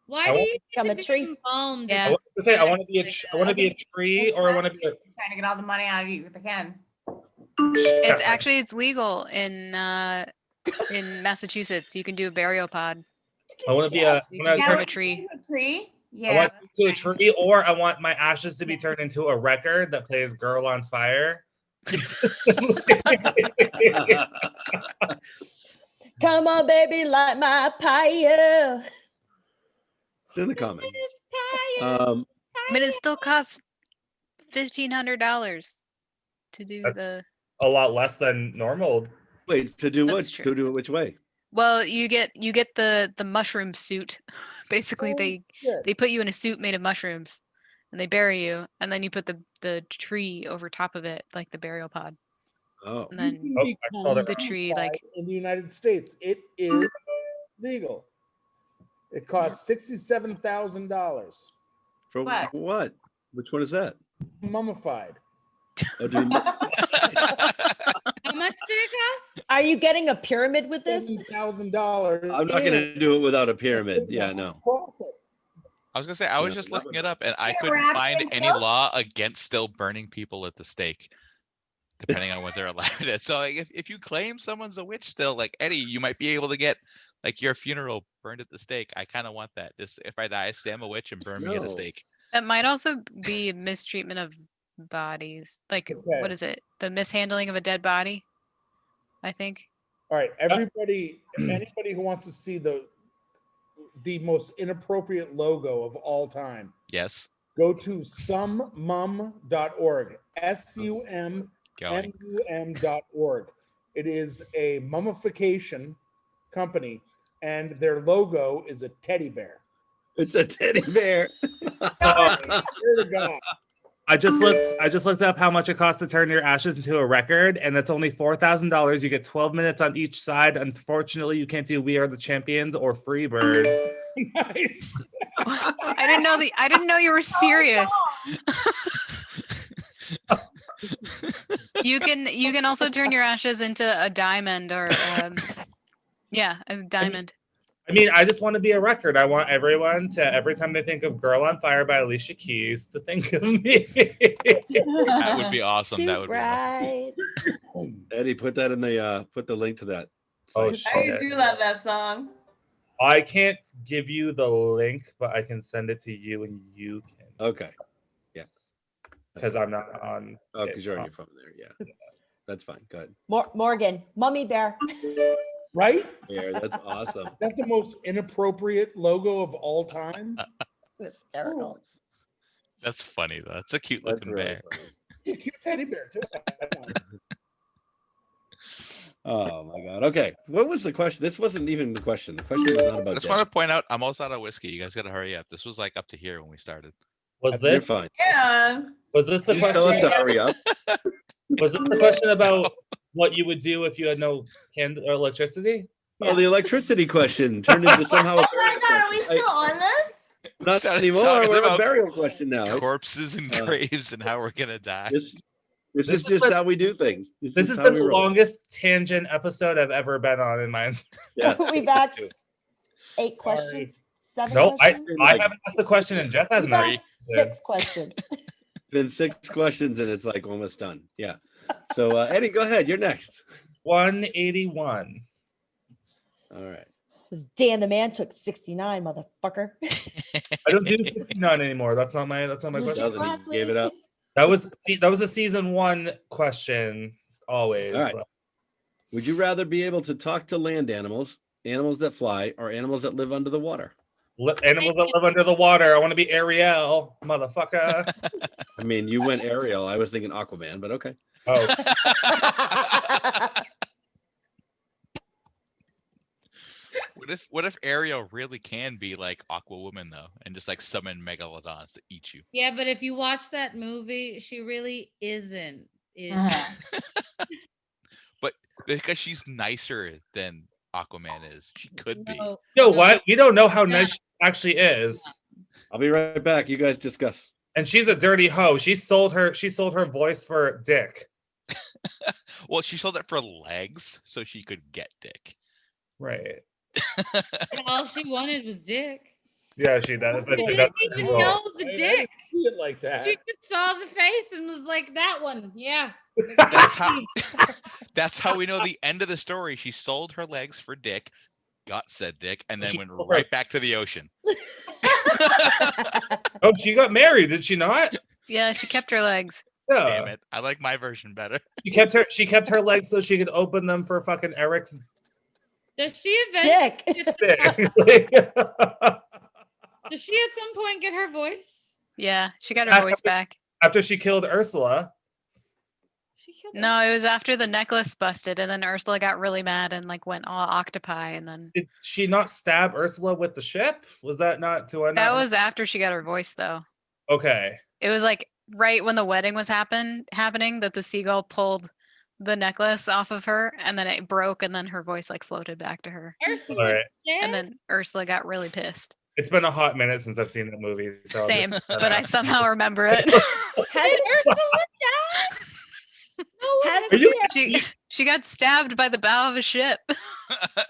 Why I do want you become need a to be tree. embalmed? Yeah. I want to say I want to be I want to be a tree, or I want to be. Massachusetts is trying to get all the money out of you if they can. It's actually it's legal in Massachusetts. You can do a burial pod. I want to be a. You I can want become to a tree. A tree? I Yeah. want to do a tree, or I want my ashes to be turned into a record that plays "Girl on Fire." Come on, baby, light my fire. in the comments. I mean, it still costs $1,500 to do That's- the. A lot less than normal. Wait, to do what? That's true. To do it which way? Well, you get the mushroom suit. Basically, Oh, they shit. they put you in a suit made of mushrooms, and they bury you, and then you put the tree over top of it, like the burial pod. Oh, And then You Oh, can I called it the become tree, mummified like in the United States, it is legal. It costs $67,000. for What? what? Which one is that? Mummified. Oh, dude. How much did it cost? Are you getting a pyramid with this? $7,000. I'm not going to do it without a pyramid. Yeah, no. I was gonna say I was Yeah, just that looking would- it up, and I Get couldn't wrapped find in any silk? law against still burning people at the stake, depending on what they're allowed at. So like, if you claim someone's a witch still, like Eddie, you might be able to get like your funeral burned at the stake. I kind of want that. Just if I die, say I'm a witch and burn me at a No. stake. that might also be mistreatment of bodies. Like what Okay. is it? The mishandling of a dead body, I think. All right, everybody, anybody who wants to see the most inappropriate logo of all time, Yes. go to summum.org. SUMMUM.org. It is a mummification company, and their logo is a teddy bear. It's a teddy bear. Swear to God. I just looked up how much it costs to turn your ashes into a record, and it's only $4,000. You get 12 minutes on each side. Unfortunately, you can't do "We Are the Champions" or "Freebird." Nice. I didn't know you were serious. You can also turn your ashes into a diamond or yeah, a diamond. I mean, I just want to be a record. I want everyone to, every time they think of "Girl on Fire" by Alicia Keys, to think of me. That would be awesome. Too That would be awesome. bright. Eddie, put that in the put the link to that. Oh, site. I shit. do love that song. I can't give you the link, but I can send it to you, and you can. Okay. Yeah. Because I'm not on. Oh, because you're on your phone there. Yeah. That's fine. Go ahead. Morgan, mummy bear. Right? There, that's awesome. That's the most inappropriate logo of all time. Hysterical. That's funny though. That's a cute That's looking really bear. funny. It's a cute teddy bear, too. Oh my god. Okay. What was the question? This wasn't even the question. The question was not I about just death. want to point out I'm almost out of whiskey. You guys got to hurry up. This was like up to here when we started. Was You're this fine. Yeah. Was this the Just tell us to question? hurry up. Was this the question about what you would do if you had no candle or electricity? Oh, the electricity question turned into somehow a Oh my burial God, are we question. still on this? Not Started anymore. talking We're on a about burial question now. Corpses and Uh, graves and how we're gonna die. This This is is just the- how we do things. This This is has how been we the roll. longest tangent episode I've ever been on in my. Yeah. We've asked 8 questions. 7 No, questions. I haven't asked the question, and Jeff hasn't. We've already. asked 6 questions. Been 6 questions and it's like almost done. Yeah. So Eddie, go ahead. You're next. 181. All right. Dan the man took 69, motherfucker. I don't do 69 anymore. That's not my question. Doesn't Last he gave it week. up? That was a season 1 question. Always. All right. Would you rather be able to talk to land animals, animals that fly, or animals that live under the water? Animals that live under the water. I want to be Ariel, motherfucker. I mean, you went Ariel. I was thinking Aquaman, but okay. Oh, What if Ariel really can be like Aquawoman though, and just like summon megalodons to eat you? Yeah, but if you watch that movie, she really isn't. Is But because she's nicer than Aquaman is, she could be. no, you know no. what? We don't know how nice she actually is. I'll be right back. You guys discuss. And she's a dirty hoe. She sold her voice for dick. Well, she sold it for legs so she could get dick. Right. All she wanted was dick. Yeah, she does. She didn't even know the I dick. see it like that. She just saw the face and was like, "That one, yeah." That's how. That's how we know the end of the story. She sold her legs for dick, got said dick, and then She went sold her- right back to the ocean. Oh, she got married, did she not? Yeah, she kept her legs. Yeah. Damn it! I like my version better. She kept her legs so she could open them for fucking Eric's Does she eventually? Dick. dick. Does she at some point get her voice? Yeah, she got her voice back. After she killed Ursula. She killed No, it was after the necklace busted, and then Ursula got really mad and like went all octopi, and then Did she not stab Ursula with the ship? Was that not to that was after she got her voice though. Okay. It was like right when the wedding was happening that the seagull pulled the necklace off of her, and then it broke, and then her voice like floated back to her, Ursula, All right. and then Ursula got really pissed. It's been a hot minute since I've seen that movie. So I'll Same, just- but I somehow remember it. Has Did Ursula die? No, Hasn't Are you- She got stabbed by the bow of a ship.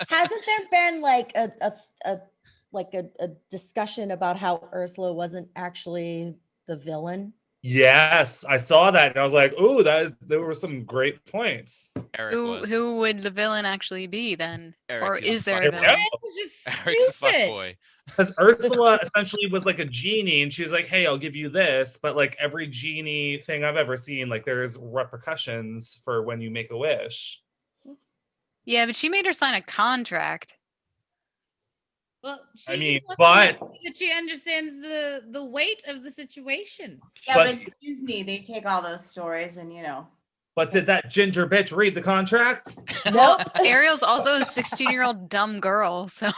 Hasn't there been like a discussion about how Ursula wasn't actually the villain? Yes, I saw that and I was like, "Ooh, there were some great points." Eric was. Who would the villain actually be then? Eric, Or he's a is there a fuckboy. villain? That was just Eric's a stupid. fuckboy. Because Ursula essentially was like a genie, and she was like, "Hey, I'll give you this," but like every genie thing I've ever seen, like there's repercussions for when you make a wish. Yeah, but she made her sign a contract. Well, I she's mean, lucky but- that she understands the weight of the situation. Yeah, But- but it's Disney. They take all those stories and But did that ginger bitch read the contract? Well, Ariel's also a 16-year-old dumb girl, so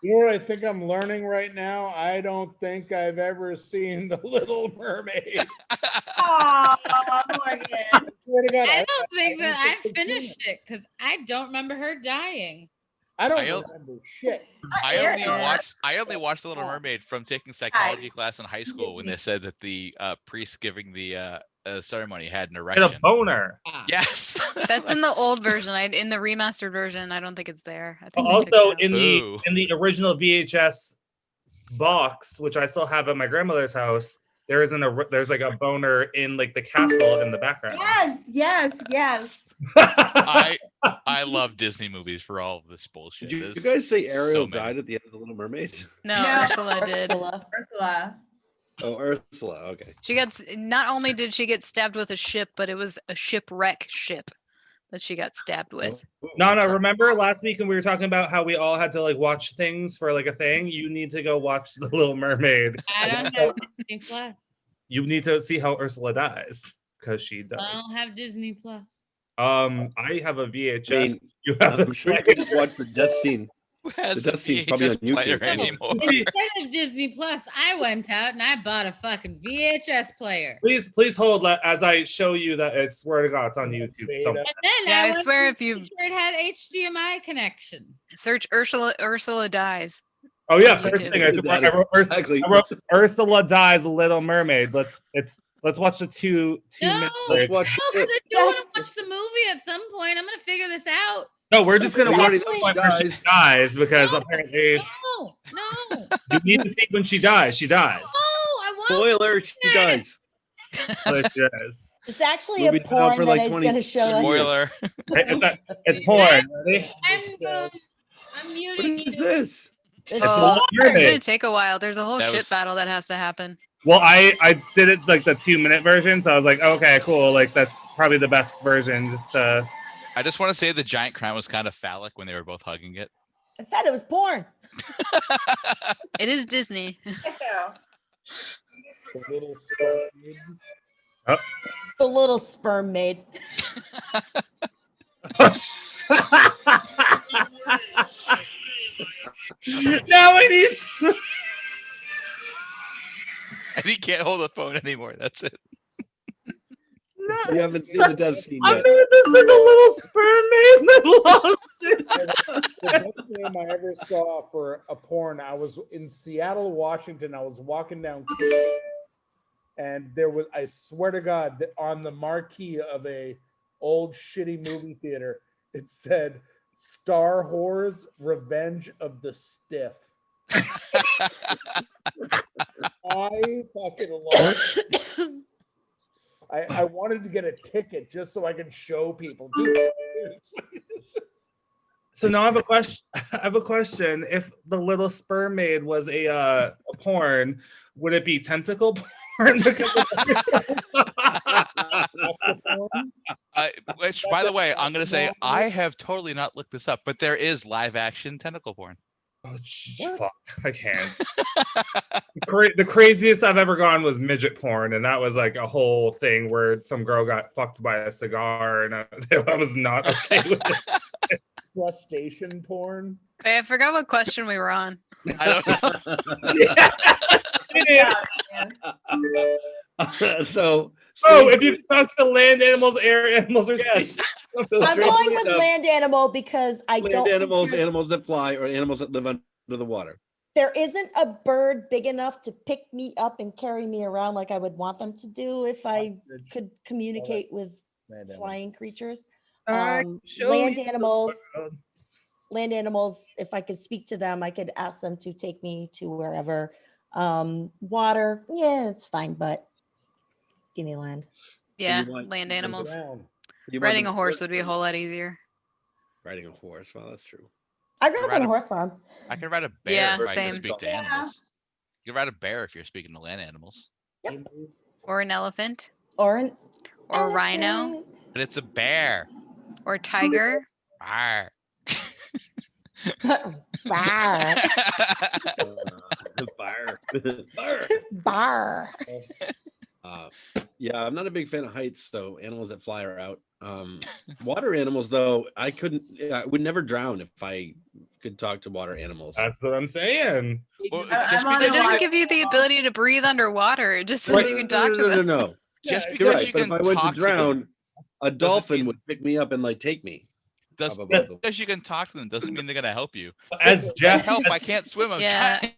You know what I think I'm learning right now? I don't think I've ever seen The Little Mermaid. Oh, Morgan. Swear to God, I don't think that I I've seen finished it because I don't remember her dying. I don't I don't- remember shit. I only Ariel. watched The Little Mermaid from taking psychology class in high school when they said that the priest giving the ceremony had an Get erection. a boner. Ah. Yes. that's in the old version. In the remastered version, I don't think it's there. I think they took Also, it out. Ooh. in the original VHS box, which I still have at my grandmother's house, there's like a boner in like the castle in the background. Yes. I love Disney movies for all of this bullshit. Did you There's guys say so Ariel many. died at the end of The Little Mermaid? No, No. Ursula did. Ursula. Oh, Ursula. Okay. Not only did she get stabbed with a ship, but it was a shipwreck ship that she got stabbed with. No, remember last week when we were talking about how we all had to like watch things for like a thing? You need to go watch The Little Mermaid. I don't have Disney Plus. You need to see how Ursula dies because she I does. don't have Disney Plus. I have a I VHS. mean, You have I'm sure you could just watch the death scene. Who has The a death scene's probably on VHS player YouTube. anymore? Instead of Disney Plus, I went out and I bought a fucking VHS player. Please hold as I show you that. I swear to God, it's on YouTube somewhere. And then Yeah, I went swear to if you- make sure it had HDMI connection. Search Ursula dies. Oh yeah, on first YouTube. thing I wrote Exactly. I wrote Ursula dies, Little Mermaid. Let's watch the two No. minutes. Let's watch No, because it. I do want to watch the movie at some point. I'm gonna figure this out. No, we're just gonna We watch already the know point she where she dies. dies because No, apparently No, you need to see when she dies. She dies. I won't. Spoiler, she dies. Like, she dies. It's actually Movie's a been out porn for that like is 20 going to show us. Spoiler. It's porn. Ready? I'm What muting is you. this? It's a Oh, Little it's gonna Mermaid. take a while. There's a whole That ship was- battle that has to happen. Well, I did it like the 2-minute version, so I was like, okay, cool. Like that's probably the best version. Just I just want to say the giant crown was kind of phallic when they were both hugging it. I said it was porn. It is Disney. The little sperm maid. The little sperm maid. Now I need. To... And he can't hold the phone anymore. That's it. You haven't seen the death scene I yet. made this like a little sperm maid that lost it. The best name I ever saw for a porn. I was in Seattle, Washington. I was walking down, and there was, I swear to God, that on the marquee of a old shitty movie theater, it said "Star Wars: Revenge of the Stiff." I fucking lost. I wanted to get a ticket just so I could show people. Dude, So now I have a question. I have a question. If the little sperm maid was a porn, would it be tentacle porn? Which, by the way, I'm gonna say I have totally not looked this up, but there is live action tentacle porn. Oh, fuck! I can't. The craziest I've ever gone was midget porn, and that was like a whole thing where some girl got fucked by a cigar, and I was not okay with it. Crustacean porn. Okay, I forgot what question we were on. I don't know. So, Oh, if you talk to land animals, air animals, or sea. yes. I'm going with land animal because I don't Land think animals, there's- animals that fly, or animals that live under the water. there isn't a bird big enough to pick me up and carry me around like I would want them to do if I could communicate with Land animal. flying creatures. I show Land you the animals, world. if I could speak to them, I could ask them to take me to wherever. Water, yeah, it's fine, but give me land. Yeah, want- land you want animals. Drown. You want Riding them a to horse live would be a for- whole lot easier. Riding a horse. Well, that's true. I grew up Ride on a a- horse farm. I can ride a bear Yeah, if I same. can speak to Yeah. animals. You can ride a bear if you're speaking to land animals. Or an elephant. Or an Or a rhino. elephant. But it's a bear. Or tiger. Arr. Bar. Fire. Fire. Bar. Yeah, I'm not a big fan of heights, so animals that fly are out. Water animals, though, I would never drown if I could talk to water animals. That's what I'm saying. Well, I'm just on It because the doesn't water give you the animal. ability to breathe underwater. It just says you can talk to them. No. just You're because right, you but if can I went to talk to them drown, a dolphin mean- would pick me up and like take me. does, up above the- because you can talk to them doesn't mean they're gonna help you. As Jeff, Help! I can't swim. I'm Yeah. trying.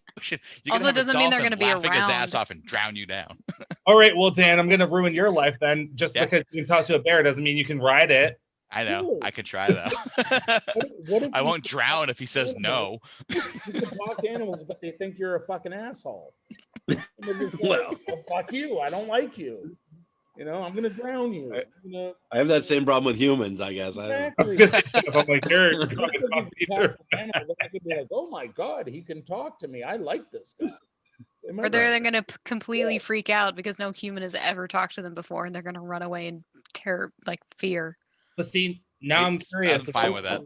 You're Also, have a doesn't mean they're dolphin gonna be laughing his ass around. off and drown you down. all right, well, Dan, I'm gonna ruin your life then. Just Yeah. because you can talk to a bear doesn't mean you can ride it. I know. Ooh. I can try though. What if I you won't could drown talk if he says to no. animals? You can talk to animals, but they think you're a fucking asshole. And they're just like, Well. "Oh, fuck you. I don't like you. You know, I'm gonna drown you. I'm gonna- I have that same problem with humans, I guess. I don't know. Exactly. Just I'm like, you're Just because you talk can to talk to an animal, then I could be like, oh my god, he can talk to me. I like this guy. Am I Or they're right? going to completely freak out because no human has ever talked to them before, and they're going to run away in terror, like fear. But see, now I'm curious. I'm fine with that.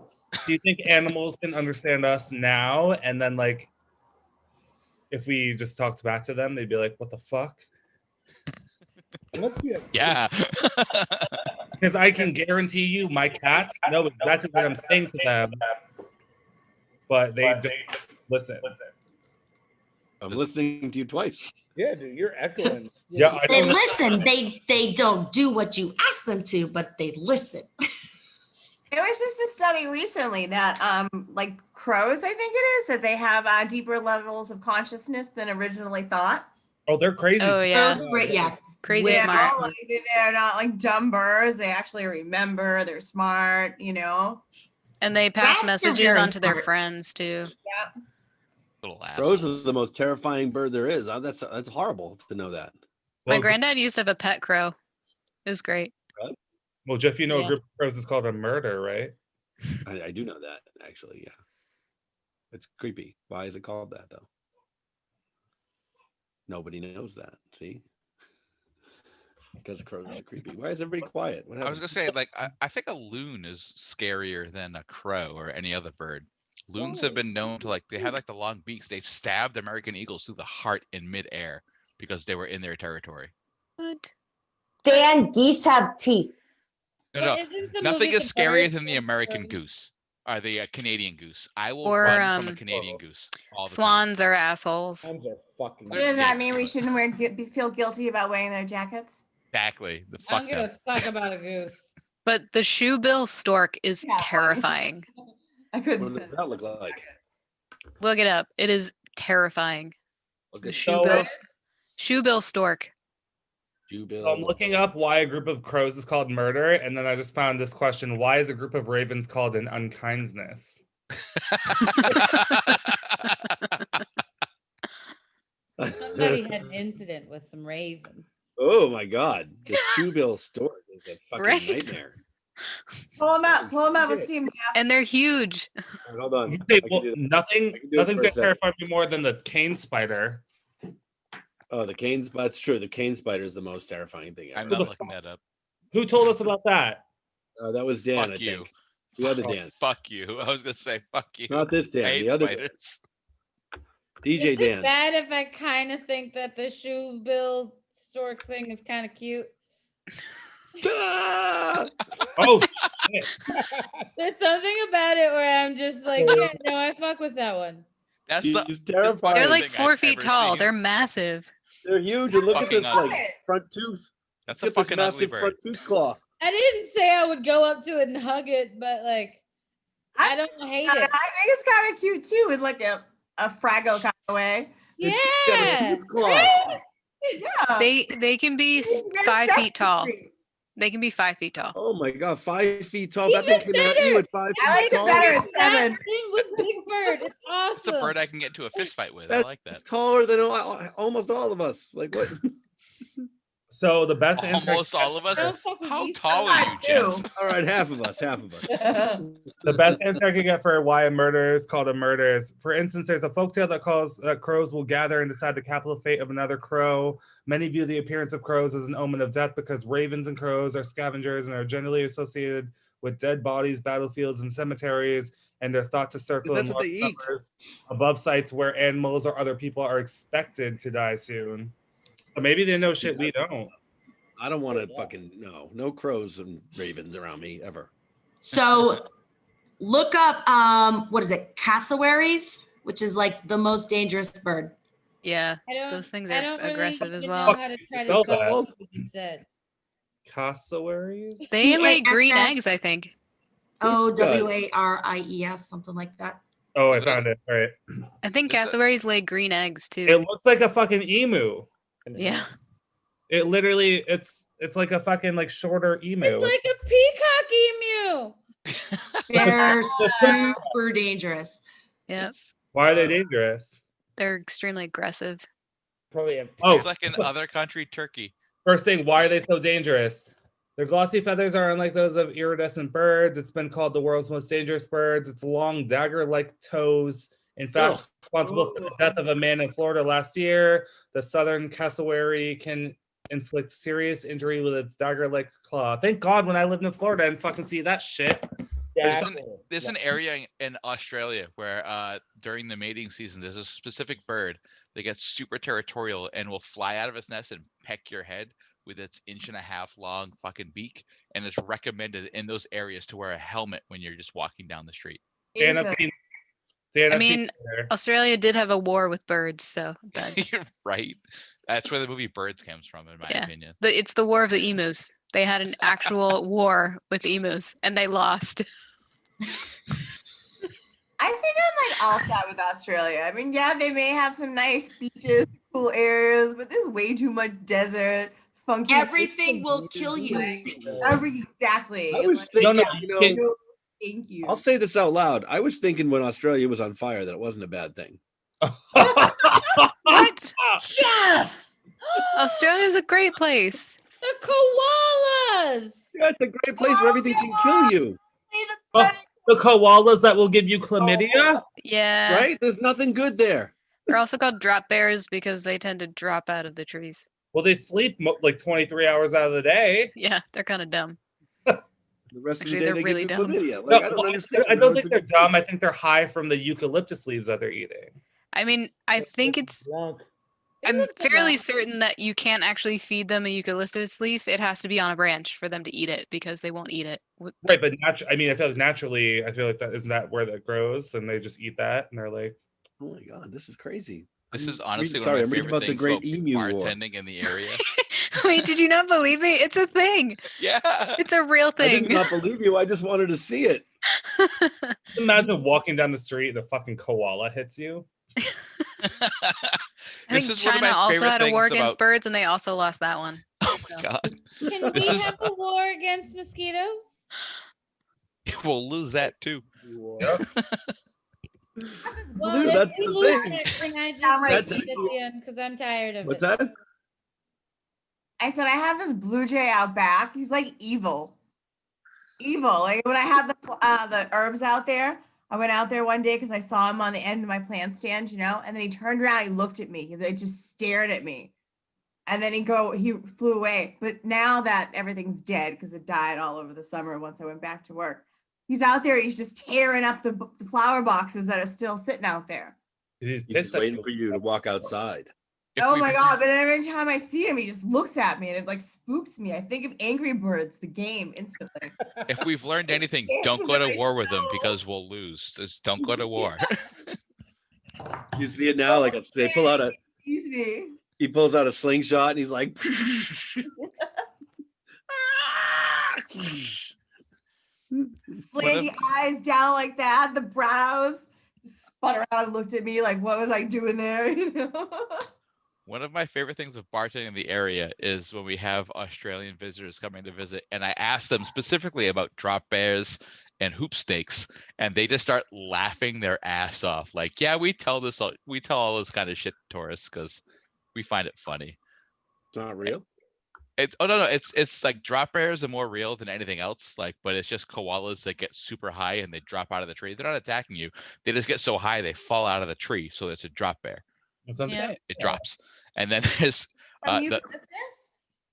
Do you think animals can understand us now? And then, like, if we just talked back to them, they'd be like, what the fuck? Unless you have Yeah. Because I can guarantee you my cats know exactly what I'm saying to them, but they don't listen. I'm listening to you twice. Yeah, dude, you're echoing. Yeah, I They don't know. listen. They don't do what you ask them to, but they listen. It was just a study recently that like crows, I think it is, that they have deeper levels of consciousness than originally thought. Oh, they're crazy. Oh, yeah. Crows are great, yeah. Crazy You know, smart. like, they're not like dumb birds. They actually remember. They're smart. You know. And they pass Rats are messages very on to their smart. friends, too. Little Crows assholes. is the most terrifying bird there is. That's horrible to know that. My Well, granddad used to have a pet crow. It was great. well, Jeff, you know Yeah. a group of crows is called a murder, right? I do know that, actually, yeah. It's creepy. Why is it called that, though? Nobody knows that, see? Because crows are creepy. Why is everybody quiet? What I was happened? gonna say, like, I think a loon is scarier than a crow or any other bird. Loons have been known to they have like the long beaks. They've stabbed American eagles through the heart in midair because they were in their territory. What? Dan, geese have teeth. No, Isn't the nothing movie is scarier Comparison than the American Birds? goose or the Canadian goose. I will Or, run from a Canadian goose. All the time. Swans are assholes. Swans are fucking. What does that mean? We dicks. shouldn't feel guilty about wearing their jackets? Exactly. The I don't fuck give them. a fuck about a goose. But the shoebill stork is Yeah, fine. terrifying. I couldn't. What does stand that look like? Look it up. It is terrifying. Look The at shoebill stork. So I'm looking up why a group of crows is called murder, and then I just found this question: why is a group of ravens called an unkindness? Somebody had an incident with some ravens. Oh my god, the shoebill stork is a fucking Right? nightmare. Pull them up. Pull them up. Let's see them. And they're huge. All right, hold on. Okay, I can well, do that. nothing, I can do it nothing's for a gonna second. terrify me more than the cane spider. Oh, the cane. That's true. The cane spider is the most terrifying thing I'm ever. not looking that up. Who told us about that? That was Dan, Fuck I you. think. The other Oh, Dan. fuck you. I was gonna say fuck you. Not this Dan. I hate The other Dan. spiders. DJ Is it Dan. bad if I kind of think that the shoebill stork thing is kind of cute? Ah! Oh, shit. There's something about it where I'm just like, yeah, no, I fuck with that one. That's He's the terrifying. They're like thing 4 I've feet ever tall. seen. They're massive. They're huge. And look at Fucking this ugly. like front tooth. That's Look a at this fucking ugly massive bird. front tooth claw. I didn't say I would go up to it and hug it, but like, I don't hate I it. think it's kind of cute too, in like a Fraggle kind of way. Yeah. It's got a tooth claw. Right? Yeah. They can be It's very 5 feet tall. sexy. They can be 5 feet tall. Oh my god, 5 feet tall. That thing Even came at you at 5 I like feet it tall. better at That 7. thing was Big Bird. It's It's a awesome. bird I can get to a fist fight with. I That's like that. taller than almost all of us. Like what? So the best answer. Almost all of us. Don't fuck with How these tall are you, guys, too. Jeff? All right, half of us. Half of us. The best answer I could get for why a murder is called a murder is, for instance, there's a folktale that calls that crows will gather and decide the capital fate of another crow. Many view the appearance of crows as an omen of death because ravens and crows are scavengers and are generally associated with dead bodies, battlefields, and cemeteries, and they're thought to circle in That's what large they eat. numbers above sites where animals or other people are expected to die soon. So maybe they know shit we don't. I don't want to fucking no crows and ravens around me ever. So look up what is it? Cassowaries, which is like the most dangerous bird. Yeah, I don't, those things I are don't really aggressive as even well. know how to try to Spell spell that. what you said. Cassowaries? They lay C-A-S-S. green eggs, I think. OWARIES, something like that. Oh, I found it. All right. I think Is it- cassowaries lay green eggs too. It looks like a fucking emu. Yeah. It literally, it's like a fucking like shorter emu. It's like a peacock emu. They're super dangerous. Yeah. Why are they dangerous? They're extremely aggressive. Probably have Oh, It's like an other country turkey. first thing, why are they so dangerous? Their glossy feathers are unlike those of iridescent birds. It's been called the world's most dangerous birds. Its long dagger-like toes, in fact, Ugh. responsible for the death of a man in Florida last year. The southern cassowary can inflict serious injury with its dagger-like claw. Thank God when I lived in Florida and fucking see that shit. There's an area in Australia where during the mating season, there's a specific bird that gets super territorial and will fly out of its nest and peck your head with its 1.5 inch long fucking beak. And it's recommended in those areas to wear a helmet when you're just walking down the street. Dan, Jesus. I've seen- Dan, I I've seen mean, there. Australia did have a war with birds, so but You're right. That's where the movie Birds comes from, in my Yeah. opinion. it's the war of the emus. They had an actual war with emus and they lost. I think I'm like all set with Australia. I mean, yeah, they may have some nice beaches, cool areas, but there's way too much desert, funky. Everything will kill you. Exactly. I was Like, thinking, no, you thank you. I'll say this out loud. I was thinking when Australia was on fire that it wasn't a bad thing. What? Jeff! Australia's a great place. The koalas. Yeah, it's a great place where everything can kill you, Oh, the koalas that will give you chlamydia? Yeah. right? There's nothing good there. They're also called drop bears because they tend to drop out of the trees. Well, they sleep like 23 hours out of the day. Yeah, they're kind of dumb. The rest Actually, of the they're day, they really give you dumb. chlamydia. No, Like, I don't understand. I don't think How they're it's a good dumb. I think they're high from the eucalyptus leaves that they're eating. I mean, I think it's drunk. I'm look fairly alive. certain that you can't actually feed them a eucalyptus leaf. It has to be on a branch for them to eat it because they won't eat it. Right, but I mean, I feel like naturally, I feel like that isn't that where that grows. Then they just eat that, and they're like, Oh my god, this is crazy. This is I'm honestly reading- one sorry, of I'm my reading favorite about the things Great about Emu War. bartending in the area. Wait, did you not believe me? It's a thing. Yeah. It's a real I did thing. not believe you. I just wanted to see it. imagine walking down the street and a fucking koala hits you. I think China also had a war against birds and they also lost that one. Oh my god. Can we This is- have a war against mosquitoes? We'll lose that too. Well, Blue, if that's we the lose thing. it, can I just That's wait actually- at the end because I'm tired of What's it. that? I said I have this blue jay out back. He's like evil. Evil. Like when I have the herbs out there, I went out there one day because I saw him on the end of my plant stand, and then he turned around, he looked at me, he just stared at me. And then he flew away. But now that everything's dead because it died all over the summer once I went back to work, he's out there, he's just tearing up the flower boxes that are still sitting out there. He's He's pissed just at waiting you. for you to walk outside. If Oh we've- my god! But every time I see him, he just looks at me and it like spooks me. I think of Angry Birds, the game, instantly. If we've learned anything, Yes, don't go to I war with them know. because we'll lose. Just don't go to war. You see it now, like they pull out a. Excuse me. He pulls out a slingshot and he's like. Slanty eyes down like that, the brows. Just spun around and looked at me like, what was I doing there? You know? One of my favorite things of bartending in the area is when we have Australian visitors coming to visit, and I ask them specifically about drop bears and hoop snakes, and they just start laughing their ass off. Like, yeah, we tell all this kind of shit to tourists because we find it funny. It's not real. It's like drop bears are more real than anything else. Like, but it's just koalas that get super high and they drop out of the tree. They're not attacking you. They just get so high they fall out of the tree. So it's a drop bear. That's what I'm saying. It drops, and then there's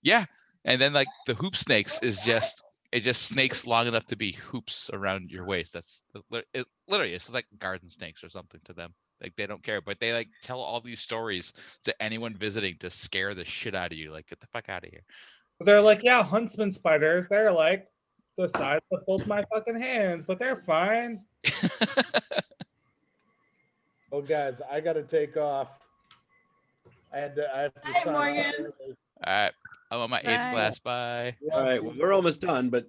yeah, and then like the hoop snakes is just snakes long enough to be hoops around your waist. That's it. Literally, it's like garden snakes or something to them. Like they don't care, but they like tell all these stories to anyone visiting to scare the shit out of you. Like, get the fuck out of here. They're like, yeah, huntsman spiders. They're like the size of both my fucking hands, but they're fine. Well, guys, I got to take off. I have to Hi, sign Morgan. off early. All right, I'm on my 8th glass. Bye. All right, well, we're almost done, but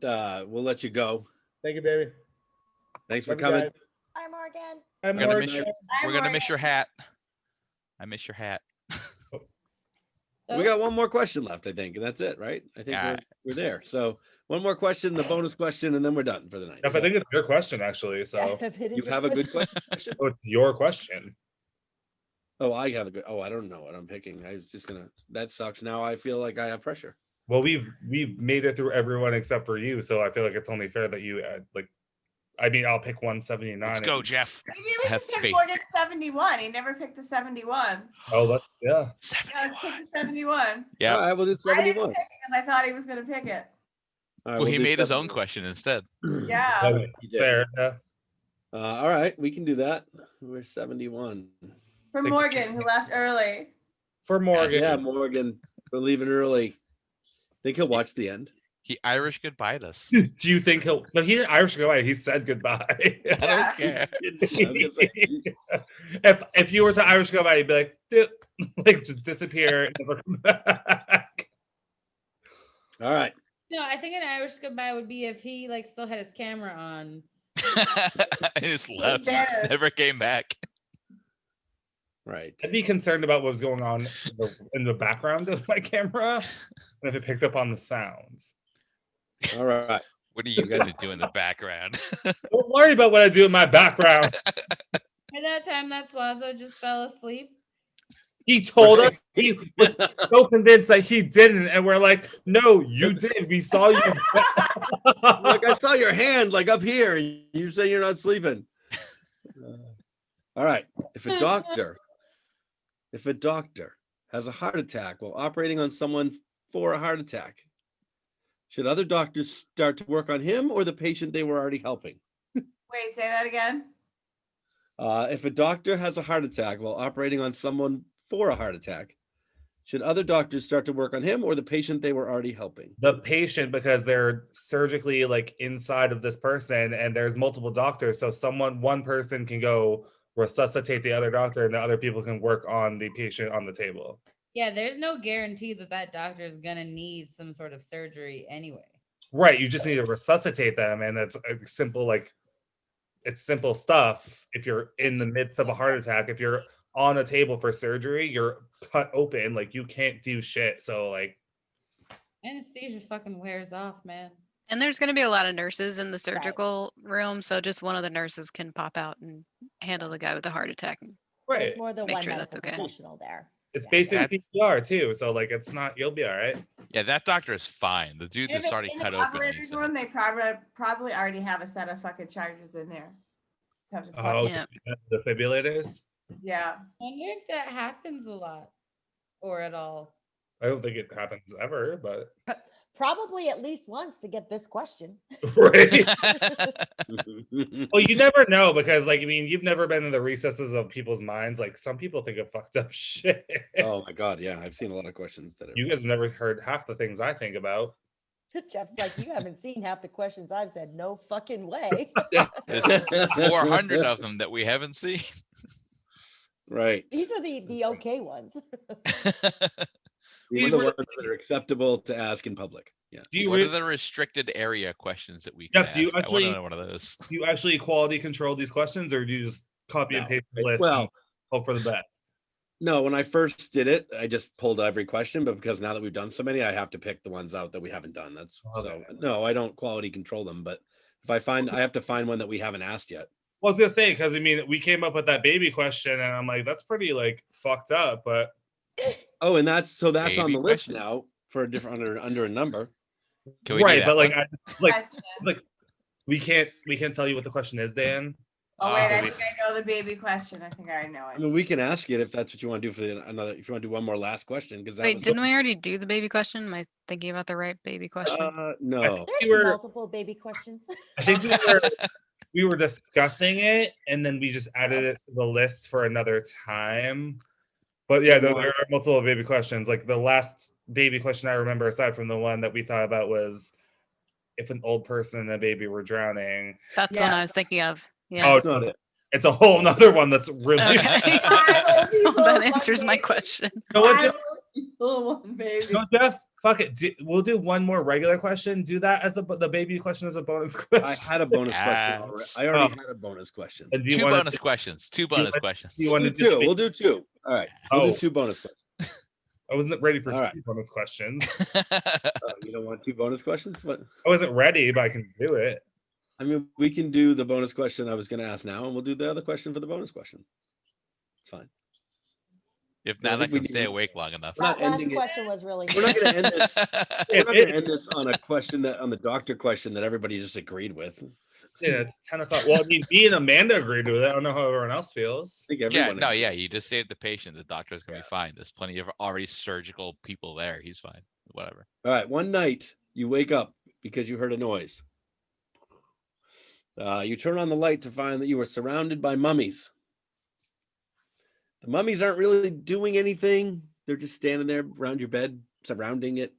we'll let you go. Thank you, baby. Thanks for Love you coming. guys. Hi, Morgan. I'm We're gonna more miss you. We're gonna miss your hat. I miss your hat. We got one more question left, I think, and that's it, right? I think Yeah. we're there. So one more question, the bonus question, and then we're done for the night. If I think it's your question, actually. So If it is You your have a good question. question? oh, it's your question. Oh, I have a good. Oh, I don't know what I'm picking. I was just gonna. That sucks. Now I feel like I have pressure. Well, we've made it through everyone except for you, so I feel like it's only fair that you like. I mean, I'll pick 179. Let's go, Jeff. Maybe we Have should pick faith. Morgan 71. He never picked the 71. Oh, that's yeah. Yeah, let's 71. pick the 71. Yeah. All right, we'll do I didn't 71. pick it because I thought he was going to pick it. All right, Well, he do made his own 71. question instead. Yeah. Okay, He did. fair. Yeah. All right, we can do that. We're 71. For 60. Morgan, who left early. For Morgan. Yeah, Morgan, we're leaving early. Think he'll watch the end. He Irish goodbye'd us. Do you think he'll? No, he didn't Irish goodbye. He said goodbye. I don't care. I was gonna say, If you were to Irish goodbye, you'd be like, "Doop," like just disappear, and never come back. all right. No, I think an Irish goodbye would be if he like still had his camera on. He just left. Yes. Never came back. Right. I'd be concerned about what was going on in the background of my camera, and if it picked up on the sounds. All right. What are you gonna do in the background? Don't worry about what I do in my background. At that time, that Swazo just fell asleep. He told us he was so convinced that he didn't, and we're like, "No, you did. We saw you." Look, I saw your hand like up here, and you say you're not sleeping. All right. If a doctor has a heart attack while operating on someone for a heart attack, should other doctors start to work on him or the patient they were already helping? Wait, say that again. If a doctor has a heart attack while operating on someone for a heart attack, should other doctors start to work on him or the patient they were already helping? The patient, because they're surgically like inside of this person, and there's multiple doctors, so one person can go resuscitate the other doctor, and the other people can work on the patient on the table. Yeah, there's no guarantee that doctor is gonna need some sort of surgery anyway. Right, you just need to resuscitate them, and it's a simple it's simple stuff. If you're in the midst of a heart attack, if you're on a table for surgery, you're cut open, like you can't do shit. So like Anesthesia fucking wears off, man. And there's going to be a lot of nurses in the surgical room, so just one of the nurses can pop out and handle the guy with the heart attack. right, There's more than Make one sure that's medical okay. professional there. it's Yeah. basic CPR too. So like it's not, you'll be all right. Yeah, that doctor is fine. The dude If that's it's already in cut the open. operating needs room, they probably already have a set of fucking chargers in there. Have to plug Oh, in. Yeah. the defibrillators. Yeah. I wonder if that happens a lot or at all. I don't think it happens ever, but Probably at least once to get this question. right. Well, you never know, because like, I mean, you've never been in the recesses of people's minds. Like some people think of fucked up shit. Oh my God. Yeah. I've seen a lot of questions that You guys have never heard half the things I think about. Jeff's like, you haven't seen half the questions I've said. No fucking way. There's 400 of them that we haven't seen. Right. These are the okay ones. These are the ones that are acceptable to ask in public. Yeah. Do you What are the restricted area questions that we can Jeff, do you ask? I want actually- to know one of those. do you actually quality control these questions, or do you just copy and No. paste the list Well- and hope for the best? No, when I first did it, I just pulled every question, but because now that we've done so many, I have to pick the ones out that we haven't done. That's Okay. so no, I don't quality control them, but if I have to find one that we haven't asked yet. Well, I was gonna say, because I mean, we came up with that baby question, and I'm like, that's pretty like fucked up, but Oh, and that's on Baby the list question. now for a different under a number. Can we do right, that but like, one? Question. we can't tell you what the question is, Dan. Oh wait, I we- think I know the baby question. I think I already know I it. mean, we can ask it if that's what you want to do for another. If you want to do one more last question, because Wait, didn't we already do the baby question? Am I thinking about the right baby question? No. There's were- multiple baby questions. I think we were discussing it, and then we just added it to the list for another time. But yeah, there are multiple baby questions. Like the last baby question I remember, aside from the one that we thought about, was if an old person and a baby were drowning. That's the one I Yeah. was thinking of. Yeah. Oh, That's not it. it's a whole nother one that's really. Okay. Five old Well, people, that one answers my baby. question. You know what, Five Jeff? old people, one baby. No, Jeff, fuck it. We'll do one more regular question. Do that as the baby question as a bonus question. I had a bonus question. Already. Yes. I already had a bonus question. And do you Two want bonus questions. Two bonus questions. you want We'll to do do two. We'll do two. All right. We'll Oh. do two bonus questions. I wasn't ready for All two right. bonus questions. You don't want two bonus questions? But I wasn't ready, but I can do it. I mean, we can do the bonus question I was going to ask now, and we'll do the other question for the bonus question. It's fine. If I not, I think we can need- stay awake long enough. We're not That last ending it. question was really. We're not going to end this. We're It- not going it- to end this on a question on the doctor question that everybody just agreed with. I Yeah, it's 10 o'clock. Well, I mean, me and Amanda agreed with it. I don't know how everyone else feels. think Yeah, everyone. no, agreed. yeah. You just saved the patient. The doctor's gonna be fine. There's plenty of already surgical people there. He's fine. Whatever. All right. One night you wake up because you heard a noise. You turn on the light to find that you are surrounded by mummies. The mummies aren't really doing anything. They're just standing there around your bed, surrounding it.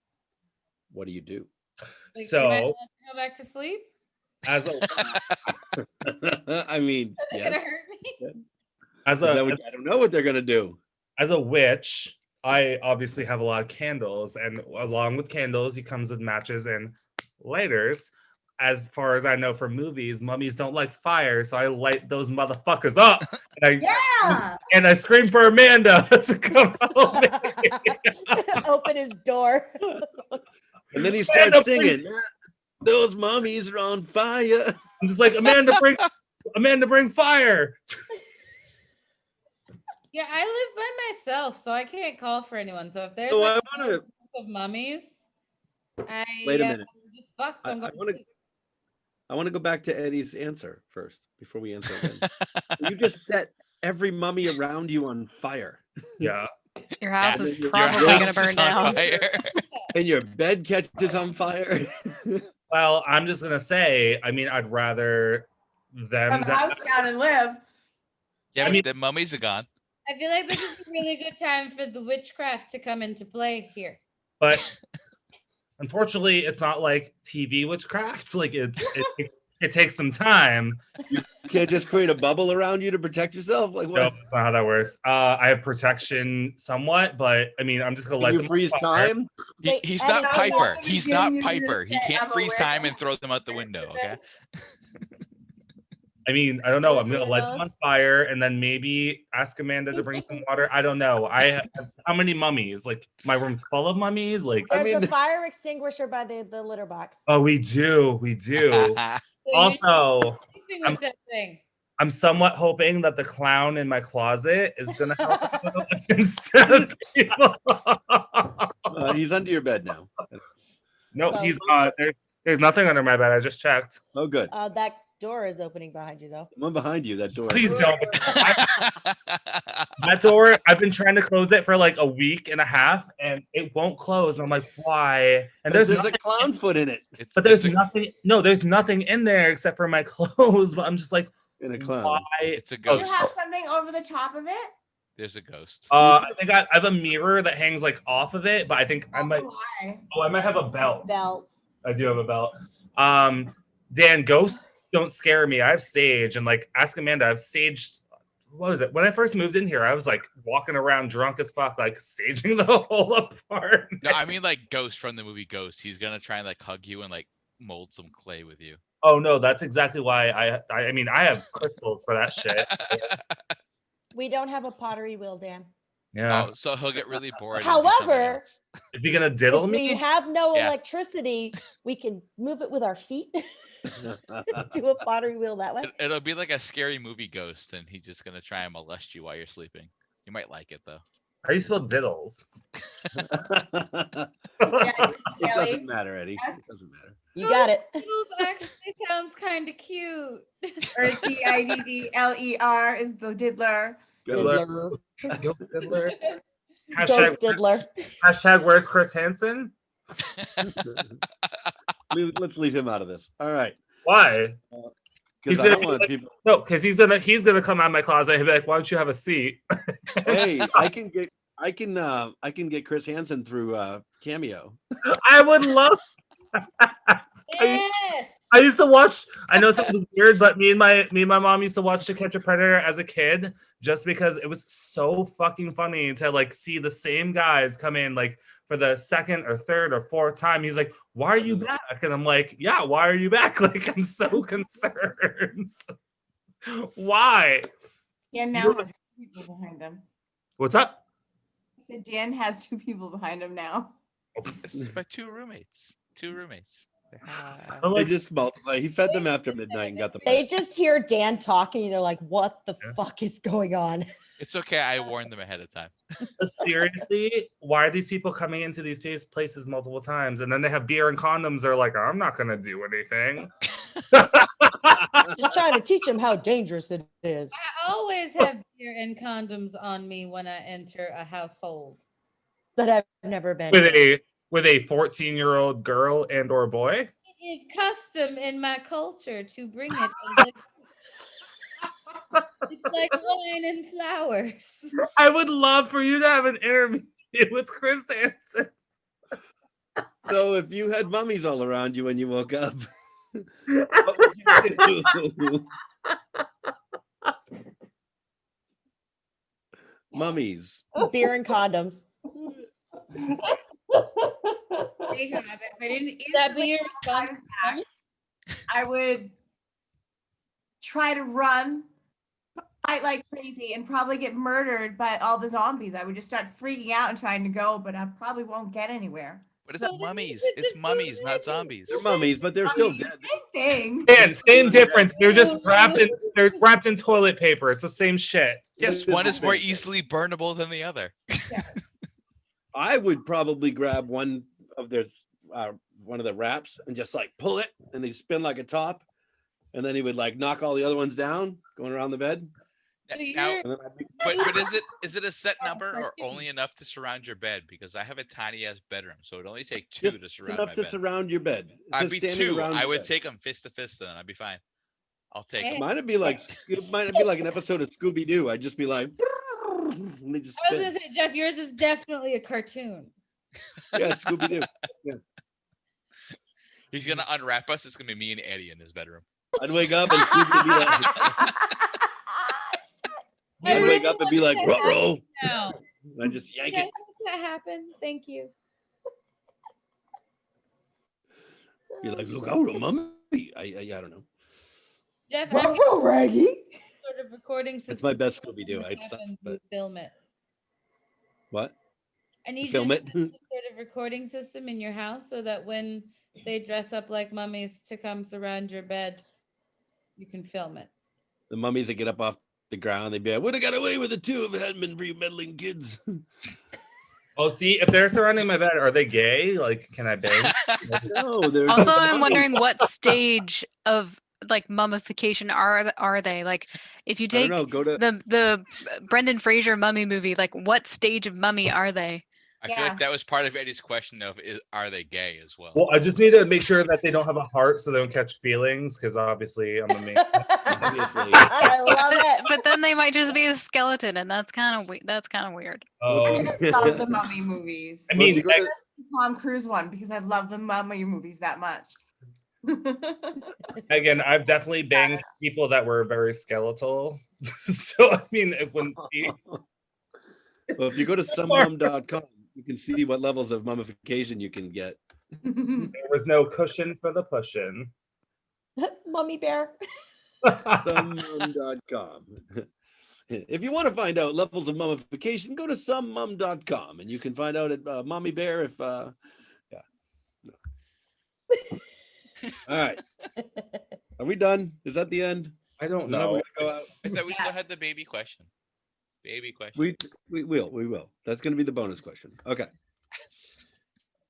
What do you do? Like, So- can I not go back to sleep? As a I mean, Is it yes. gonna hurt me? as Is that a what- I don't know what they're gonna do. as a witch, I obviously have a lot of candles, and along with candles, he comes with matches and lighters. As far as I know from movies, mummies don't like fire, so I light those motherfuckers up, and Yeah. I scream for Amanda to come help me. Open his door. And then he Amanda, starts singing. Those mummies are on fire. I'm just like, Amanda, bring fire. Yeah, I live by myself, so I can't call for anyone. So if there's So like I want to a group of mummies, I Wait a minute. just fuck. So I- I'm I going to wanna- sleep. I want to go back to Eddie's answer first before we answer again. You just set every mummy around you on fire, Yeah. Your house Yeah. is Your probably house going to is burn on down. fire. and your bed catches on fire. Well, I'm just gonna say, I mean, I'd rather them. Come house down and live. Yeah, I but mean- the mummies are gone. I feel like this is a really good time for the witchcraft to come into play here. But unfortunately, it's not like TV witchcraft. Like it takes some time. You can't just create a bubble around you to protect yourself. Like No, what? that's not how that works. I have protection somewhat, but I mean, I'm just gonna let Can you them freeze fire. time? Wait, He's Eddie, not are you- Piper. I'm He's giving not you Piper. the He can't I'm freeze aware time that and throw them out the I'm window. aware Okay. of this. I mean, I don't know. Wait, I'm gonna who are light them those? on fire and then maybe ask Amanda to bring some water. I don't know. How many mummies? Like my room's full of mummies. Like I There's mean- a fire extinguisher by the litter box. oh, we do. So Also, you're sleeping with that thing. I'm somewhat hoping that the clown in my closet is gonna help instead of people. He's under your bed now. No, Well, he's not. There's nothing under my bed. I just checked. Oh, good. That door is opening behind you though. One behind you. That door. Please don't. That door, I've been trying to close it for like a week and a half, and it won't close. And I'm like, why? And There's there's a clown foot in it. but there's nothing. No, there's nothing in there except for my clothes. But I'm just like, In a clown. why? It's a You ghost. have something over the top of it? There's a ghost. I think I have a mirror that hangs like off of it, but I think I might. Oh, why? Oh, I might have a belt. Belts. I do have a belt. Dan, ghosts don't scare me. I have sage, and like ask Amanda, I've saged what was it? When I first moved in here, I was like walking around drunk as fuck, like saging the whole apartment. No, I mean like Ghost from the movie Ghost. He's gonna try and like hug you and like mold some clay with you. Oh no, that's exactly why I mean I have crystals for that shit. We don't have a pottery wheel, Dan. Yeah. Oh, so he'll get really bored. and do something However, else. Is he gonna diddle if we me? have no Yeah. electricity, we can move it with our feet. Do a pottery wheel that way. It'll be like a scary movie Ghost, and he's just gonna try and molest you while you're sleeping. You might like it though. How do you spell diddles? It doesn't matter, Eddie. Yes. It doesn't matter. You got it. Diddles actually sounds kind of cute. Or Diddler is the diddler. Diddler. Go Diddler. Ghost diddler. Hashtag where's Chris Hansen? Let's leave him out of this. All right. Why? He's Because I gonna don't be want like- people. No, because he's gonna come out of my closet and he'll be like, why don't you have a seat? Hey, I can get Chris Hansen through Cameo. I would love. Yes. I used to watch. I know something weird, but me and my mom used to watch To Catch a Predator as a kid, just because it was so fucking funny to like see the same guys come in like for the second or third or fourth time. He's like, "Why are you back?" And I'm like, "Yeah, why are you back?" Like I'm so concerned. Why? Dan now has 2 people behind him. What's up? I said Dan has 2 people behind him now. It's my 2 roommates. 2 roommates. I'm They like, just multiply. He fed them after midnight and got them. They just hear Dan talking and they're like, what the fuck is going on? It's okay. I warned them ahead of time. seriously, why are these people coming into these places multiple times and then they have beer and condoms? They're like, I'm not gonna do anything. Just trying to teach them how dangerous it is. I always have beer and condoms on me when I enter a household. That I've never been. With a 14-year-old girl and or boy. It is custom in my culture to bring it. As it's like wine and flowers. I would love for you to have an interview with Chris Hansen. So if you had mummies all around you when you woke up, what would you do? Mummies. Beer and condoms. If I didn't That be instantly your have a response? heart attack, I would try to run, fight like crazy, and probably get murdered by all the zombies. I would just start freaking out and trying to go, but I probably won't get anywhere. But it's So then mummies. you It's just mummies, do not it. zombies. They're mummies, but they're still dead. Same thing. And same difference. They're just wrapped in toilet paper. It's the same shit. Yes, one is more easily burnable than the other. I would probably grab one of the wraps and just like pull it, and they spin like a top, and then he would like knock all the other ones down, going around the bed. So Now, you're- And then I'd be, but is it a set number or only enough to surround your bed? Because I have a tiny ass bedroom, so it'd only take 2 just to surround enough my to bed. surround your bed. It's I'd just be standing 2. around I your would bed. take them fist to fist, then I'd be fine. I'll take Hey. them. Mine'd be like an episode of Scooby Doo. I'd just be like, and they just I was spin. gonna say, Jeff, yours is definitely a cartoon. Yeah, Scooby Doo. He's gonna unwrap us. It's gonna be me and Eddie in his bedroom. I'd wake up and Scooby would be like, I I'd wake really up and be want like, that to ruh-roh. now. And I'd just yank Yeah, it. that happen. Thank you. Be like, look out, a mummy. I don't know. Jeff, I'm Ruh-roh, Raggy. sort of recording system. It's my best Scooby Doo. This I'd stop, happens, but you film it. what? I need Film you it. to have some sort of recording system in your house so that when they dress up like mummies to come surround your bed, you can film it. The mummies that get up off the ground, they'd be like, would have got away with it too if it hadn't been for you meddling kids. Oh, see, if they're surrounding my bed, are they gay? Like, can I bang? No, they're Also, just I'm mummies. wondering what stage of like mummification are they? Like, if you I don't take know. Go to the Brendan Fraser mummy movie, like what stage of mummy are they? I feel Yeah. like that was part of Eddie's question of are they gay as well? Well, I just need to make sure that they don't have a heart so they don't catch feelings, because obviously I'm a man. obviously. I love it. But then they might just be a skeleton, and that's kind of weird. Oh, I just love the mummy movies. I Well, if mean, you go to- Tom Cruise one because I love the mummy movies that much. again, I've definitely banged people that were very skeletal. So I mean, it wouldn't be. Well, if you go to somemum.com, you can see what levels of mummification you can get. There was no cushion for the pushing. Mummy bear. Somemum.com. If you want to find out levels of mummification, go to somemum.com and you can find out at Mommy Bear if yeah. No. All right. Are we done? Is that the end? I don't Is that how know. we're gonna go out? I thought we still Yeah. had the baby question. Baby question. We will. That's gonna be the bonus question. Okay.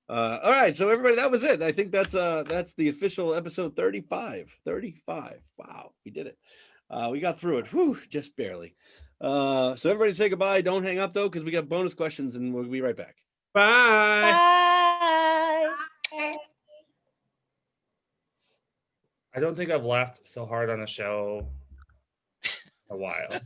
All right, so everybody, that was it. I think that's the official episode 35. 35. Wow, we did it. We got through it. Whew, just barely. So everybody say goodbye. Don't hang up though, because we got bonus questions and we'll be right back. Bye. Bye. Okay. I don't think I've laughed so hard on a show in a while.